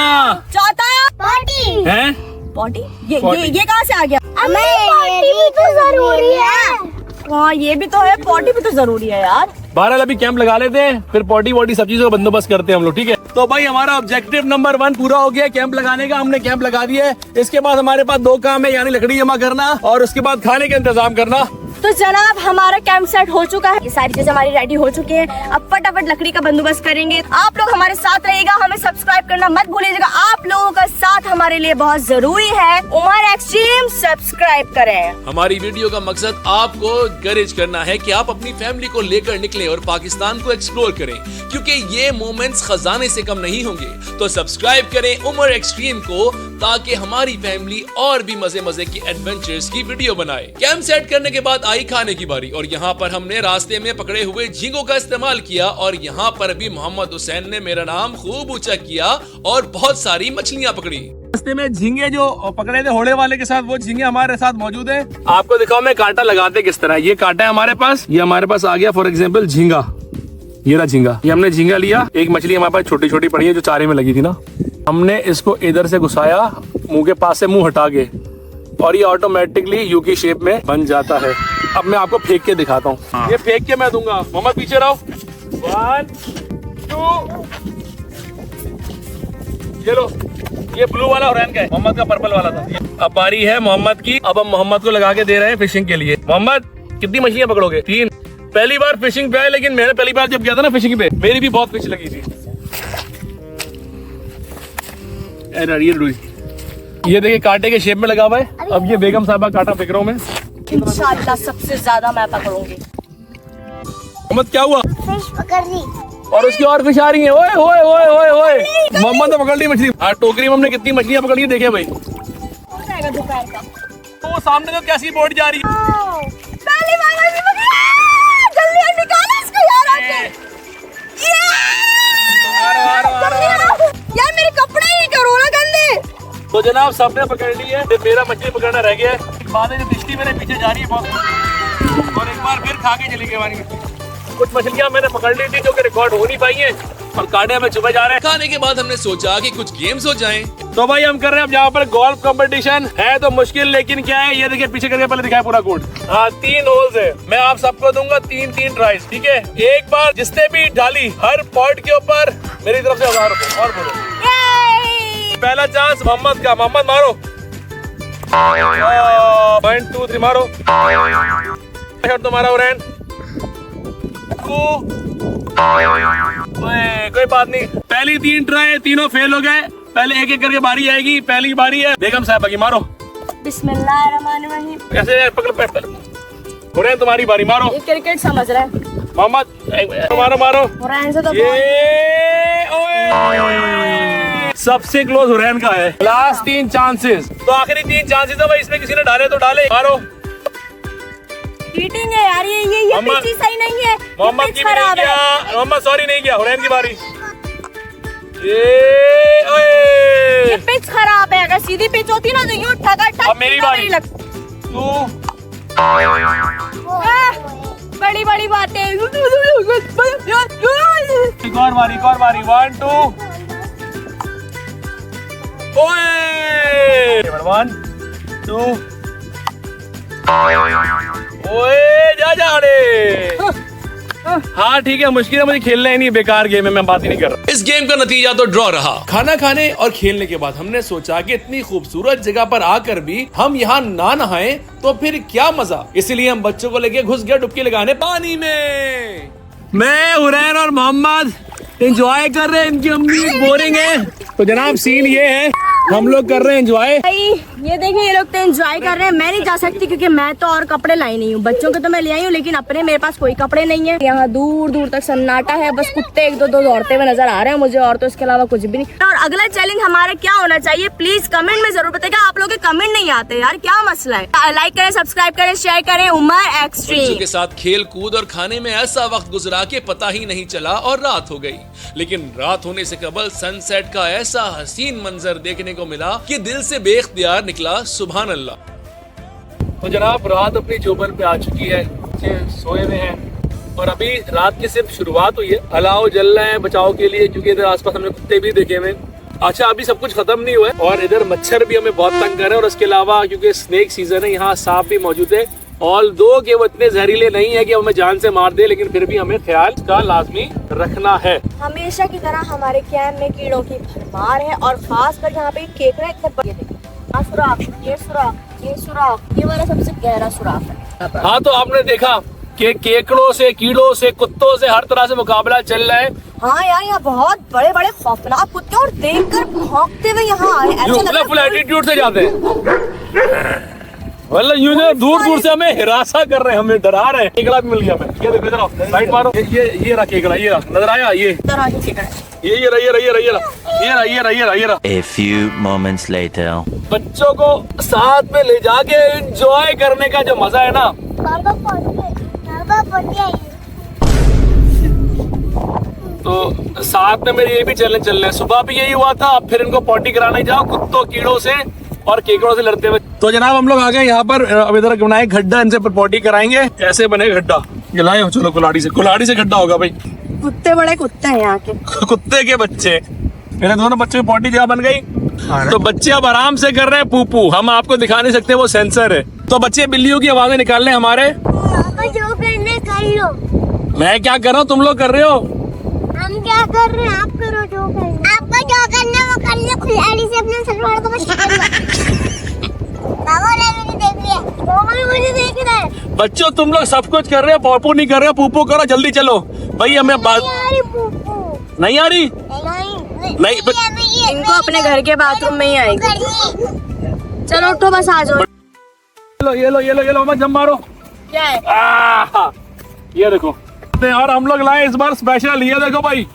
चौथा पार्टी। हैं? पॉटी। पॉटी। ये कहाँ से आ गया? पार्टी भी तो जरूरी है। हाँ ये भी तो है, पॉटी भी तो जरूरी है यार। बहरहाल अभी कैंप लगा लेते हैं, फिर पॉटी वॉटी सब चीजों का बंदोबस्त करते हैं हम लोग, ठीक है। तो भाई हमारा ऑब्जेक्टिव नंबर 1 पूरा हो गया कैंप लगाने का, हमने कैंप लगा दिया है। इसके बाद हमारे पास 2 काम है, यानी लकड़ी जमा करना और उसके बाद खाने का इंतजाम करना। तो जनाब हमारा कैंप सेट हो चुका है, ये सारी चीजें हमारी रेडी हो चुकी हैं। अब फटाफट लकड़ी का बंदोबस्त करेंगे। आप लोग हमारे साथ रहिएगा, हमें सब्सक्राइब करना मत भूलिएगा। आप लोगों का साथ हमारे लिए बहुत जरूरी है। उमर एक्सट्रीम सब्सक्राइब करें। हमारी वीडियो का मकसद आपको एनकरेज करना है कि आप अपनी फैमिली को लेकर निकलें और पाकिस्तान को एक्सप्लोर करें, क्योंकि ये मोमेंट्स खजाने से कम नहीं होंगे। तो सब्सक्राइब करें उमर एक्सट्रीम को, ताकि हमारी फैमिली और भी मजे मजे की एडवेंचर्स की वीडियो बनाए। कैंप सेट करने के बाद आई खाने की बारी, और यहाँ पर हमने रास्ते में पकड़े हुए झींगों का इस्तेमाल किया, और यहाँ पर भी मोहम्मद हुसैन ने मेरा नाम खूब ऊंचा किया और बहुत सारी मछलियाँ पकड़ी। रास्ते में झींगे जो पकड़े थे होड़े वाले के साथ, वो झींगे हमारे साथ मौजूद है। आपको दिखाओ मैं कांटा लगाते किस तरह। ये कांटा है हमारे पास, ये हमारे पास आ गया फॉर एग्जाम्पल झींगा, ये रहा झींगा। ये हमने झींगा लिया, एक मछली हमारे पास छोटी छोटी पड़ी है जो चारे में लगी थी ना, हमने इसको इधर से घुसाया मुंह के पास से, मुंह हटा के, और ये ऑटोमेटिकली यू की शेप में बन जाता है। अब मैं आपको फेंक के दिखाता हूँ, ये फेंक के मैं दूंगा। मोहम्मद पीछे रहो। 1 2 ये लो, ये ब्लू वाला हुरैन का है, मोहम्मद का पर्पल वाला था। अब बारी है मोहम्मद की, अब हम मोहम्मद को लगा के दे रहे हैं फिशिंग के लिए। मोहम्मद कितनी मछलियां पकड़ोगे? 3। पहली बार फिशिंग पे आए, लेकिन मैंने पहली बार जब गया था ना फिशिंग पे, मेरी भी बहुत फिश लगी थी। ये देखिए कांटे के शेप में लगा हुआ है। अब ये बेगम साहबा कांटा फेंक रहा हूँ मैं, इंशाल्लाह सबसे ज्यादा मैं पकड़ूंगी। मोहम्मद क्या हुआ? फिश पकड़ ली। और उसकी और फिश आ रही है। ओए ओए ओए ओए ओए, मोहम्मद ने पकड़ ली मछली। हाँ, टोकरी में हमने कितनी मछलियां पकड़ी है देखे भाई। हो जाएगा दोपहर का। तो वो सामने तो कैसी बोट जा रही है। पहली बार मछली पकड़ी। जल्दी निकालो इसको यार आके। यार मेरे कपड़े ही करो ना गंदे। तो जनाब सबने पकड़ ली है, मेरा मछली पकड़ना रह गया है। बातें जो दिश्ती मेरे पीछे जा रही है बहुत, और एक बार फिर खा के चली गई हमारी मछली। कुछ मछलियां मैंने पकड़ ली थी जो कि रिकॉर्ड हो नहीं पाई है, और कांटे में चुभे जा रहे हैं। खाने के बाद हमने सोचा कि कुछ गेम्स हो जाएं। तो भाई हम कर रहे हैं अब यहाँ पर गोल्फ कंपटीशन है। तो मुश्किल लेकिन क्या है, ये देखिए पीछे करके पहले दिखाया पूरा कोड। हाँ 3 होल्स है, मैं आप सबको दूंगा 3 ट्राइज, ठीक है। एक बार जिसने भी डाली हर पॉइंट के ऊपर मेरी तरफ से 1000 रुपए। और बोलो पहला चांस मोहम्मद का, मोहम्मद मारो। 1 2 3 मारो। शॉट तुम्हारा हुरैन। कोई बात नहीं, पहली 3 ट्राई तीनों फेल हो गए। पहले एक एक करके बारी आएगी। पहली बारी है बेगम साहबा की, मारो। बिस्मिल्लाहिर्रहमानिर्रहीम। ऐसे पकड़ हुरैन तुम्हारी बारी, मारो। ये क्रिकेट समझ रहा है मोहम्मद, मारो मारो। हुरैन से तो सबसे क्लोज हुरैन का है। लास्ट 3 चांसेस, तो आखिरी 3 चांसेस है भाई, इसमें किसी ने डाले तो डाले, मारो। चीटिंग है यार, ये पिच सही नहीं है। मोहम्मद की खराब है। मोहम्मद सॉरी नहीं किया, हुरैन की बारी। ये पिच खराब है, अगर सीधी पिच होती ना तो यूं ठगा अब मेरी बारी। बड़ी बड़ी बातें। एक और बारी 1 2 ओए 1 2 ओए जा रे। हाँ ठीक है, मुश्किल है, मुझे खेलना ही नहीं, बेकार गेम है, मैं बात ही नहीं कर रहा। इस गेम का नतीजा तो ड्रॉ रहा। खाना खाने और खेलने के बाद हमने सोचा कि इतनी खूबसूरत जगह पर आकर भी हम यहाँ ना नहाएं तो फिर क्या मजा, इसलिए हम बच्चों को लेके घुस गए डुबकी लगाने पानी में। मैं, हुरैन और मोहम्मद एंजॉय कर रहे हैं, इनकी अम्मी बोरिंग है। तो जनाब सीन ये है, हम लोग कर रहे हैं एंजॉय। भाई ये देखिए, ये लोग तो एंजॉय कर रहे हैं, मैं नहीं जा सकती क्योंकि मैं तो और कपड़े लाई नहीं हूँ। बच्चों के तो मैं ले आई हूँ, लेकिन अपने मेरे पास कोई कपड़े नहीं है। यहाँ दूर दूर तक सन्नाटा है, बस कुत्ते एक दो दौड़ते हुए नजर आ रहे हैं मुझे, और तो इसके अलावा कुछ भी नहीं। और अगला चैलेंज हमारा क्या होना चाहिए, प्लीज कमेंट में जरूर बताइएगा। आप लोग के कमेंट नहीं आते यार, क्या मसला है। लाइक करें, सब्सक्राइब करें, शेयर करें। उमर एक्सट्रीम बच्चों के साथ खेल कूद और खाने में ऐसा वक्त गुजरा कि पता ही नहीं चला और रात हो गई। लेकिन रात होने से कबल सनसेट का ऐसा हसीन मंजर देखने को मिला कि दिल से बेख्तियार निकला सुभान अल्लाह। तो जनाब रात अपनी चौबन पे आ चुकी है, बच्चे सोए हुए हैं और अभी रात की सिर्फ शुरुआत हुई है। अलाव जल रहे हैं बचाव के लिए, क्योंकि इधर आसपास हमने कुत्ते भी देखे हुए। अच्छा अभी सब कुछ खत्म नहीं हुआ है और इधर मच्छर भी हमें बहुत तंग कर रहे हैं, और उसके अलावा क्योंकि स्नेक सीजन है यहाँ सांप भी मौजूद है। ऑल दो के वो इतने जहरीले नहीं है कि हमें जान से मार दे, लेकिन फिर भी हमें ख्याल का लाजमी रखना है। हमेशा की तरह हमारे कैंप में कीड़ों की भरमार है, और खास कर यहाँ पे केकड़े इतने बड़े। ये सुराख, ये सुराख, ये सुराख, ये वाला सबसे गहरा सुराख है। हाँ तो आपने देखा कि केकड़ों से, कीड़ों से, कुत्तों से हर तरह से मुकाबला चल रहा है। हाँ यार, यहाँ बहुत बड़े बड़े खौफनाक कुत्ते, और देखकर भौंकते हुए यहाँ आए, ऐसा लग रहा है फुल एटीट्यूड से जाते हैं, मतलब यूं दूर दूर से हमें हिरासा कर रहे हैं, हमें डरा रहे हैं। केकड़ा भी मिल गया हमें, ये देखो इधर लाइट मारो, ये रहा केकड़ा, ये रहा, नजर आया, ये तरह के केकड़े। ये रहा। A few moments later. बच्चों को साथ में ले जाके एंजॉय करने का जो मजा है ना, बाबा पहुंच गए। तो साथ में मेरे ये भी चैलेंज चल रहे हैं। सुबह भी यही हुआ था, अब फिर इनको पॉटी कराने जाओ कुत्तों, कीड़ों से और केकड़ों से लड़ते हुए। तो जनाब हम लोग आ गए यहाँ पर, अब इधर बनाए गड्ढा, इनसे पर पॉटी कराएंगे। कैसे बने गड्ढा, गिलाए हो, चलो कुल्हाड़ी से गड्ढा होगा भाई। कुत्ते बड़े कुत्ते हैं यहाँ के, कुत्ते के बच्चे, मेरे दोनों बच्चों की पॉटी जगह बन गई। तो बच्चे अब आराम से कर रहे हैं पूपू, हम आपको दिखा नहीं सकते, वो सेंसर है। तो बच्चे बिल्लियों की आवाजें निकाल रहे हैं हमारे। जो करने कर लो। मैं क्या कर रहा हूँ, तुम लोग कर रहे हो। हम क्या कर रहे हैं, आप करो जो करना। आपको जो करना वो कर लो, खुलाड़ी से अपने सलवार को बचा लो। बाबा ने मुझे देख लिया, बाबा भी मुझे देख रहा है। बच्चों तुम लोग सब कुछ कर रहे हो, पॉपू नहीं कर रहे हो, पूपू करो, जल्दी चलो भाई। हमें बात नहीं आ रही, नहीं इनको अपने घर के बाथरूम में ही आएगी। चलो उठो, बस आ जाओ। ये लो मत जम मारो। क्या है? ये देखो, और हम लोग लाए इस बार स्पेशल, ये देखो भाई,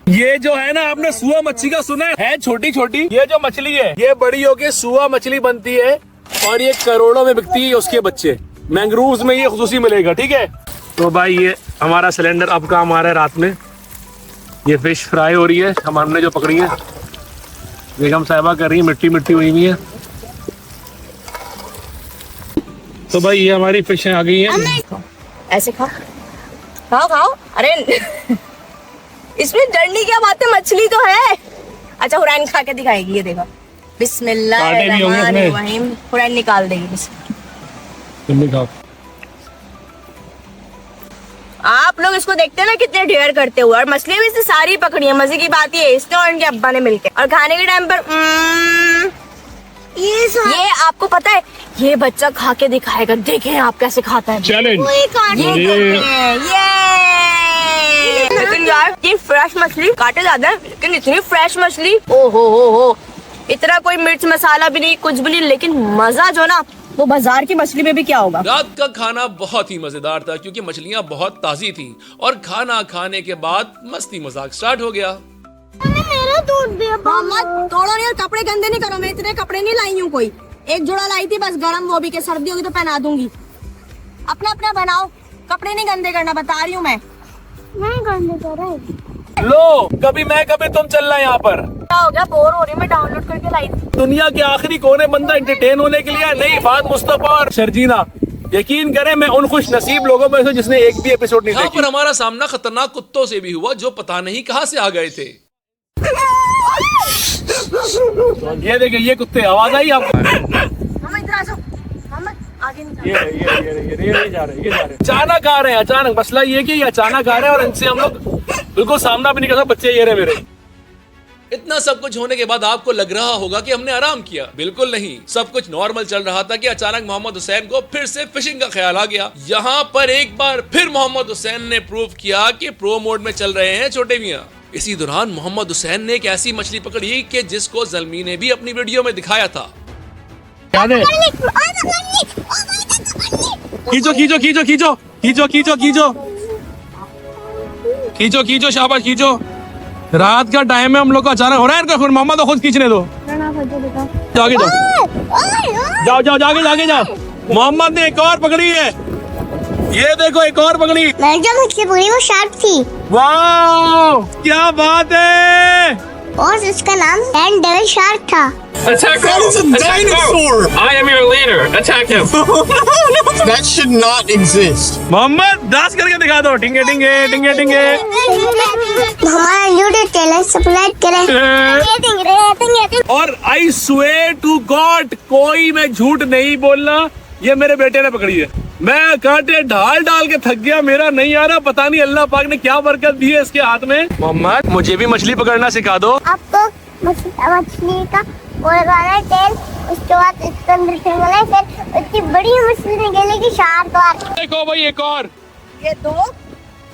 ये जो है ना, आपने सुआ मच्छी का सुना है छोटी छोटी, ये जो मछली है ये बड़ी होके सुआ मछली बनती है, और ये करोड़ों में बिकती है। उसके बच्चे मैंग्रोव्स में ये खुसूसी मिलेगा, ठीक है। तो भाई ये हमारा सिलेंडर अब काम आ रहा है रात में। ये फिश फ्राई हो रही है, हमने जो पकड़ी है, बेगम साहिबा कर रही है, मिट्टी हुई हुई है। तो भाई ये हमारी फिश आ गई है। ऐसे खाओ। अरे इसमें डरने क्या बात है, मछली तो है। अच्छा हुरैन खा के दिखाएगी, ये देखो, बिस्मिल्लाहिर्रहमानिर्रहीम। हुरैन निकाल देगी, बिस्मिल्लाह। आप लोग इसको देखते हैं ना कितने ढेर करते हुए, और मछली भी इसने सारी पकड़ी है। मजे की बात ये है, इसने और इनके अब्बा ने मिलकर। और खाने के टाइम पर ये आपको पता है, ये बच्चा खा के दिखाएगा, देखें आप कैसे खाता है। चैलेंज लेकिन यार ये फ्रेश मछली, काटे ज्यादा है लेकिन इतनी फ्रेश मछली, ओ हो, इतना कोई मिर्च मसाला भी नहीं, कुछ भी नहीं, लेकिन मजा जो ना वो बाजार की मछली में भी क्या होगा। रात का खाना बहुत ही मजेदार था क्योंकि मछलियाँ बहुत ताजी थी, और खाना खाने के बाद मस्ती मजाक स्टार्ट हो गया। मेरा दूध भी मत तोड़ो नहीं, कपड़े गंदे नहीं करो, मैं इतने कपड़े नहीं लाई हूँ, कोई एक जोड़ा लाई थी बस गरम, वो भी के सर्दी होगी तो पहना दूंगी। अपना बनाओ, कपड़े नहीं गंदे करना, बता रही हूँ मैं गंदे कर रहा हूँ। लो कभी मैं कभी तुम चल रहा है यहाँ पर। क्या हो गया, बोर हो रही हूँ, मैं डाउनलोड करके लाई थी। दुनिया के आखिरी कोने बंदा एंटरटेन होने के लिए नहीं, फात मुस्तफा और शर्जीना। यकीन करें मैं उन खुश नसीब लोगों में से जिसने एक भी एपिसोड नहीं यहाँ देखी। पर हमारा सामना खतरनाक कुत्तों से भी हुआ जो पता नहीं कहाँ से आ गए थे। ये देखिए, ये कुत्ते, आवाज आई आपको? मामा इधर आ जाओ, मामा आ ये जा रहे अचानक आ रहे हैं, अचानक। मसला ये कि ये अचानक आ रहे हैं और इनसे हम लोग बिल्कुल सामना भी नहीं कर सकते। बच्चे ये रहे मेरे। इतना सब कुछ होने के बाद आपको लग रहा होगा कि हमने आराम किया। बिल्कुल नहीं, सब कुछ नॉर्मल चल रहा था कि अचानक मोहम्मद हुसैन को फिर से फिशिंग का ख्याल आ गया। यहाँ पर एक बार फिर मोहम्मद हुसैन ने प्रूव किया कि प्रो मोड में चल रहे हैं छोटे मियाँ। इसी दौरान मोहम्मद हुसैन ने एक ऐसी मछली पकड़ी कि जिसको ज़ल्मी ने भी अपनी वीडियो में दिखाया था। खींचो खींचो खींचो खींचो खींचो खींचो खींचो खींचो खींचो, शाबाश खींचो। रात का टाइम है, हम लोग को अचानक हो रहा है। इनको फिर मोहम्मद को खुद खींचने दो। आगे जाओ जाओ जाओ जागे जागे जाओ। मोहम्मद ने एक और पकड़ी है, ये देखो एक और पकड़ी। मैं जो मछली पकड़ी वो शार्क थी। वाह क्या बात है। और इसका नाम सैंड डेविल शार्क था। Attack him! That is a dinosaur! I am your leader. Attack him! That should not exist. Mohammad dance करके दिखा दो। टिंगे टिंगे टिंगे टिंगे। हमारा यूट्यूब चैनल सब्सक्राइब करें। और आई स्वेयर टू गॉड, कोई मैं झूठ नहीं बोलना, ये मेरे बेटे ने पकड़ी है। मैं कांटे ढाल डाल के थक गया, मेरा नहीं आ रहा। पता नहीं अल्लाह पाक ने क्या बरकत दी है इसके हाथ में। मोहम्मद मुझे भी मछली पकड़ना सिखा दो। आपको मछली का वो लगाना है तेल, उसके बाद इसके अंदर फिर इतनी बड़ी मछली निकलेगी शार्क। और देखो भाई एक और, ये 2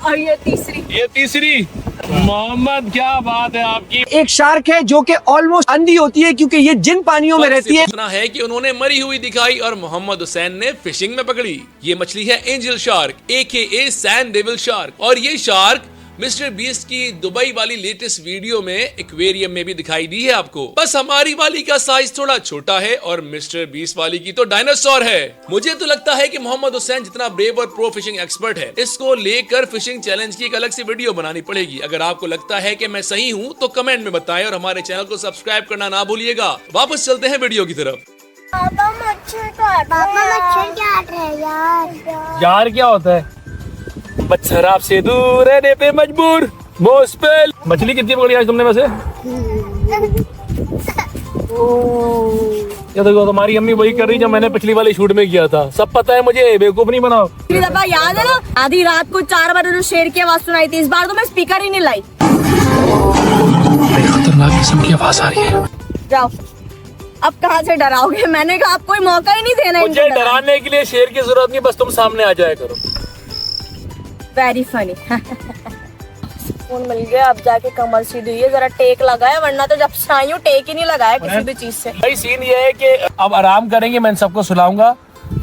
और ये तीसरी। मोहम्मद क्या बात है आपकी। एक शार्क है जो कि ऑलमोस्ट अंधी होती है क्योंकि ये जिन पानियों में रहती है। इतना है कि उन्होंने मरी हुई दिखाई और मोहम्मद हुसैन ने फिशिंग में पकड़ी। ये मछली है angel shark AKA sand devil shark. और ये शार्क मिस्टर बीस्ट की दुबई वाली लेटेस्ट वीडियो में एक्वेरियम में भी दिखाई दी है आपको। बस हमारी वाली का साइज थोड़ा छोटा है और मिस्टर बीस्ट वाली की तो डायनासोर है। मुझे तो लगता है कि मोहम्मद हुसैन जितना ब्रेव और प्रो फिशिंग एक्सपर्ट है, इसको लेकर फिशिंग चैलेंज की एक अलग सी वीडियो बनानी पड़ेगी। अगर आपको लगता है कि मैं सही हूँ तो कमेंट में बताएं और हमारे चैनल को सब्सक्राइब करना ना भूलिएगा। वापस चलते हैं वीडियो की तरफ। पापा मच्छर काट रहे हैं यार। यार क्या होता है, मच्छर आपसे दूर रहने पे मजबूर। मोस्पेल मछली कितनी पकड़ी आज तुमने वैसे? ये देखो तुम्हारी अम्मी वही कर रही जो मैंने पिछली वाली शूट में किया था। सब पता है मुझे, बेवकूफ नहीं बनाओ। दफा याद है ना, आधी रात को 4 बजे जो शेर की आवाज सुनाई थी, इस बार तो मैं स्पीकर ही नहीं लाई। खतरनाक किस्म की आवाज आ रही है। जाओ, अब कहाँ से डराओगे? मैंने कहा आपको मौका ही नहीं देना। मुझे डराने के लिए शेर की जरूरत नहीं, बस तुम सामने आ जाया करो। Very funny. फोन मिल गया, अब जाके कमर सीधी हुई है। जरा टेक लगाया, वरना तो जब से आई हूँ टेक ही नहीं लगाया किसी भी चीज से। भाई सीन ये है कि अब आराम करेंगे, मैं इन सबको सुलाऊंगा।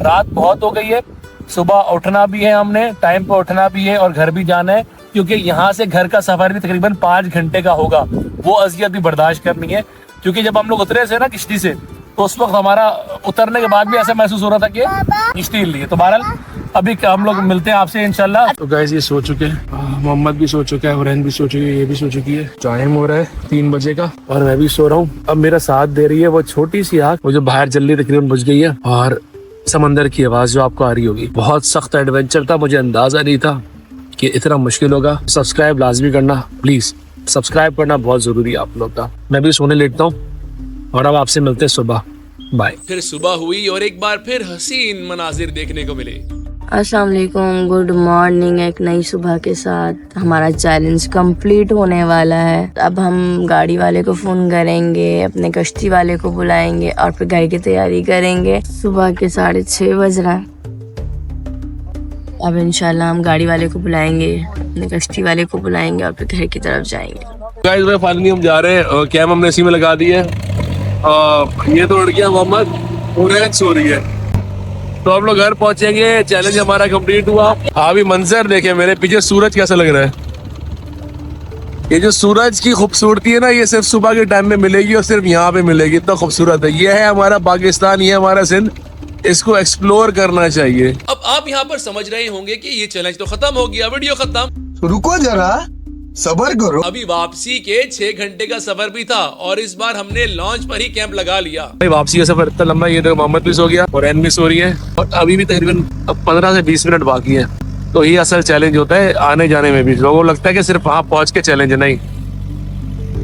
रात बहुत हो गई है, सुबह उठना भी है, हमने टाइम पे उठना भी है और घर भी जाना है, क्योंकि यहाँ से घर का सफर भी तकरीबन 5 घंटे का होगा। वो अजियत भी बर्दाश्त करनी है, क्योंकि जब हम लोग उतरे से ना किश्ती से, तो उस वक्त हमारा उतरने के बाद भी ऐसा महसूस हो रहा था कि किश्ती हिल रही है। तो बहरहाल अभी हम लोग मिलते हैं आपसे इंशाल्लाह। तो गाइस ये सो चुके हैं, मोहम्मद भी सो चुका है, हुरैन भी सो चुकी है, ये भी सो चुकी है। टाइम हो रहा है 3 बजे का और मैं भी सो रहा हूँ। अब मेरा साथ दे रही है वो छोटी सी आग, वो जो बाहर जल रही तकरीबन बुझ गई है, और समंदर की आवाज जो आपको आ रही होगी। बहुत सख्त एडवेंचर था, मुझे अंदाजा नहीं था कि इतना मुश्किल होगा। सब्सक्राइब लाजमी करना प्लीज, सब्सक्राइब करना बहुत जरूरी है आप लोग का। मैं भी सोने लेटता हूँ और अब आपसे मिलते हैं सुबह। बाय। फिर सुबह हुई और एक बार फिर हसीन मनाजिर देखने को मिले। अस्सलाम वालेकुम, गुड मॉर्निंग। एक नई सुबह के साथ हमारा चैलेंज कंप्लीट होने वाला है। अब हम गाड़ी वाले को फोन करेंगे, अपने कश्ती वाले को बुलाएंगे और फिर घर की तैयारी करेंगे। सुबह के 6:30 बज रहा है। अब इंशाल्लाह हम गाड़ी वाले को बुलाएंगे, अपने कश्ती वाले को बुलाएंगे और फिर घर की तरफ जाएंगे। गाइस मैं फाइनली हम जा रहे हैं, कैम हमने इसी में लगा दी है। ये तो लड़कियां मोहम्मद हुरैन सो रही है, तो हम लोग घर पहुंचेंगे। चैलेंज हमारा कंप्लीट हुआ। अभी मंजर देखे मेरे पीछे, सूरज कैसा लग रहा है। ये जो सूरज की खूबसूरती है ना, ये सिर्फ सुबह के टाइम में मिलेगी और सिर्फ यहाँ पे मिलेगी। इतना खूबसूरत है। ये है हमारा पाकिस्तान, ये है हमारा सिंध, इसको एक्सप्लोर करना चाहिए। अब आप यहाँ पर समझ रहे होंगे कि ये चैलेंज तो खत्म हो गया, वीडियो खत्म। रुको जरा, सबर करो। अभी वापसी के 6 घंटे का सफर भी था और इस बार हमने लॉन्च पर ही कैंप लगा लिया। भाई वापसी का सफर इतना लंबा, ये देखो मोहम्मद भी सो गया और एन भी सो रही है और अभी भी तकरीबन 15 से 20 मिनट बाकी है। तो ये असल चैलेंज होता है आने जाने में भी। लोगों को लगता है कि सिर्फ वहाँ पहुँच के चैलेंज है, नहीं,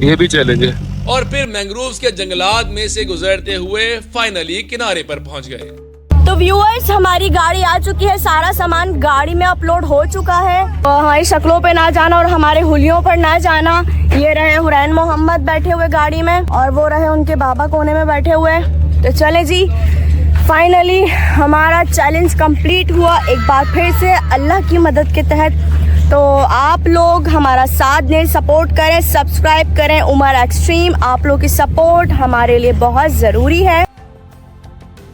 ये भी चैलेंज है। और फिर मैंग्रोव्स के जंगलात में से गुजरते हुए फाइनली किनारे पर पहुंच गए। तो व्यूअर्स, हमारी गाड़ी आ चुकी है, सारा सामान गाड़ी में अपलोड हो चुका है। तो हमारी शक्लों पे ना जाना और हमारे हुलियों पर ना जाना। ये रहे हुरैन मोहम्मद बैठे हुए गाड़ी में और वो रहे उनके बाबा कोने में बैठे हुए। तो चले जी, फाइनली हमारा चैलेंज कंप्लीट हुआ एक बार फिर से अल्लाह की मदद के तहत। तो आप लोग हमारा साथ दें, सपोर्ट करें, सब्सक्राइब करें उमर एक्सट्रीम। आप लोग की सपोर्ट हमारे लिए बहुत ज़रूरी है।